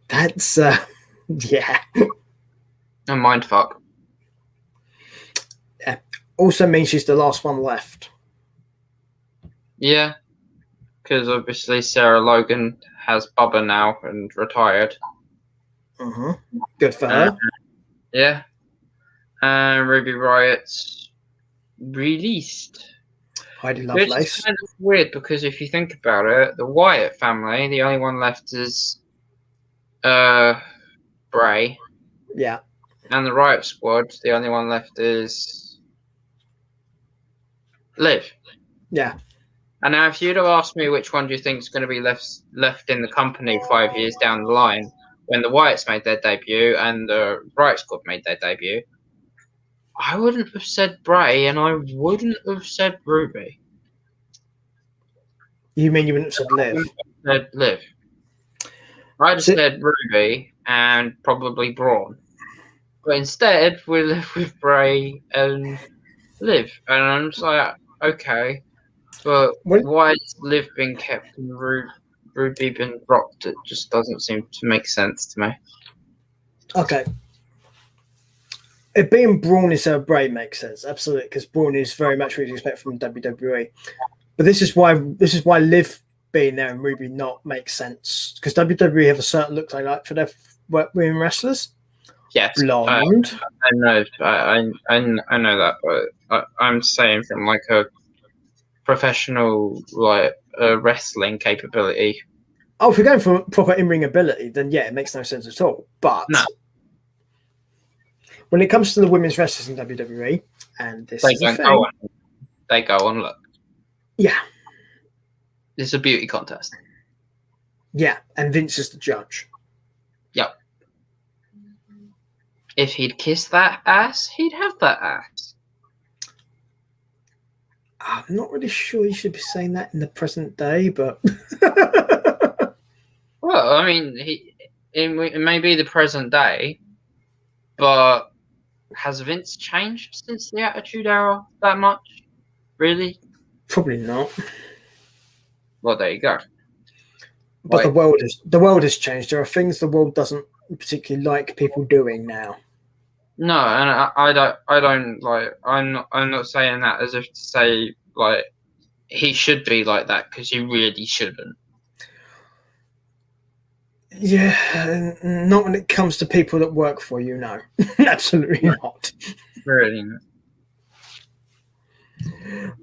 Speaker 1: that's yeah.
Speaker 2: A mindfuck.
Speaker 1: Yeah. Also means she's the last one left.
Speaker 2: Yeah, because obviously Sarah Logan has Bubba now and retired.
Speaker 1: Good for her.
Speaker 2: Yeah. And Ruby Riot's released.
Speaker 1: Heidi
Speaker 2: Which
Speaker 1: Lovelace.
Speaker 2: is kind of weird because if you think about it, the Wyatt family, the only one left is Bray.
Speaker 1: Yeah.
Speaker 2: And the Riot Squad, the only one left is Liv.
Speaker 1: Yeah.
Speaker 2: And now if you'd have asked me which one do you think is going to be left in the company 5 years down the line, when the Wyatts made their debut and the Riot Squad made their debut, I wouldn't have said Bray and I wouldn't have said Ruby.
Speaker 1: You mean you wouldn't have said Liv?
Speaker 2: Said Liv. I'd have said Ruby and probably Braun. But instead, we live with Bray and Liv. And I'm just like, okay. But why has Liv been kept and Ruby been dropped? It just doesn't seem to make sense to me.
Speaker 1: Okay. It being Braun instead of Bray makes sense, absolutely, because Braun is very much what you expect from WWE. But this is why Liv being there and Ruby not makes sense, because WWE have a certain look they like for their women wrestlers.
Speaker 2: Yes,
Speaker 1: blonde.
Speaker 2: I know, I know that, but I'm saying from like a professional wrestling capability.
Speaker 1: Oh, if you're going for proper in-ring ability, then yeah, it makes no sense at all. But when it comes to the women's wrestlers in WWE, and this is the thing,
Speaker 2: they go on look.
Speaker 1: Yeah.
Speaker 2: It's a beauty contest.
Speaker 1: Yeah, and Vince is the judge.
Speaker 2: Yep. If he'd kiss that ass, he'd have that ass.
Speaker 1: I'm not really sure you should be saying that in the present day, but...
Speaker 2: Well, I mean, it may be the present day, but has Vince changed since the Attitude Era that much? Really?
Speaker 1: Probably not.
Speaker 2: Well, there you go.
Speaker 1: But the world has changed. There are things the world doesn't particularly like people doing now.
Speaker 2: No, and I don't like. I'm not saying that as if to say like he should be like that, because he really shouldn't.
Speaker 1: Yeah, not when it comes to people that work for you. No, absolutely not.
Speaker 2: Really not.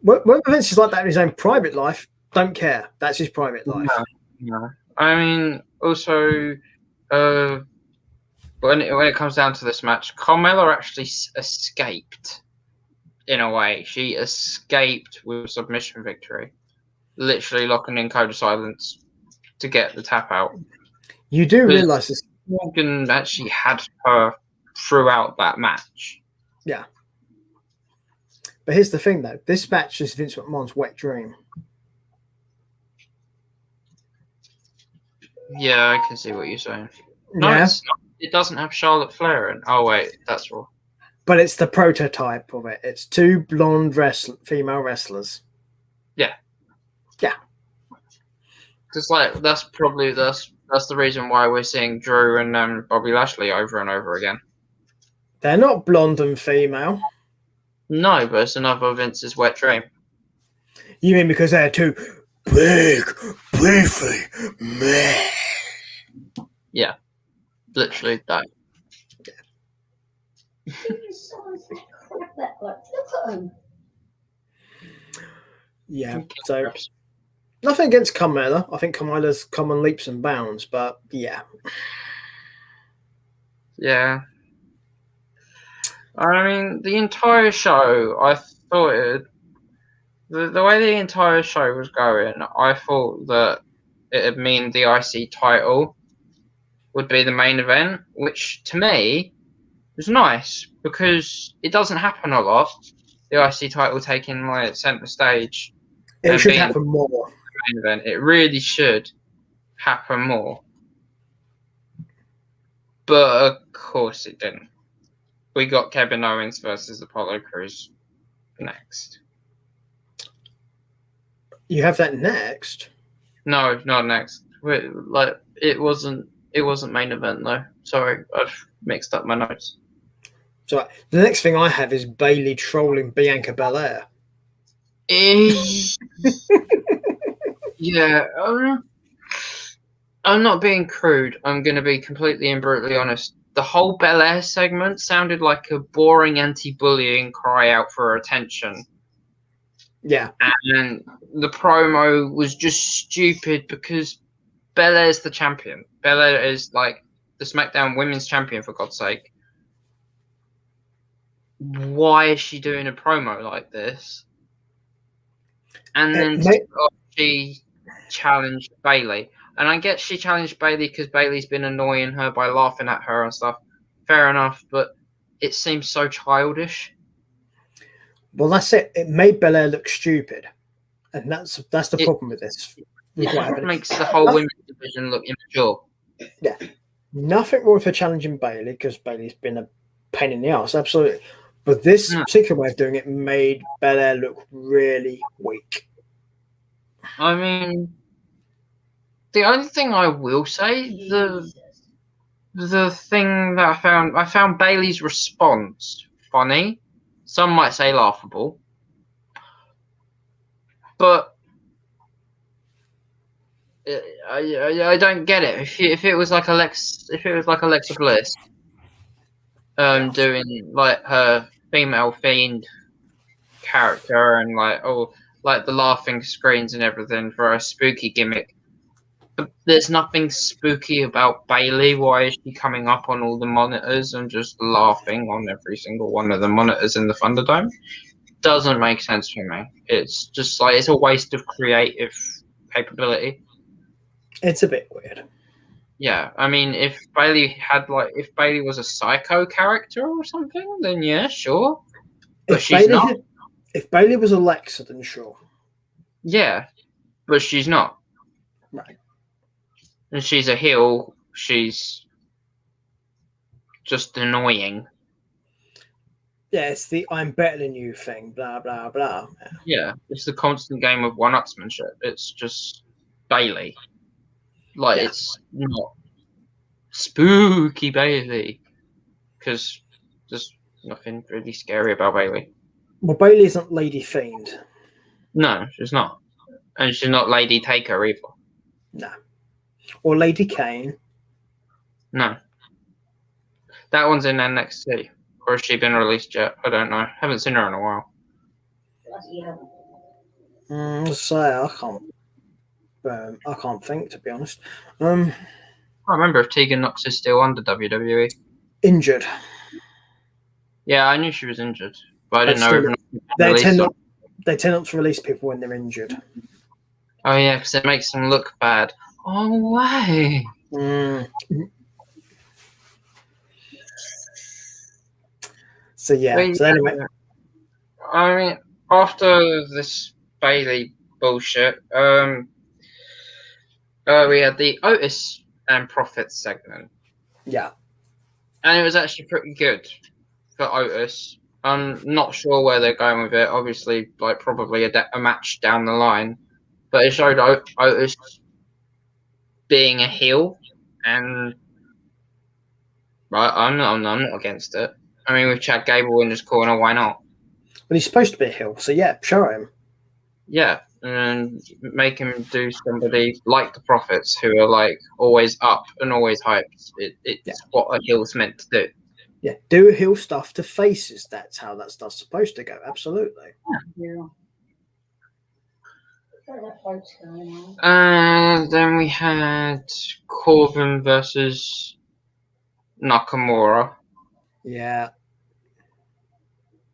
Speaker 1: When Vince is like that in his own private life, don't care. That's his private life.
Speaker 2: No. I mean, also, when it comes down to this match, Carmella actually escaped. In a way, she escaped with a submission victory, literally locking in Code of Silence to get the tap out.
Speaker 1: You do realise this.
Speaker 2: Morgan actually had her throughout that match.
Speaker 1: Yeah. But here's the thing, though. This match is Vince McMahon's wet dream.
Speaker 2: Yeah, I can see what you're saying. No,
Speaker 1: Yeah.
Speaker 2: it's not. It doesn't have Charlotte Flair in. Oh wait, that's wrong.
Speaker 1: But it's the prototype of it. It's two blonde female wrestlers.
Speaker 2: Yeah.
Speaker 1: Yeah.
Speaker 2: Because like that's the reason why we're seeing Drew and Bobby Lashley over and over again.
Speaker 1: They're not blonde and female.
Speaker 2: No, but it's another Vince's wet dream.
Speaker 1: You mean because they're two big, beefy men?
Speaker 2: Yeah. Literally that.
Speaker 1: Yeah, so nothing against Carmella. I think Carmella's come on leaps and bounds, but yeah.
Speaker 2: Yeah. I mean, the entire show, I thought the way the entire show was going, I thought that it'd mean the IC title would be the main event, which to me was nice because it doesn't happen a lot. The IC title taking like centre stage.
Speaker 1: It should happen more.
Speaker 2: Main event. It really should happen more. But of course it didn't. We got Kevin Owens versus Apollo Crews next.
Speaker 1: You have that next?
Speaker 2: No, not next. Like it wasn't main event though. Sorry, I've mixed up my notes.
Speaker 1: So the next thing I have is Bayley trolling Bianca Belair.
Speaker 2: Yeah, I'm not being crude. I'm going to be completely and brutally honest. The whole Belair segment sounded like a boring anti-bullying cry out for attention.
Speaker 1: Yeah.
Speaker 2: And the promo was just stupid because Belair's the champion. Belair is like the SmackDown Women's Champion, for God's sake. Why is she doing a promo like this? And then she challenged Bayley. And I get she challenged Bayley because Bayley's been annoying her by laughing at her and stuff. Fair enough, but it seems so childish.
Speaker 1: Well, that's it. It made Belair look stupid. And that's the problem with this.
Speaker 2: It makes the whole women's division look immature.
Speaker 1: Yeah. Nothing wrong with her challenging Bayley because Bayley's been a pain in the ass, absolutely. But this particular way of doing it made Belair look really weak.
Speaker 2: I mean, the only thing I will say, the thing that I found Bayley's response funny. Some might say laughable, but I don't get it. If it was like Alexa Bliss, doing like her female fiend character and like the laughing screens and everything for a spooky gimmick. But there's nothing spooky about Bayley. Why is she coming up on all the monitors and just laughing on every single one of the monitors in the Thunderdome? Doesn't make sense for me. It's just like it's a waste of creative capability.
Speaker 1: It's a bit weird.
Speaker 2: Yeah, I mean, if Bayley was a psycho character or something, then yeah, sure. But she's not.
Speaker 1: If Bayley was Alexa, then sure.
Speaker 2: Yeah, but she's not.
Speaker 1: Right.
Speaker 2: And she's a heel. She's just annoying.
Speaker 1: Yeah, it's the I'm better than you thing, blah, blah, blah.
Speaker 2: Yeah, it's the constant game of one-upsmanship. It's just Bayley. Like, it's not spooky Bayley. Because there's nothing really scary about Bayley.
Speaker 1: Well, Bayley isn't Lady Fiend.
Speaker 2: No, she's not. And she's not Lady Taker either.
Speaker 1: No. Or Lady Kane.
Speaker 2: No. That one's in NXT. Or has she been released yet? I don't know. Haven't seen her in a while.
Speaker 1: I can't think, to be honest.
Speaker 2: I can't remember if Tegan Nox is still under WWE.
Speaker 1: Injured.
Speaker 2: Yeah, I knew she was injured, but I didn't know.
Speaker 1: They tend not to release people when they're injured.
Speaker 2: Oh yeah, because it makes them look bad. Oh why?
Speaker 1: So yeah.
Speaker 2: But,
Speaker 1: So anyway,
Speaker 2: I mean, after this Bailey bullshit, we had the Otis and Profits segment,
Speaker 1: yeah.
Speaker 2: and it was actually pretty good for Otis. I'm not sure where they're going with it. Obviously, like probably a match down the line, but it showed Otis being a heel, and right, I'm not against it. I mean, with Chad Gable in his corner, why not?
Speaker 1: But he's supposed to be a heel, so yeah, show him.
Speaker 2: Yeah, and make him do somebody like the Profits, who are like always up and always hyped. It's what a heel's meant to do.
Speaker 1: Yeah, do heel stuff to faces. That's how that stuff's supposed to go. Absolutely.
Speaker 4: Yeah.
Speaker 2: And then we had Corbin versus Nakamura.
Speaker 1: Yeah.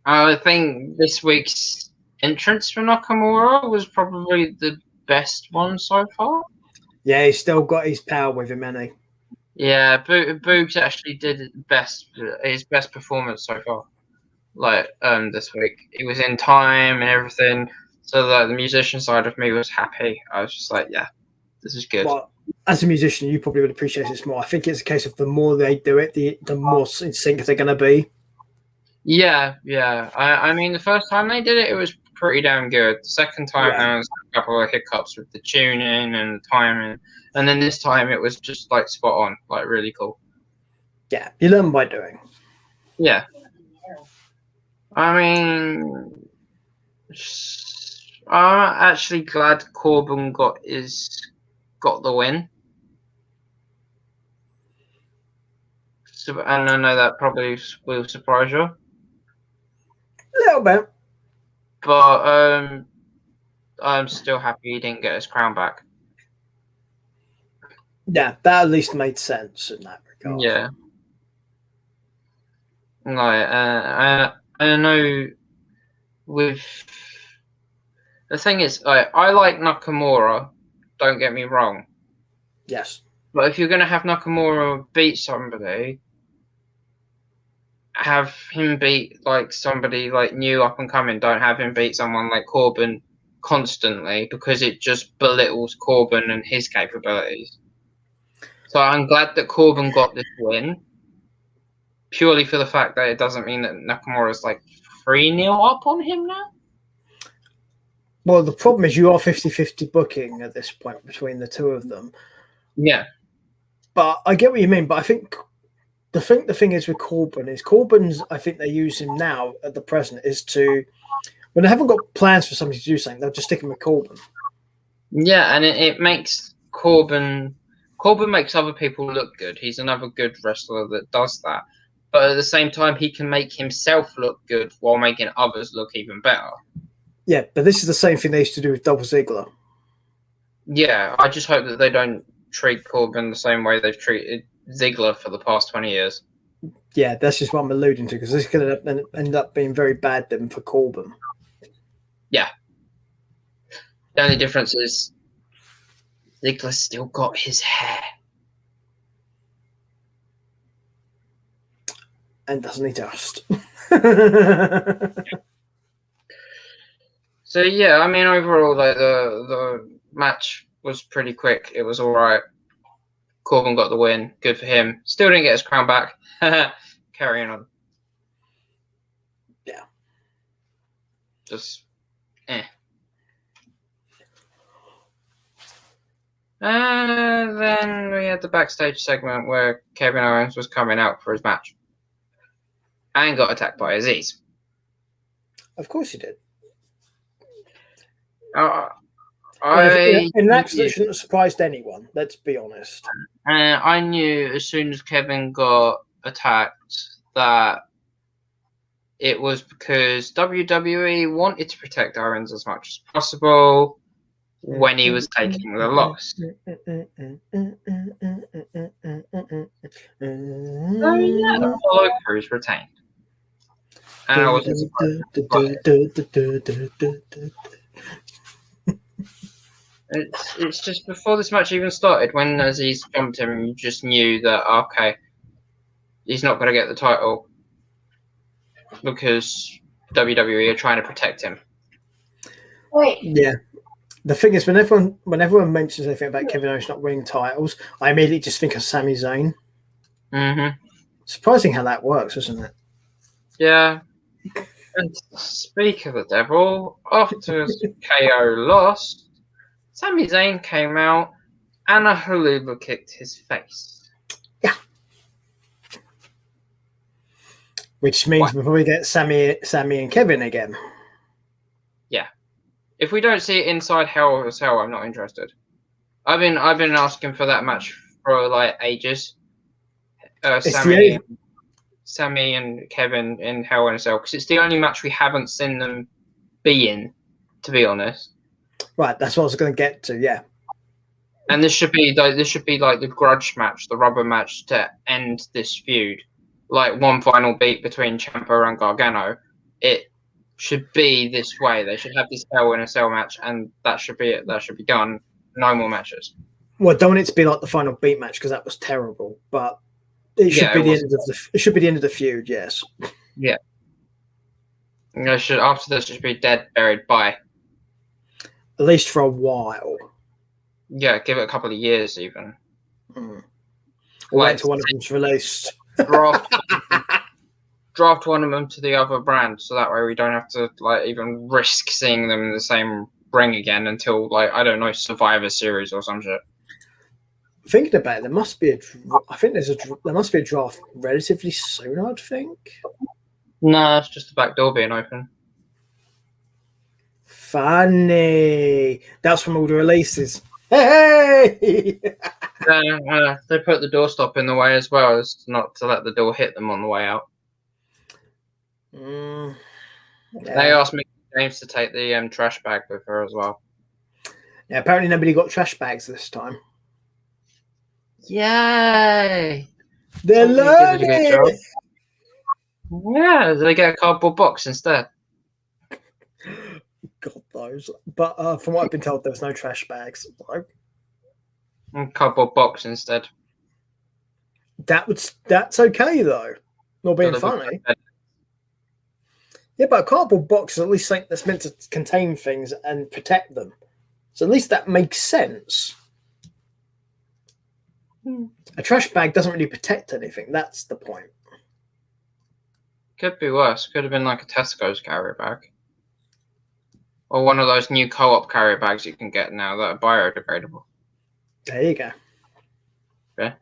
Speaker 2: I think this week's entrance for Nakamura was probably the best one so far.
Speaker 1: Yeah, he's still got his power with him, hasn't he?
Speaker 2: Yeah, Boogs actually did his best performance so far. Like this week, he was in time and everything. So the musician side of me was happy. I was just like, yeah, this is good.
Speaker 1: Well, as a musician, you probably would appreciate this more. I think it's a case of the more they do it, the more in sync they're going to be.
Speaker 2: Yeah. I mean, the first time they did it, it was pretty damn good. The second time, there was a couple of hiccups with the tuning and the timing. And then this time, it was just like spot on, like really cool.
Speaker 1: Yeah, you learn by doing.
Speaker 2: Yeah. I mean, I'm actually glad Corbin got the win. So, and I know that probably will surprise you.
Speaker 1: A little bit.
Speaker 2: But I'm still happy he didn't get his crown back.
Speaker 1: Yeah, that at least made sense in that regard.
Speaker 2: Yeah. Like, I know with the thing is, I like Nakamura. Don't get me wrong.
Speaker 1: Yes.
Speaker 2: But if you're going to have Nakamura beat somebody, have him beat like somebody like new up and coming. Don't have him beat someone like Corbin constantly, because it just belittles Corbin and his capabilities. So I'm glad that Corbin got this win, purely for the fact that it doesn't mean that Nakamura's like 3-0 up on him now.
Speaker 1: Well, the problem is you are 50-50 booking at this point between the two of them.
Speaker 2: Yeah.
Speaker 1: But I get what you mean. But I think the thing is with Corbin's, I think they use him now at the present is to, when they haven't got plans for somebody to do something, they'll just stick him with Corbin.
Speaker 2: Yeah, and it makes Corbin makes other people look good. He's another good wrestler that does that. But at the same time, he can make himself look good while making others look even better.
Speaker 1: Yeah, but this is the same thing they used to do with Dolph Ziggler.
Speaker 2: Yeah, I just hope that they don't treat Corbin the same way they've treated Ziggler for the past 20 years.
Speaker 1: Yeah, that's just what I'm alluding to, because this is going to end up being very bad then for Corbin.
Speaker 2: Yeah. The only difference is Ziggler's still got his hair.
Speaker 1: And doesn't he just?
Speaker 2: So yeah, I mean overall, like the match was pretty quick. It was all right. Corbin got the win. Good for him. Still didn't get his crown back. Carrying on.
Speaker 1: Yeah.
Speaker 2: Just then we had the backstage segment where Kevin Owens was coming out for his match and got attacked by Aziz.
Speaker 1: Of course he did.
Speaker 2: In
Speaker 1: that shouldn't have surprised anyone, let's be honest.
Speaker 2: I knew as soon as Kevin got attacked that it was because WWE wanted to protect Owens as much as possible when he was taking the loss. So yeah, the follow throughs retained. And I wasn't surprised. It's just before this match even started, when Aziz jumped him, you just knew that, okay, he's not going to get the title. because WWE are trying to protect him.
Speaker 4: Wait,
Speaker 1: Yeah. The thing is, when everyone mentions anything about Kevin Owens not winning titles, I immediately just think of Sami Zayn.
Speaker 2: Mm-hmm.
Speaker 1: Surprising how that works, isn't it?
Speaker 2: Yeah. And speak of the devil, after KO lost, Sami Zayn came out and a haluva kicked his face.
Speaker 1: Yeah. Which means we'll probably get Sammy and Kevin again.
Speaker 2: Yeah. If we don't see it inside Hell in a Cell, I'm not interested. I've been asking for that match for like ages. Sammy and Kevin in Hell in a Cell, because it's the only match we haven't seen them be in, to be honest.
Speaker 1: Right, that's what I was going to get to. Yeah.
Speaker 2: And this should be like the grudge match, the rubber match to end this feud. Like one final beat between Ciampa and Gargano. It should be this way. They should have this Hell in a Cell match, and that should be it. That should be done. No more matches.
Speaker 1: Well, don't want it to be like the final beat match because that was terrible. But it should be the end of the. It should be the end of the feud. Yes.
Speaker 2: Yeah. After this, it should be dead, buried, bye.
Speaker 1: At least for a while.
Speaker 2: Yeah, give it a couple of years even.
Speaker 1: Wait until one of them's released.
Speaker 2: Draft one of them to the other brand, so that way we don't have to like even risk seeing them in the same ring again until like I don't know, Survivor Series or some shit.
Speaker 1: Thinking about it, there must be there must be a draft relatively soon. I'd think.
Speaker 2: No, it's just the back door being open.
Speaker 1: Funny. That's from all the releases. Hey!
Speaker 2: They put the doorstop in the way as well as not to let the door hit them on the way out.
Speaker 1: Yeah.
Speaker 2: They asked Mickey James to take the trash bag with her as well.
Speaker 1: Yeah, apparently nobody got trash bags this time.
Speaker 2: Yay!
Speaker 1: They're learning!
Speaker 2: Yeah, they get a cardboard box instead.
Speaker 1: God knows. But from what I've been told, there's no trash bags.
Speaker 2: Cardboard box instead.
Speaker 1: That's okay though. Not being funny. Yeah, but a cardboard box is at least something that's meant to contain things and protect them. So at least that makes sense. A trash bag doesn't really protect anything. That's the point.
Speaker 2: Could be worse. Could have been like a Tesco's carrier bag. Or one of those new co-op carrier bags you can get now that are biodegradable.
Speaker 1: There you go.
Speaker 2: Yeah.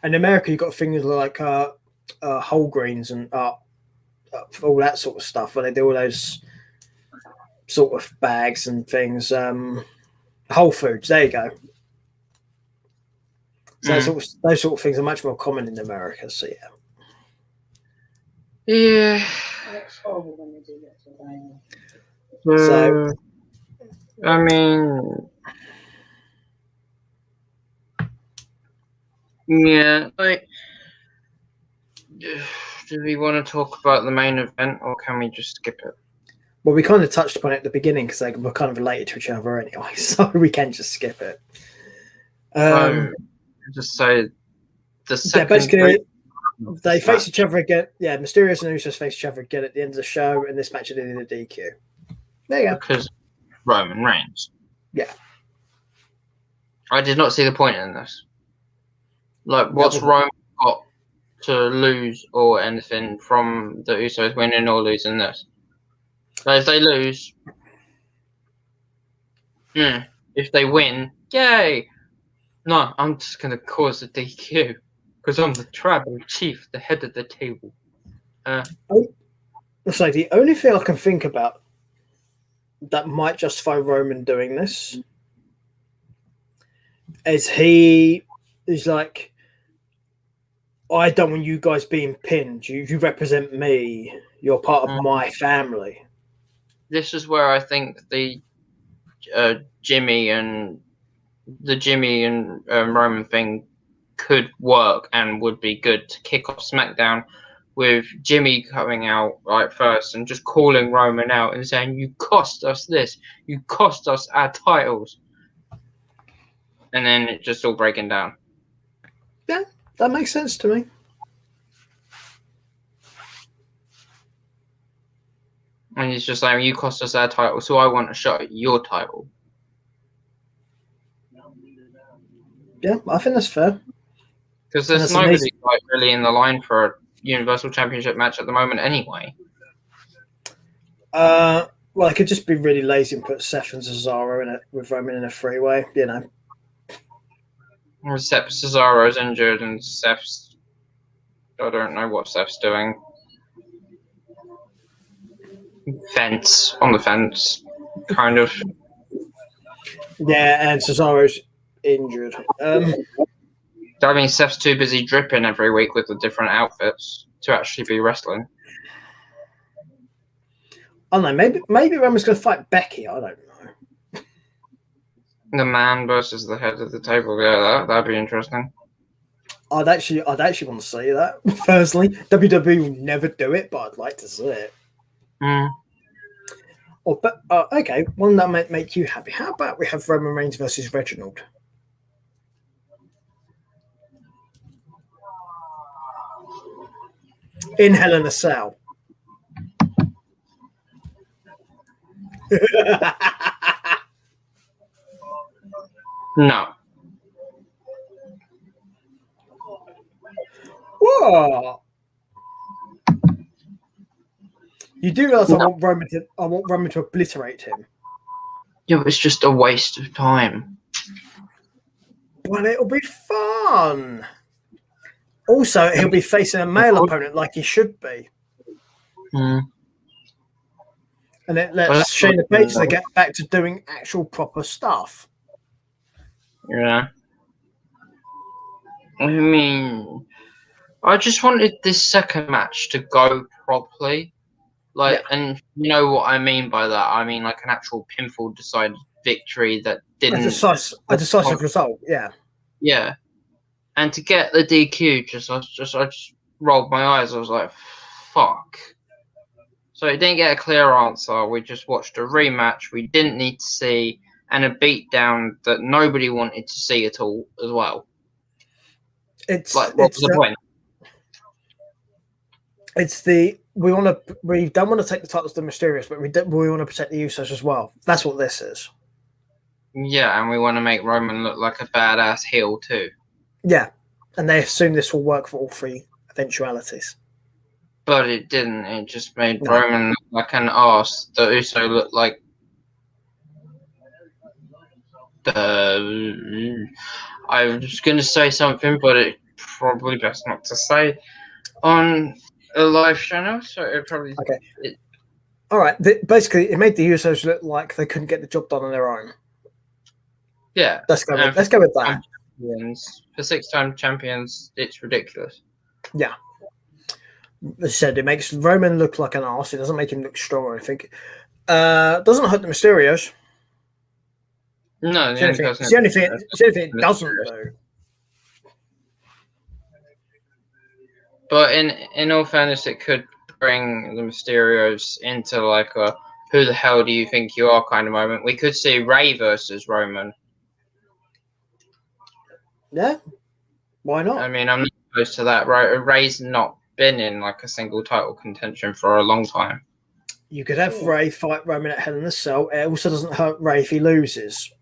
Speaker 1: And in America, you've got things like whole greens and all that sort of stuff where they do all those sort of bags and things. Whole Foods, there you go. So those sort of things are much more common in America. So yeah.
Speaker 2: Yeah.
Speaker 4: that's horrible when they do that.
Speaker 1: So
Speaker 2: I mean, yeah, like, do we want to talk about the main event or can we just skip it?
Speaker 1: Well, we kind of touched upon it at the beginning because they were kind of related to each other anyway, so we can just skip it.
Speaker 2: Just say the second.
Speaker 1: Yeah, basically, they face each other again. Yeah, Mysterious and Usos face each other again at the end of the show, and this match is in a DQ. There you go.
Speaker 2: Because Roman Reigns.
Speaker 1: Yeah.
Speaker 2: I did not see the point in this. Like, what's Roman got to lose or anything from the Usos winning or losing this? So if they lose, if they win, yay! No, I'm just going to cause a DQ because I'm the tribal chief, the head of the table.
Speaker 1: So the only thing I can think about that might justify Roman doing this is he's like, I don't want you guys being pinned. You represent me. You're part of my family.
Speaker 2: This is where I think the Jimmy and Roman thing could work and would be good to kick off SmackDown, with Jimmy coming out right first and just calling Roman out and saying, "You cost us this. You cost us our titles," and then it just all breaking down.
Speaker 1: Yeah, that makes sense to me.
Speaker 2: And he's just like, you cost us our title, so I want a shot at your title.
Speaker 1: Yeah, I think that's fair.
Speaker 2: Because there's nobody like really in the line for a Universal Championship match at the moment anyway.
Speaker 1: Well, it could just be really lazy and put Seth and Cesaro in it with Roman in a three-way, you know.
Speaker 2: Except Cesaro's injured and Seth's... I don't know what Seth's doing. On the fence, kind of.
Speaker 1: Yeah, and Cesaro's injured.
Speaker 2: I mean, Seth's too busy dripping every week with the different outfits to actually be wrestling.
Speaker 1: I don't know. Maybe Roman's going to fight Becky. I don't know.
Speaker 2: The man versus the head of the table. Yeah, that'd be interesting.
Speaker 1: I'd actually want to see that personally. WWE will never do it, but I'd like to see it. Okay, one that might make you happy. How about we have Roman Reigns versus Reginald? In Hell in a Cell.
Speaker 2: No.
Speaker 1: Whoa! You do realize I want Roman to obliterate him.
Speaker 2: Yeah, it's just a waste of time.
Speaker 1: But it'll be fun. Also, he'll be facing a male opponent like he should be.
Speaker 2: Mm.
Speaker 1: And it lets Shayna Baszler get back to doing actual proper stuff.
Speaker 2: Yeah. I mean, I just wanted this second match to go properly. And you know what I mean by that? I mean, like an actual pinfall decided victory that didn't...
Speaker 1: A decisive result, yeah.
Speaker 2: Yeah. And to get the DQ, I just rolled my eyes. I was like, fuck. So it didn't get a clear answer. We just watched a rematch we didn't need to see and a beatdown that nobody wanted to see at all as well.
Speaker 1: What
Speaker 2: was the point?
Speaker 1: We don't want to take the titles to the Mysterious, but we want to protect the Usos as well. That's what this is.
Speaker 2: Yeah, and we want to make Roman look like a badass heel too.
Speaker 1: Yeah, and they assume this will work for all three eventualities.
Speaker 2: But it didn't. It just made Roman look like an arse. The Uso looked like I was going to say something, but it's probably best not to say on a live channel. So it probably
Speaker 1: all right. Basically, it made the Usos look like they couldn't get the job done on their own.
Speaker 2: Yeah,
Speaker 1: let's go with that.
Speaker 2: For 6-time champions, it's ridiculous.
Speaker 1: Yeah. As I said, it makes Roman look like an arse. It doesn't make him look strong or anything. Doesn't hurt the Mysterios.
Speaker 2: No,
Speaker 1: it's the only thing it doesn't do.
Speaker 2: But in all fairness, it could bring the Mysterios into like a who the hell do you think you are kind of moment. We could see Ray versus Roman.
Speaker 1: Yeah, why not?
Speaker 2: I mean, I'm not opposed to that. Ray's not been in like a single title contention for a long time.
Speaker 1: You could have Ray fight Roman at Hell in a Cell. It also doesn't hurt Ray if he loses.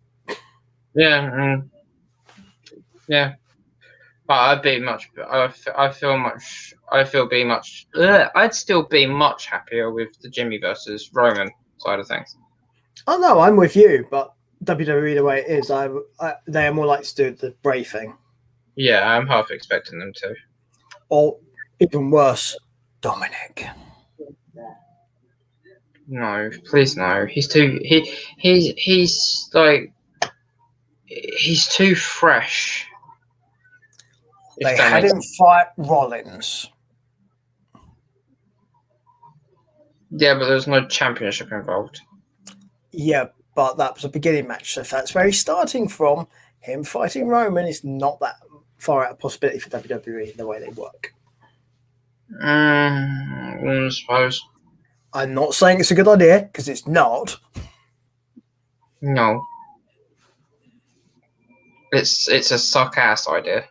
Speaker 2: Yeah, yeah. But I'd still be much happier with the Jimmy versus Roman side of things.
Speaker 1: Oh no, I'm with you, but WWE the way it is, they are more likely to do the Bray thing.
Speaker 2: Yeah, I'm half expecting them to.
Speaker 1: Or even worse, Dominic.
Speaker 2: No, please no. He's too he's too fresh.
Speaker 1: They had him fight Rollins.
Speaker 2: Yeah, but there's no championship involved.
Speaker 1: Yeah, but that was a beginning match. So if that's where he's starting from, him fighting Roman is not that far out of possibility for WWE the way they work.
Speaker 2: I suppose.
Speaker 1: I'm not saying it's a good idea, because it's not.
Speaker 2: No. It's a suck-ass idea.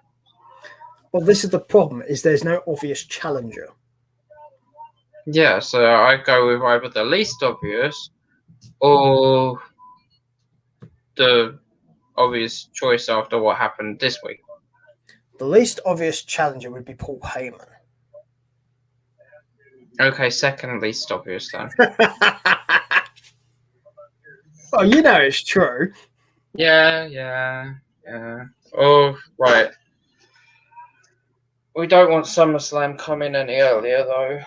Speaker 1: Well, this is the problem, is there's no obvious challenger.
Speaker 2: Yeah, so I go with either the least obvious or the obvious choice after what happened this week.
Speaker 1: The least obvious challenger would be Paul Heyman.
Speaker 2: Okay, second least obvious then.
Speaker 1: Well, you know it's true.
Speaker 2: Yeah. Oh, right. We don't want SummerSlam coming any earlier, though.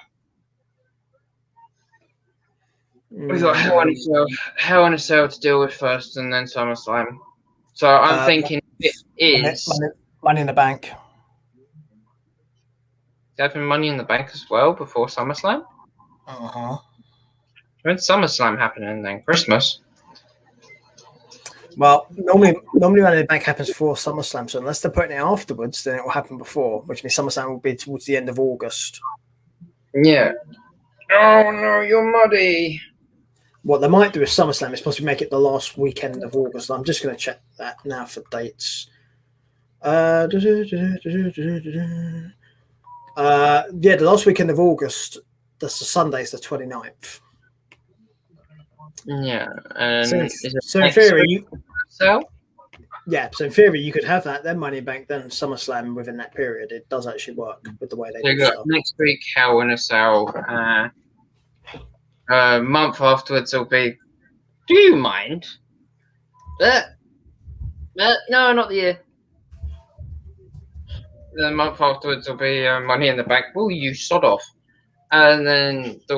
Speaker 2: We've got Hell in a Cell to deal with first, and then SummerSlam. So I'm thinking it is
Speaker 1: Money in the Bank.
Speaker 2: having Money in the Bank as well before SummerSlam.
Speaker 1: Uh-huh.
Speaker 2: When's SummerSlam happening then? Christmas.
Speaker 1: Well, normally Money in the Bank happens before SummerSlam, so unless they're putting it afterwards, then it will happen before, which means SummerSlam will be towards the end of August.
Speaker 2: Yeah. Oh no, you're muddy.
Speaker 1: What they might do with SummerSlam is possibly make it the last weekend of August. I'm just going to check that now for dates. Yeah, the last weekend of August, that's the Sunday, is the 29th.
Speaker 2: Yeah, and
Speaker 1: so in theory,
Speaker 2: so
Speaker 1: in theory, you could have that, then Money in Bank, then SummerSlam within that period. It does actually work with the way they do
Speaker 2: got
Speaker 1: stuff.
Speaker 2: Next week, Hell in a Cell. A month afterwards, it'll be. Do you mind? No, not the year. The month afterwards will be Money in the Bank. Will you sod off? And then the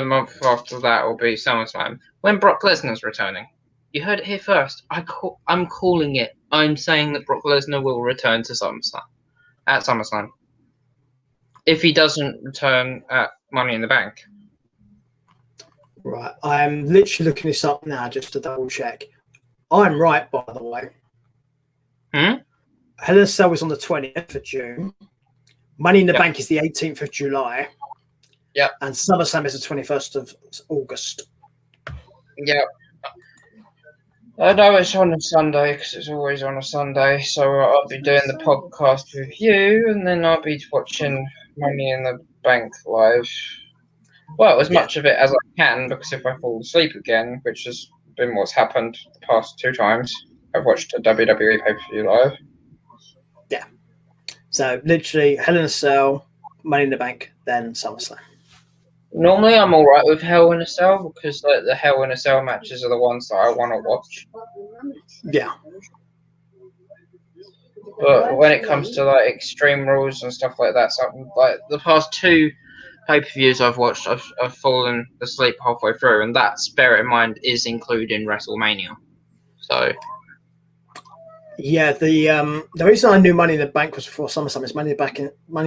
Speaker 2: month after that will be SummerSlam when Brock Lesnar's returning. You heard it here first. I'm calling it. I'm saying that Brock Lesnar will return to SummerSlam. At SummerSlam. If he doesn't return at Money in the Bank.
Speaker 1: Right. I'm literally looking this up now just to double check. I'm right, by the way. Hell in a Cell is on the 20th of June. Money in the Bank is the 18th of July.
Speaker 2: Yeah.
Speaker 1: And SummerSlam is the 21st of August.
Speaker 2: Yeah. I know it's on a Sunday because it's always on a Sunday. So I'll be doing the podcast with you, and then I'll be watching Money in the Bank live. Well, as much of it as I can, because if I fall asleep again, which has been what's happened the past 2 times, I've watched a WWE pay-per-view live.
Speaker 1: Yeah. So literally, Hell in a Cell, Money in the Bank, then SummerSlam.
Speaker 2: Normally, I'm all right with Hell in a Cell because the Hell in a Cell matches are the ones that I want to watch.
Speaker 1: Yeah.
Speaker 2: But when it comes to like Extreme Rules and stuff like that, something like the past 2 pay-per-views I've watched, I've fallen asleep halfway through, and that, bear in mind, is including WrestleMania. So.
Speaker 1: Yeah, the reason I knew Money in the Bank was before SummerSlam is Money in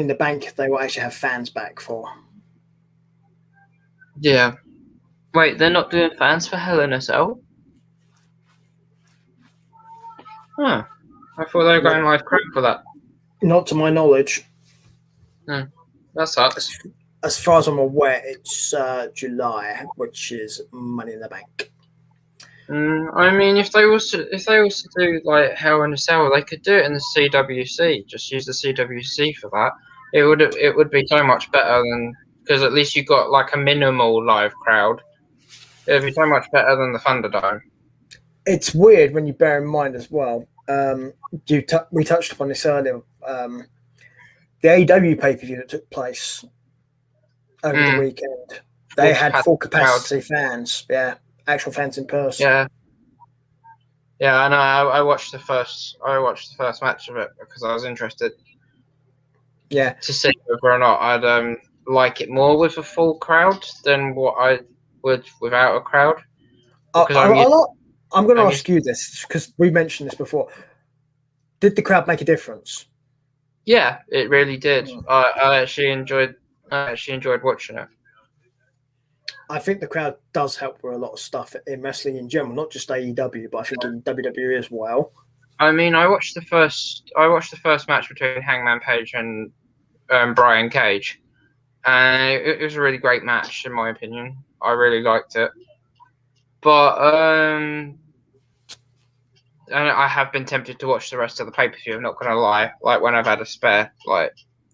Speaker 1: the Bank they will actually have fans back for.
Speaker 2: Yeah. Wait, they're not doing fans for Hell in a Cell? Huh. I thought they were going live crowd for that.
Speaker 1: Not to my knowledge.
Speaker 2: That sucks.
Speaker 1: As far as I'm aware, it's July, which is Money in the Bank.
Speaker 2: I mean, if they was to do like Hell in a Cell, they could do it in the CWC. Just use the CWC for that. It would be so much better than, because at least you got like a minimal live crowd. It would be so much better than the Thunderdome.
Speaker 1: It's weird when you bear in mind as well. We touched upon this earlier. The AEW pay-per-view that took place over the weekend, they had full capacity fans. Yeah, actual fans in person.
Speaker 2: Yeah. I know. I watched the first match of it because I was interested.
Speaker 1: Yeah.
Speaker 2: To see whether or not I'd like it more with a full crowd than what I would without a crowd.
Speaker 1: I'm going to ask you this because we mentioned this before. Did the crowd make a difference?
Speaker 2: Yeah, it really did. I actually enjoyed watching it.
Speaker 1: I think the crowd does help with a lot of stuff in wrestling in general, not just AEW, but I think in WWE as well.
Speaker 2: I mean, I watched the first match between Hangman Page and Brian Cage, and it was a really great match in my opinion. I really liked it, but and I have been tempted to watch the rest of the pay-per-view. I'm not going to lie. Like when I've had a spare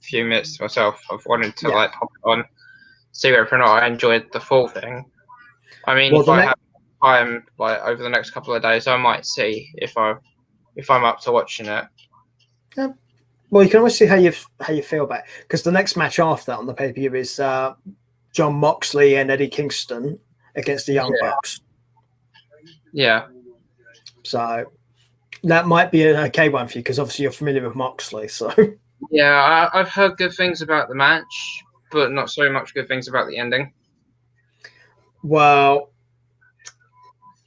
Speaker 2: few minutes to myself, I've wanted to pop it on. see whether or not I enjoyed the full thing. I mean,
Speaker 1: Well,
Speaker 2: if I have time, like over the next couple of days, I might see if I'm up to watching it.
Speaker 1: Yeah. Well, you can always see how you feel about it, because the next match after that on the pay-per-view is John Moxley and Eddie Kingston against the Young Bucks.
Speaker 2: Yeah.
Speaker 1: So that might be an okay one for you, because obviously you're familiar with Moxley. So
Speaker 2: yeah, I've heard good things about the match, but not so much good things about the ending.
Speaker 1: Well,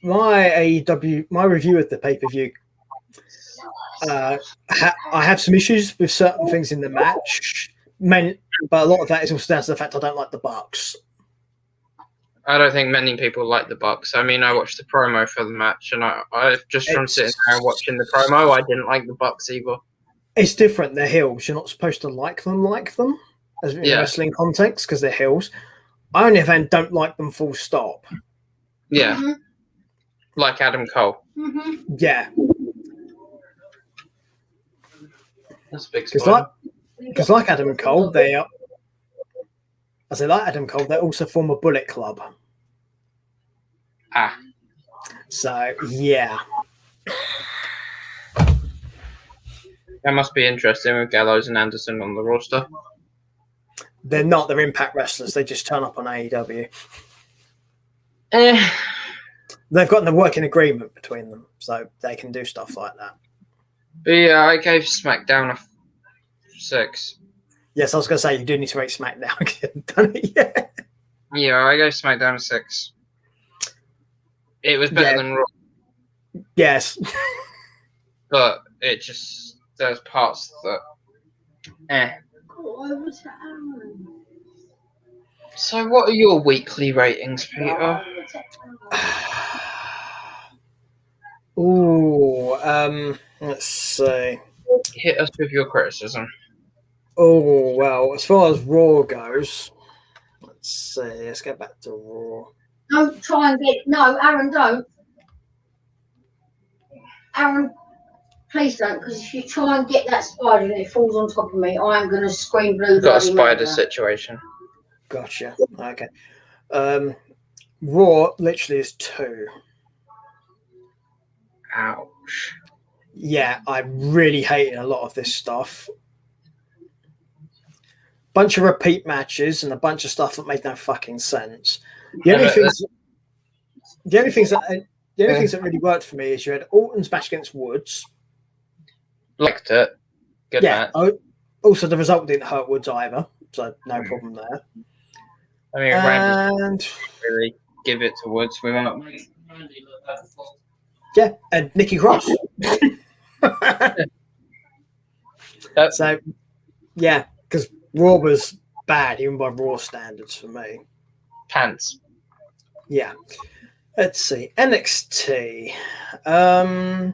Speaker 1: my review of the pay-per-view, I have some issues with certain things in the match, but a lot of that is also down to the fact I don't like the Bucks.
Speaker 2: I don't think many people like the Bucks. I mean, I watched the promo for the match, and I just from sitting there and watching the promo, I didn't like the Bucks either.
Speaker 1: It's different. They're heels. You're not supposed to like them as in wrestling context, because they're heels. I, on the other hand, don't like them full stop.
Speaker 2: Yeah. Mm-hmm. Like Adam Cole.
Speaker 4: Mm-hmm.
Speaker 1: Yeah.
Speaker 2: That's a big spoiler.
Speaker 1: Because like Adam Cole, they are. As they like Adam Cole, they also form a Bullet Club.
Speaker 2: Ah.
Speaker 1: So yeah.
Speaker 2: That must be interesting with Gallows and Anderson on the roster.
Speaker 1: They're not. They're Impact wrestlers. They just turn up on AEW. They've got the working agreement between them, so they can do stuff like that.
Speaker 2: But yeah, I gave SmackDown a 6.
Speaker 1: Yes, I was going to say you do need to rate SmackDown. You haven't done it yet.
Speaker 2: Yeah, I gave SmackDown a 6. It was better than Raw.
Speaker 1: Yes.
Speaker 2: But it just, there's parts that, So what are your weekly ratings, Peter?
Speaker 1: Ooh, let's see.
Speaker 2: Hit us with your criticism.
Speaker 1: Oh, well, as far as Raw goes, let's see. Let's get back to Raw.
Speaker 4: Don't try and get... No, Aaron, don't. Aaron, please don't, because if you try and get that spider and it falls on top of me, I am going to scream blue.
Speaker 2: Got a spider situation.
Speaker 1: Gotcha. Okay. Raw literally is 2.
Speaker 2: Ouch.
Speaker 1: Yeah, I really hated a lot of this stuff. Bunch of repeat matches and a bunch of stuff that made no fucking sense. The only things that really worked for me is you had Orton's match against Woods.
Speaker 2: Liked it. Good match.
Speaker 1: Also, the result didn't hurt Woods either, so no problem there.
Speaker 2: I mean, Randy really give it to Woods without.
Speaker 1: Yeah, and Nikki Cross. So, yeah, because Raw was bad, even by Raw standards for me.
Speaker 2: Pants.
Speaker 1: Yeah. Let's see. NXT. Not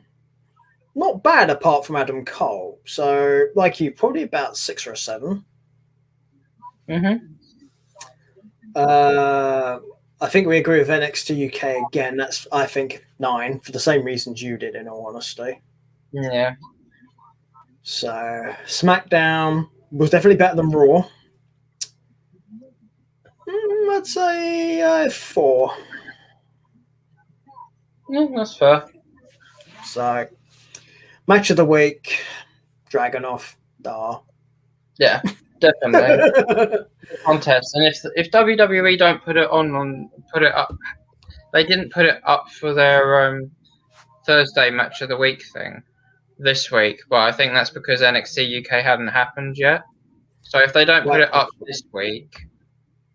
Speaker 1: bad apart from Adam Cole. So, like you, probably about 6 or a 7.
Speaker 2: Mm-hmm.
Speaker 1: I think we agree with NXT UK again. That's, I think, 9 for the same reasons you did, in all honesty.
Speaker 2: Yeah.
Speaker 1: So, SmackDown was definitely better than Raw. I'd say 4.
Speaker 2: Yeah, that's fair.
Speaker 1: So, match of the week, Dragunov, Dar.
Speaker 2: Yeah, definitely. Contest, and if WWE don't put it put it up, they didn't put it up for their Thursday match of the week thing this week, but I think that's because NXT UK hadn't happened yet. So if they don't put it up this week,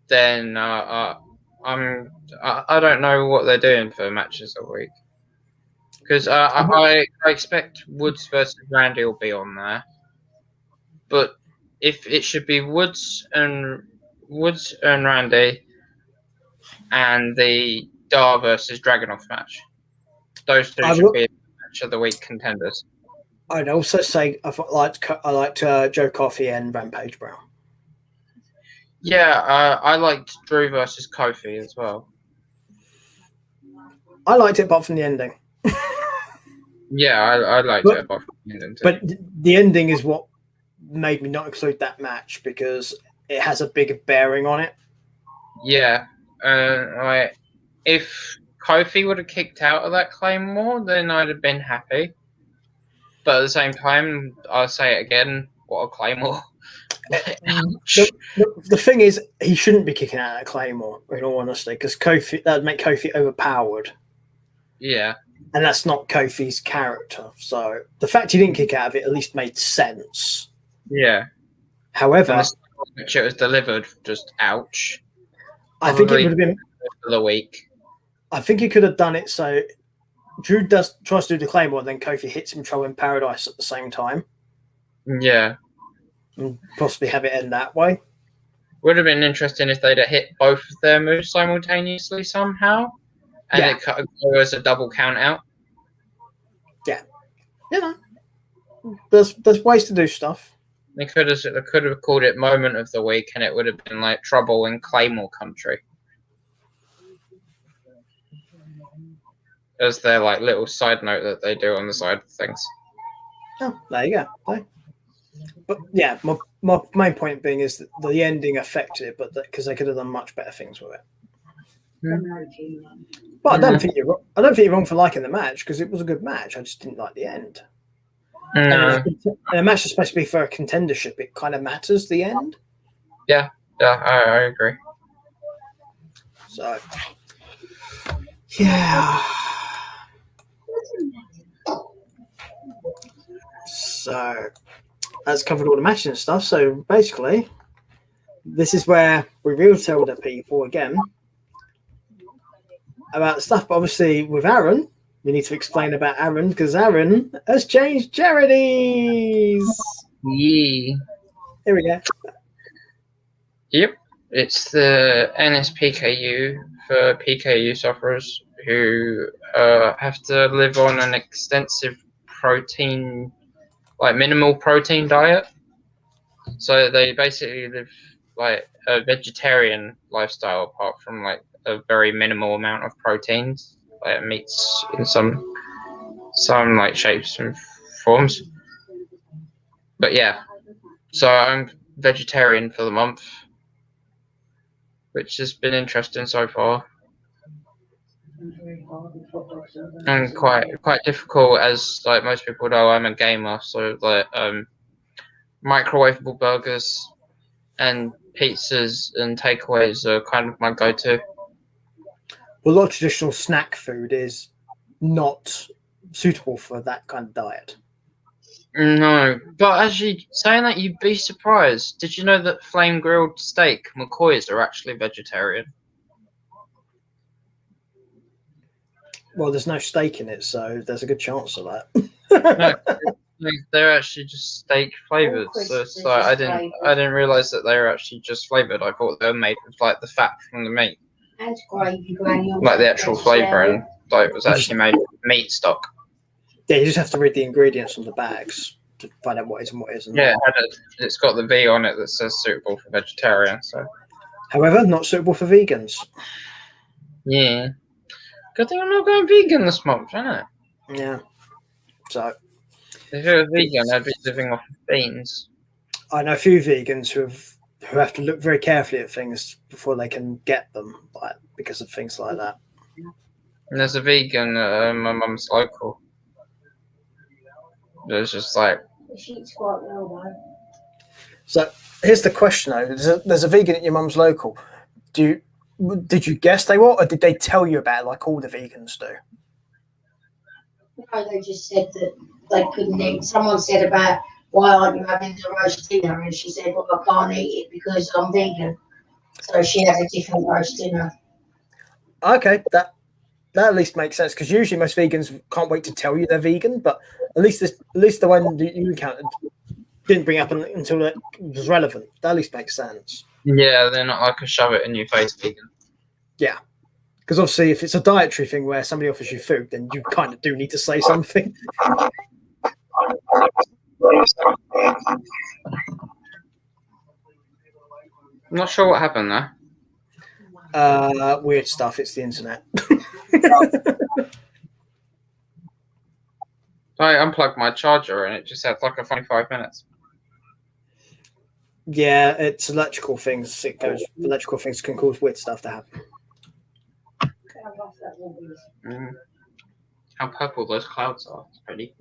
Speaker 2: then I don't know what they're doing for matches a week, because I expect Woods versus Randy will be on there, but if it should be Woods and Randy and the Dar versus Dragunov match, those two should be match of the week contenders.
Speaker 1: I'd also say I liked Joe Coffey and Rampage Brown.
Speaker 2: Yeah, I liked Drew versus Kofi as well.
Speaker 1: I liked it apart from the ending.
Speaker 2: Yeah, I liked it apart from the ending too.
Speaker 1: But the ending is what made me not include that match, because it has a bigger bearing on it.
Speaker 2: Yeah, like if Kofi would have kicked out of that Claymore, then I'd have been happy. But at the same time, I'll say it again: what a Claymore!
Speaker 1: The thing is, he shouldn't be kicking out that Claymore, in all honesty, because that would make Kofi overpowered.
Speaker 2: Yeah.
Speaker 1: And that's not Kofi's character. So the fact he didn't kick out of it at least made sense.
Speaker 2: Yeah.
Speaker 1: However,
Speaker 2: it was delivered, just ouch.
Speaker 1: I think it would have been
Speaker 2: for the week.
Speaker 1: I think he could have done it so Drew tries to do the Claymore, and then Kofi hits him Trouble in Paradise at the same time.
Speaker 2: Yeah.
Speaker 1: And possibly have it end that way.
Speaker 2: Would have been interesting if they'd have hit both of their moves simultaneously somehow. And it could go as a double count out.
Speaker 1: Yeah. You know. There's ways to do stuff.
Speaker 2: They could have called it Moment of the Week, and it would have been like Trouble in Claymore Country. As their like little side note that they do on the side of things.
Speaker 1: Oh, there you go. But yeah, my main point being is that the ending affected it, but because they could have done much better things with it. But I don't think you're wrong for liking the match, because it was a good match. I just didn't like the end. And a match is supposed to be for a contendership. It kind of matters the end.
Speaker 2: Yeah, I agree.
Speaker 1: So yeah. So that's covered all the matches and stuff. So basically, this is where we will tell the people again about stuff. But obviously, with Aaron, we need to explain about Aaron, because Aaron has changed charities.
Speaker 2: Yeah.
Speaker 1: Here we go.
Speaker 2: Yep. It's the NSPKU for PKU sufferers who have to live on an extensive protein, like minimal protein diet. So they basically live like a vegetarian lifestyle, apart from like a very minimal amount of proteins, like meats in some like shapes and forms. But yeah, so I'm vegetarian for the month, which has been interesting so far, and quite difficult, as like most people know I'm a gamer, so like microwavable burgers and pizzas and takeaways are kind of my go-to.
Speaker 1: Well, a lot of traditional snack food is not suitable for that kind of diet.
Speaker 2: No, but actually, saying that, you'd be surprised. Did you know that flame grilled steak McCoys are actually vegetarian?
Speaker 1: Well, there's no steak in it, so there's a good chance of that.
Speaker 2: No, they're actually just steak flavored. So it's like I didn't realize that they were actually just flavored. I thought they were made with like the fat from the meat, like the actual flavor, and like it was actually made with meat stock.
Speaker 1: Yeah, you just have to read the ingredients on the bags to find out what is and what isn't.
Speaker 2: Yeah, it's got the V on it that says suitable for vegetarians. So,
Speaker 1: however, not suitable for vegans.
Speaker 2: Yeah. Good thing I'm not going vegan this month, isn't it?
Speaker 1: Yeah. So
Speaker 2: if it was vegan, I'd be living off of beans.
Speaker 1: I know a few vegans who have to look very carefully at things before they can get them, like, because of things like that.
Speaker 2: And there's a vegan at my mum's local. It's just like.
Speaker 1: So here's the question though: there's a vegan at your mum's local. Did you guess they were, or did they tell you about it like all the vegans do?
Speaker 4: No, they just said that they couldn't eat. Someone said about, why aren't you having the roast dinner? And she said, well, I can't eat it because I'm vegan. So she had a different roast dinner.
Speaker 1: Okay, that at least makes sense, because usually most vegans can't wait to tell you they're vegan, but at least the one that you encountered didn't bring up until it was relevant. That at least makes sense.
Speaker 2: Yeah, they're not like a shove it in your face vegan.
Speaker 1: Yeah, because obviously if it's a dietary thing where somebody offers you food, then you kind of do need to say something.
Speaker 2: I'm not sure what happened there.
Speaker 1: Weird stuff. It's the internet.
Speaker 2: I unplugged my charger and it just had like a funny 5 minutes.
Speaker 1: Yeah, it's electrical things. Electrical things can cause weird stuff to happen.
Speaker 2: How purple those clouds are. It's pretty.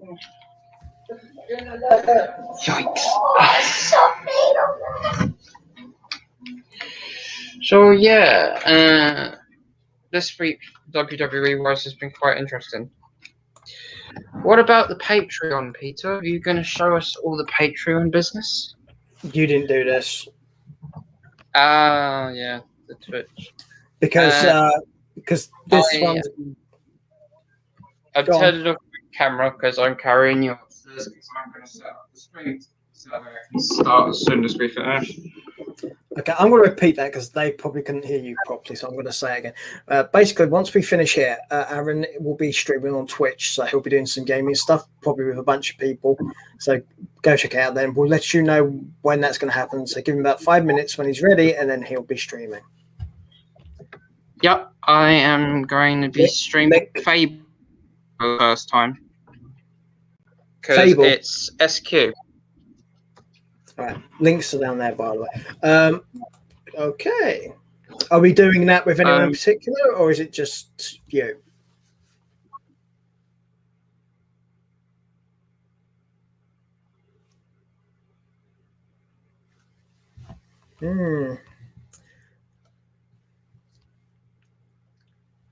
Speaker 2: Yikes. So yeah, this week WWE wise has been quite interesting. What about the Patreon, Peter? Are you going to show us all the Patreon business?
Speaker 1: You didn't do this
Speaker 2: Yeah, the Twitch.
Speaker 1: because this one.
Speaker 2: I've turned it off the camera because I'm carrying you upstairs because I'm going to set up the screen so that way I can start as soon as we finish.
Speaker 1: Okay, I'm going to repeat that because they probably couldn't hear you properly, so I'm going to say it again. Basically, once we finish here, Aaron will be streaming on Twitch, so he'll be doing some gaming stuff, probably with a bunch of people. So go check it out then. We'll let you know when that's going to happen. So give him about 5 minutes when he's ready, and then he'll be streaming.
Speaker 2: Yep, I am going to be streaming Fable for the first time. Because it's SQ.
Speaker 1: All right, links are down there, by the way. Okay. Are we doing that with anyone in particular, or is it just you?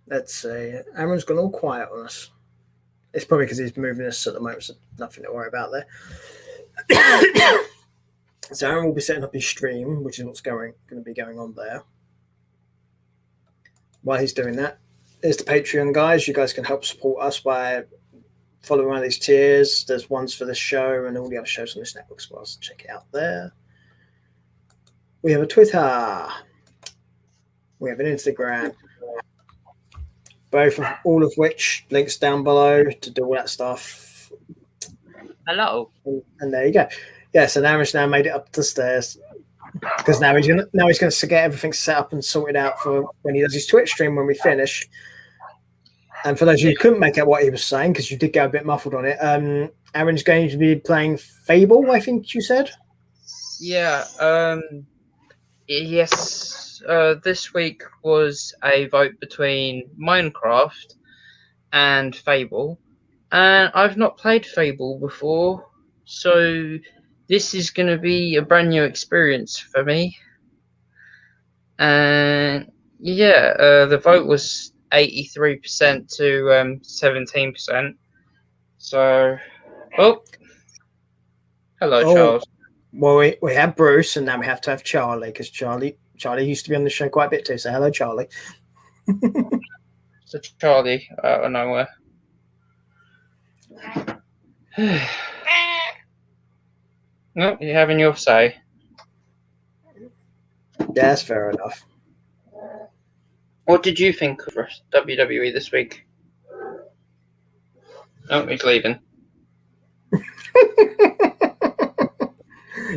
Speaker 1: Let's see. Aaron's gone all quiet on us. It's probably because he's moving us at the moment, so nothing to worry about there. So Aaron will be setting up his stream, which is what's going to be going on there. While he's doing that, there's the Patreon, guys. You guys can help support us by following one of these tiers. There's ones for this show and all the other shows on this network as well, so check it out there. We have a Twitter. We have an Instagram. All of which links down below to do all that stuff.
Speaker 2: Hello.
Speaker 1: And there you go. Yes, and Aaron's now made it up the stairs because now he's going to get everything set up and sorted out for when he does his Twitch stream when we finish. And for those of you who couldn't make out what he was saying because you did go a bit muffled on it, Aaron's going to be playing Fable, I think you said.
Speaker 2: Yeah. Yes. This week was a vote between Minecraft and Fable, and I've not played Fable before, so this is going to be a brand new experience for me. And yeah, the vote was 83% to 17%. So, hello, Charles.
Speaker 1: Well, we have Bruce, and now we have to have Charlie because Charlie used to be on the show quite a bit too. So hello, Charlie.
Speaker 2: So Charlie out of nowhere. No, you're having your say.
Speaker 1: Yeah, that's fair enough.
Speaker 2: What did you think of WWE this week? Oh, he's leaving.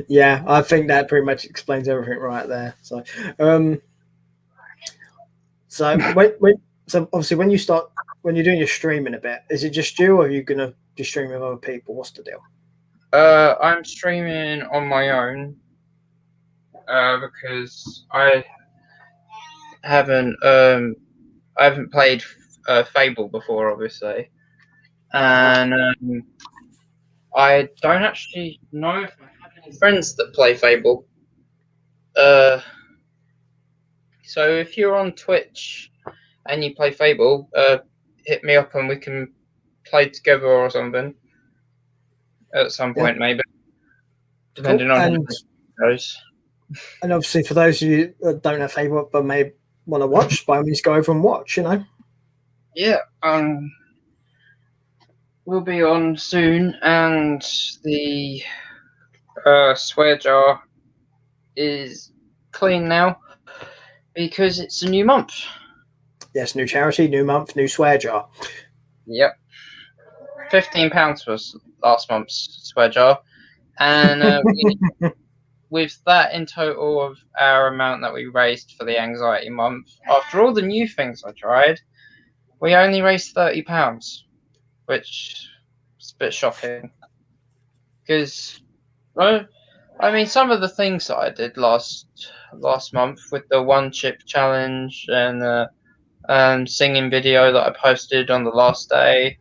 Speaker 1: Yeah, I think that pretty much explains everything right there. So, so obviously when you're doing your streaming a bit, is it just you, or are you gonna be streaming with other people? What's the deal?
Speaker 2: I'm streaming on my own because I haven't played Fable before, obviously, and I don't actually know if I have any friends that play Fable. So if you're on Twitch and you play Fable, hit me up and we can play together or something at some point, maybe, depending on how it goes.
Speaker 1: And obviously, for those of you that don't have Fable but may want to watch, by all means, go over and watch.
Speaker 2: Yeah, we'll be on soon, and the swear jar is clean now because it's a new month.
Speaker 1: Yes, new charity, new month, new swear jar.
Speaker 2: Yep. £15 was last month's swear jar, and with that in total of our amount that we raised for the anxiety month, after all the new things I tried, we only raised £30, which is a bit shocking because I I mean, some of the things that I did last month with the one chip challenge and the singing video that I posted on the last day,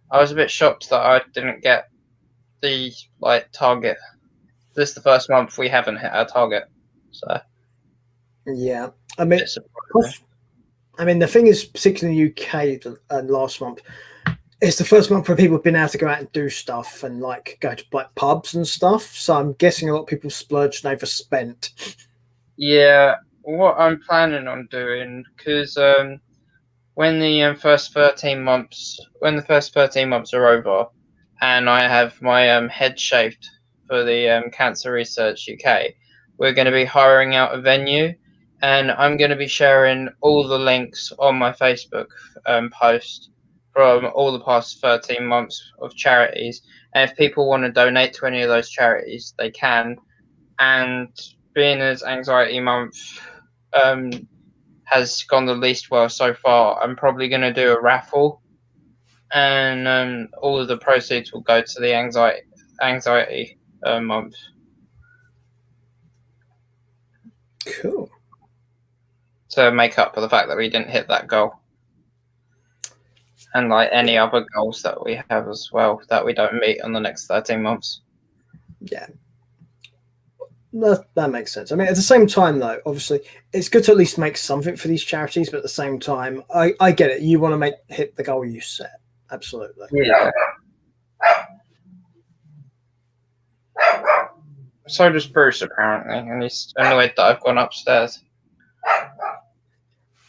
Speaker 2: I was a bit shocked that I didn't get the target. This is the first month we haven't hit our target, so
Speaker 1: yeah. I mean,
Speaker 2: it's surprising.
Speaker 1: The thing is, particularly in the UK, last month, it's the first month where people have been able to go out and do stuff and go to pubs and stuff. So I'm guessing a lot of people splurged and overspent.
Speaker 2: Yeah, what I'm planning on doing, because when the first 13 months are over, and I have my head shaved for the Cancer Research UK, we're going to be hiring out a venue, and I'm going to be sharing all the links on my Facebook post from all the past 13 months of charities. And if people want to donate to any of those charities, they can. And being as Anxiety Month has gone the least well so far, I'm probably going to do a raffle, and all of the proceeds will go to the anxiety month.
Speaker 1: Cool.
Speaker 2: To make up for the fact that we didn't hit that goal. And any other goals that we have as well that we don't meet on the next 13 months.
Speaker 1: Yeah. That makes sense. At the same time, though, obviously, it's good to at least make something for these charities, but at the same time, I get it. You want to hit the goal you set. Absolutely.
Speaker 2: Yeah. So does Bruce, apparently, and he's annoyed that I've gone upstairs.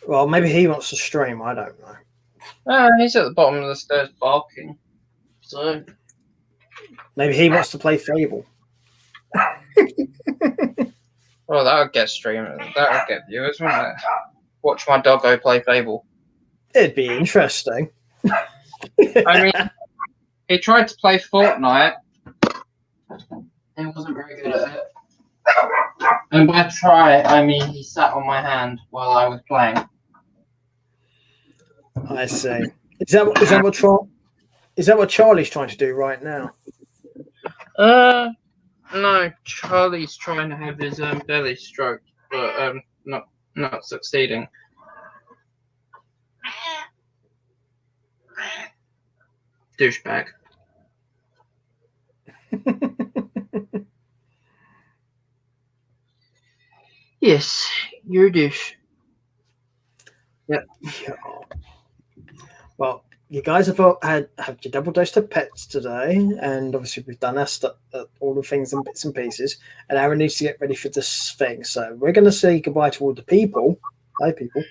Speaker 1: Well, maybe he wants to stream. I don't know.
Speaker 2: He's at the bottom of the stairs barking. So
Speaker 1: maybe he wants to play Fable.
Speaker 2: Well, that would get streamers. That would get viewers, wouldn't it? Watch my doggo play Fable.
Speaker 1: It'd be interesting.
Speaker 2: He tried to play Fortnite. He wasn't very good at it. And by try, I mean he sat on my hand while I was playing.
Speaker 1: I see. Is that what Charlie's trying to do right now?
Speaker 2: No. Charlie's trying to have his belly stroked, but not succeeding. Douchebag. Yes, you're a douche. Yep.
Speaker 1: Yeah. Well, you guys have had your double dose of pets today, and obviously we've done all the things and bits and pieces, and Aaron needs to get ready for this thing. So we're going to say goodbye to all the people. Bye, people.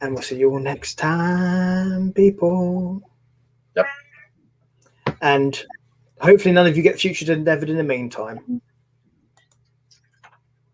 Speaker 1: And we'll see you all next time, people.
Speaker 2: Yep.
Speaker 1: And hopefully none of you get future endeavored in the meantime.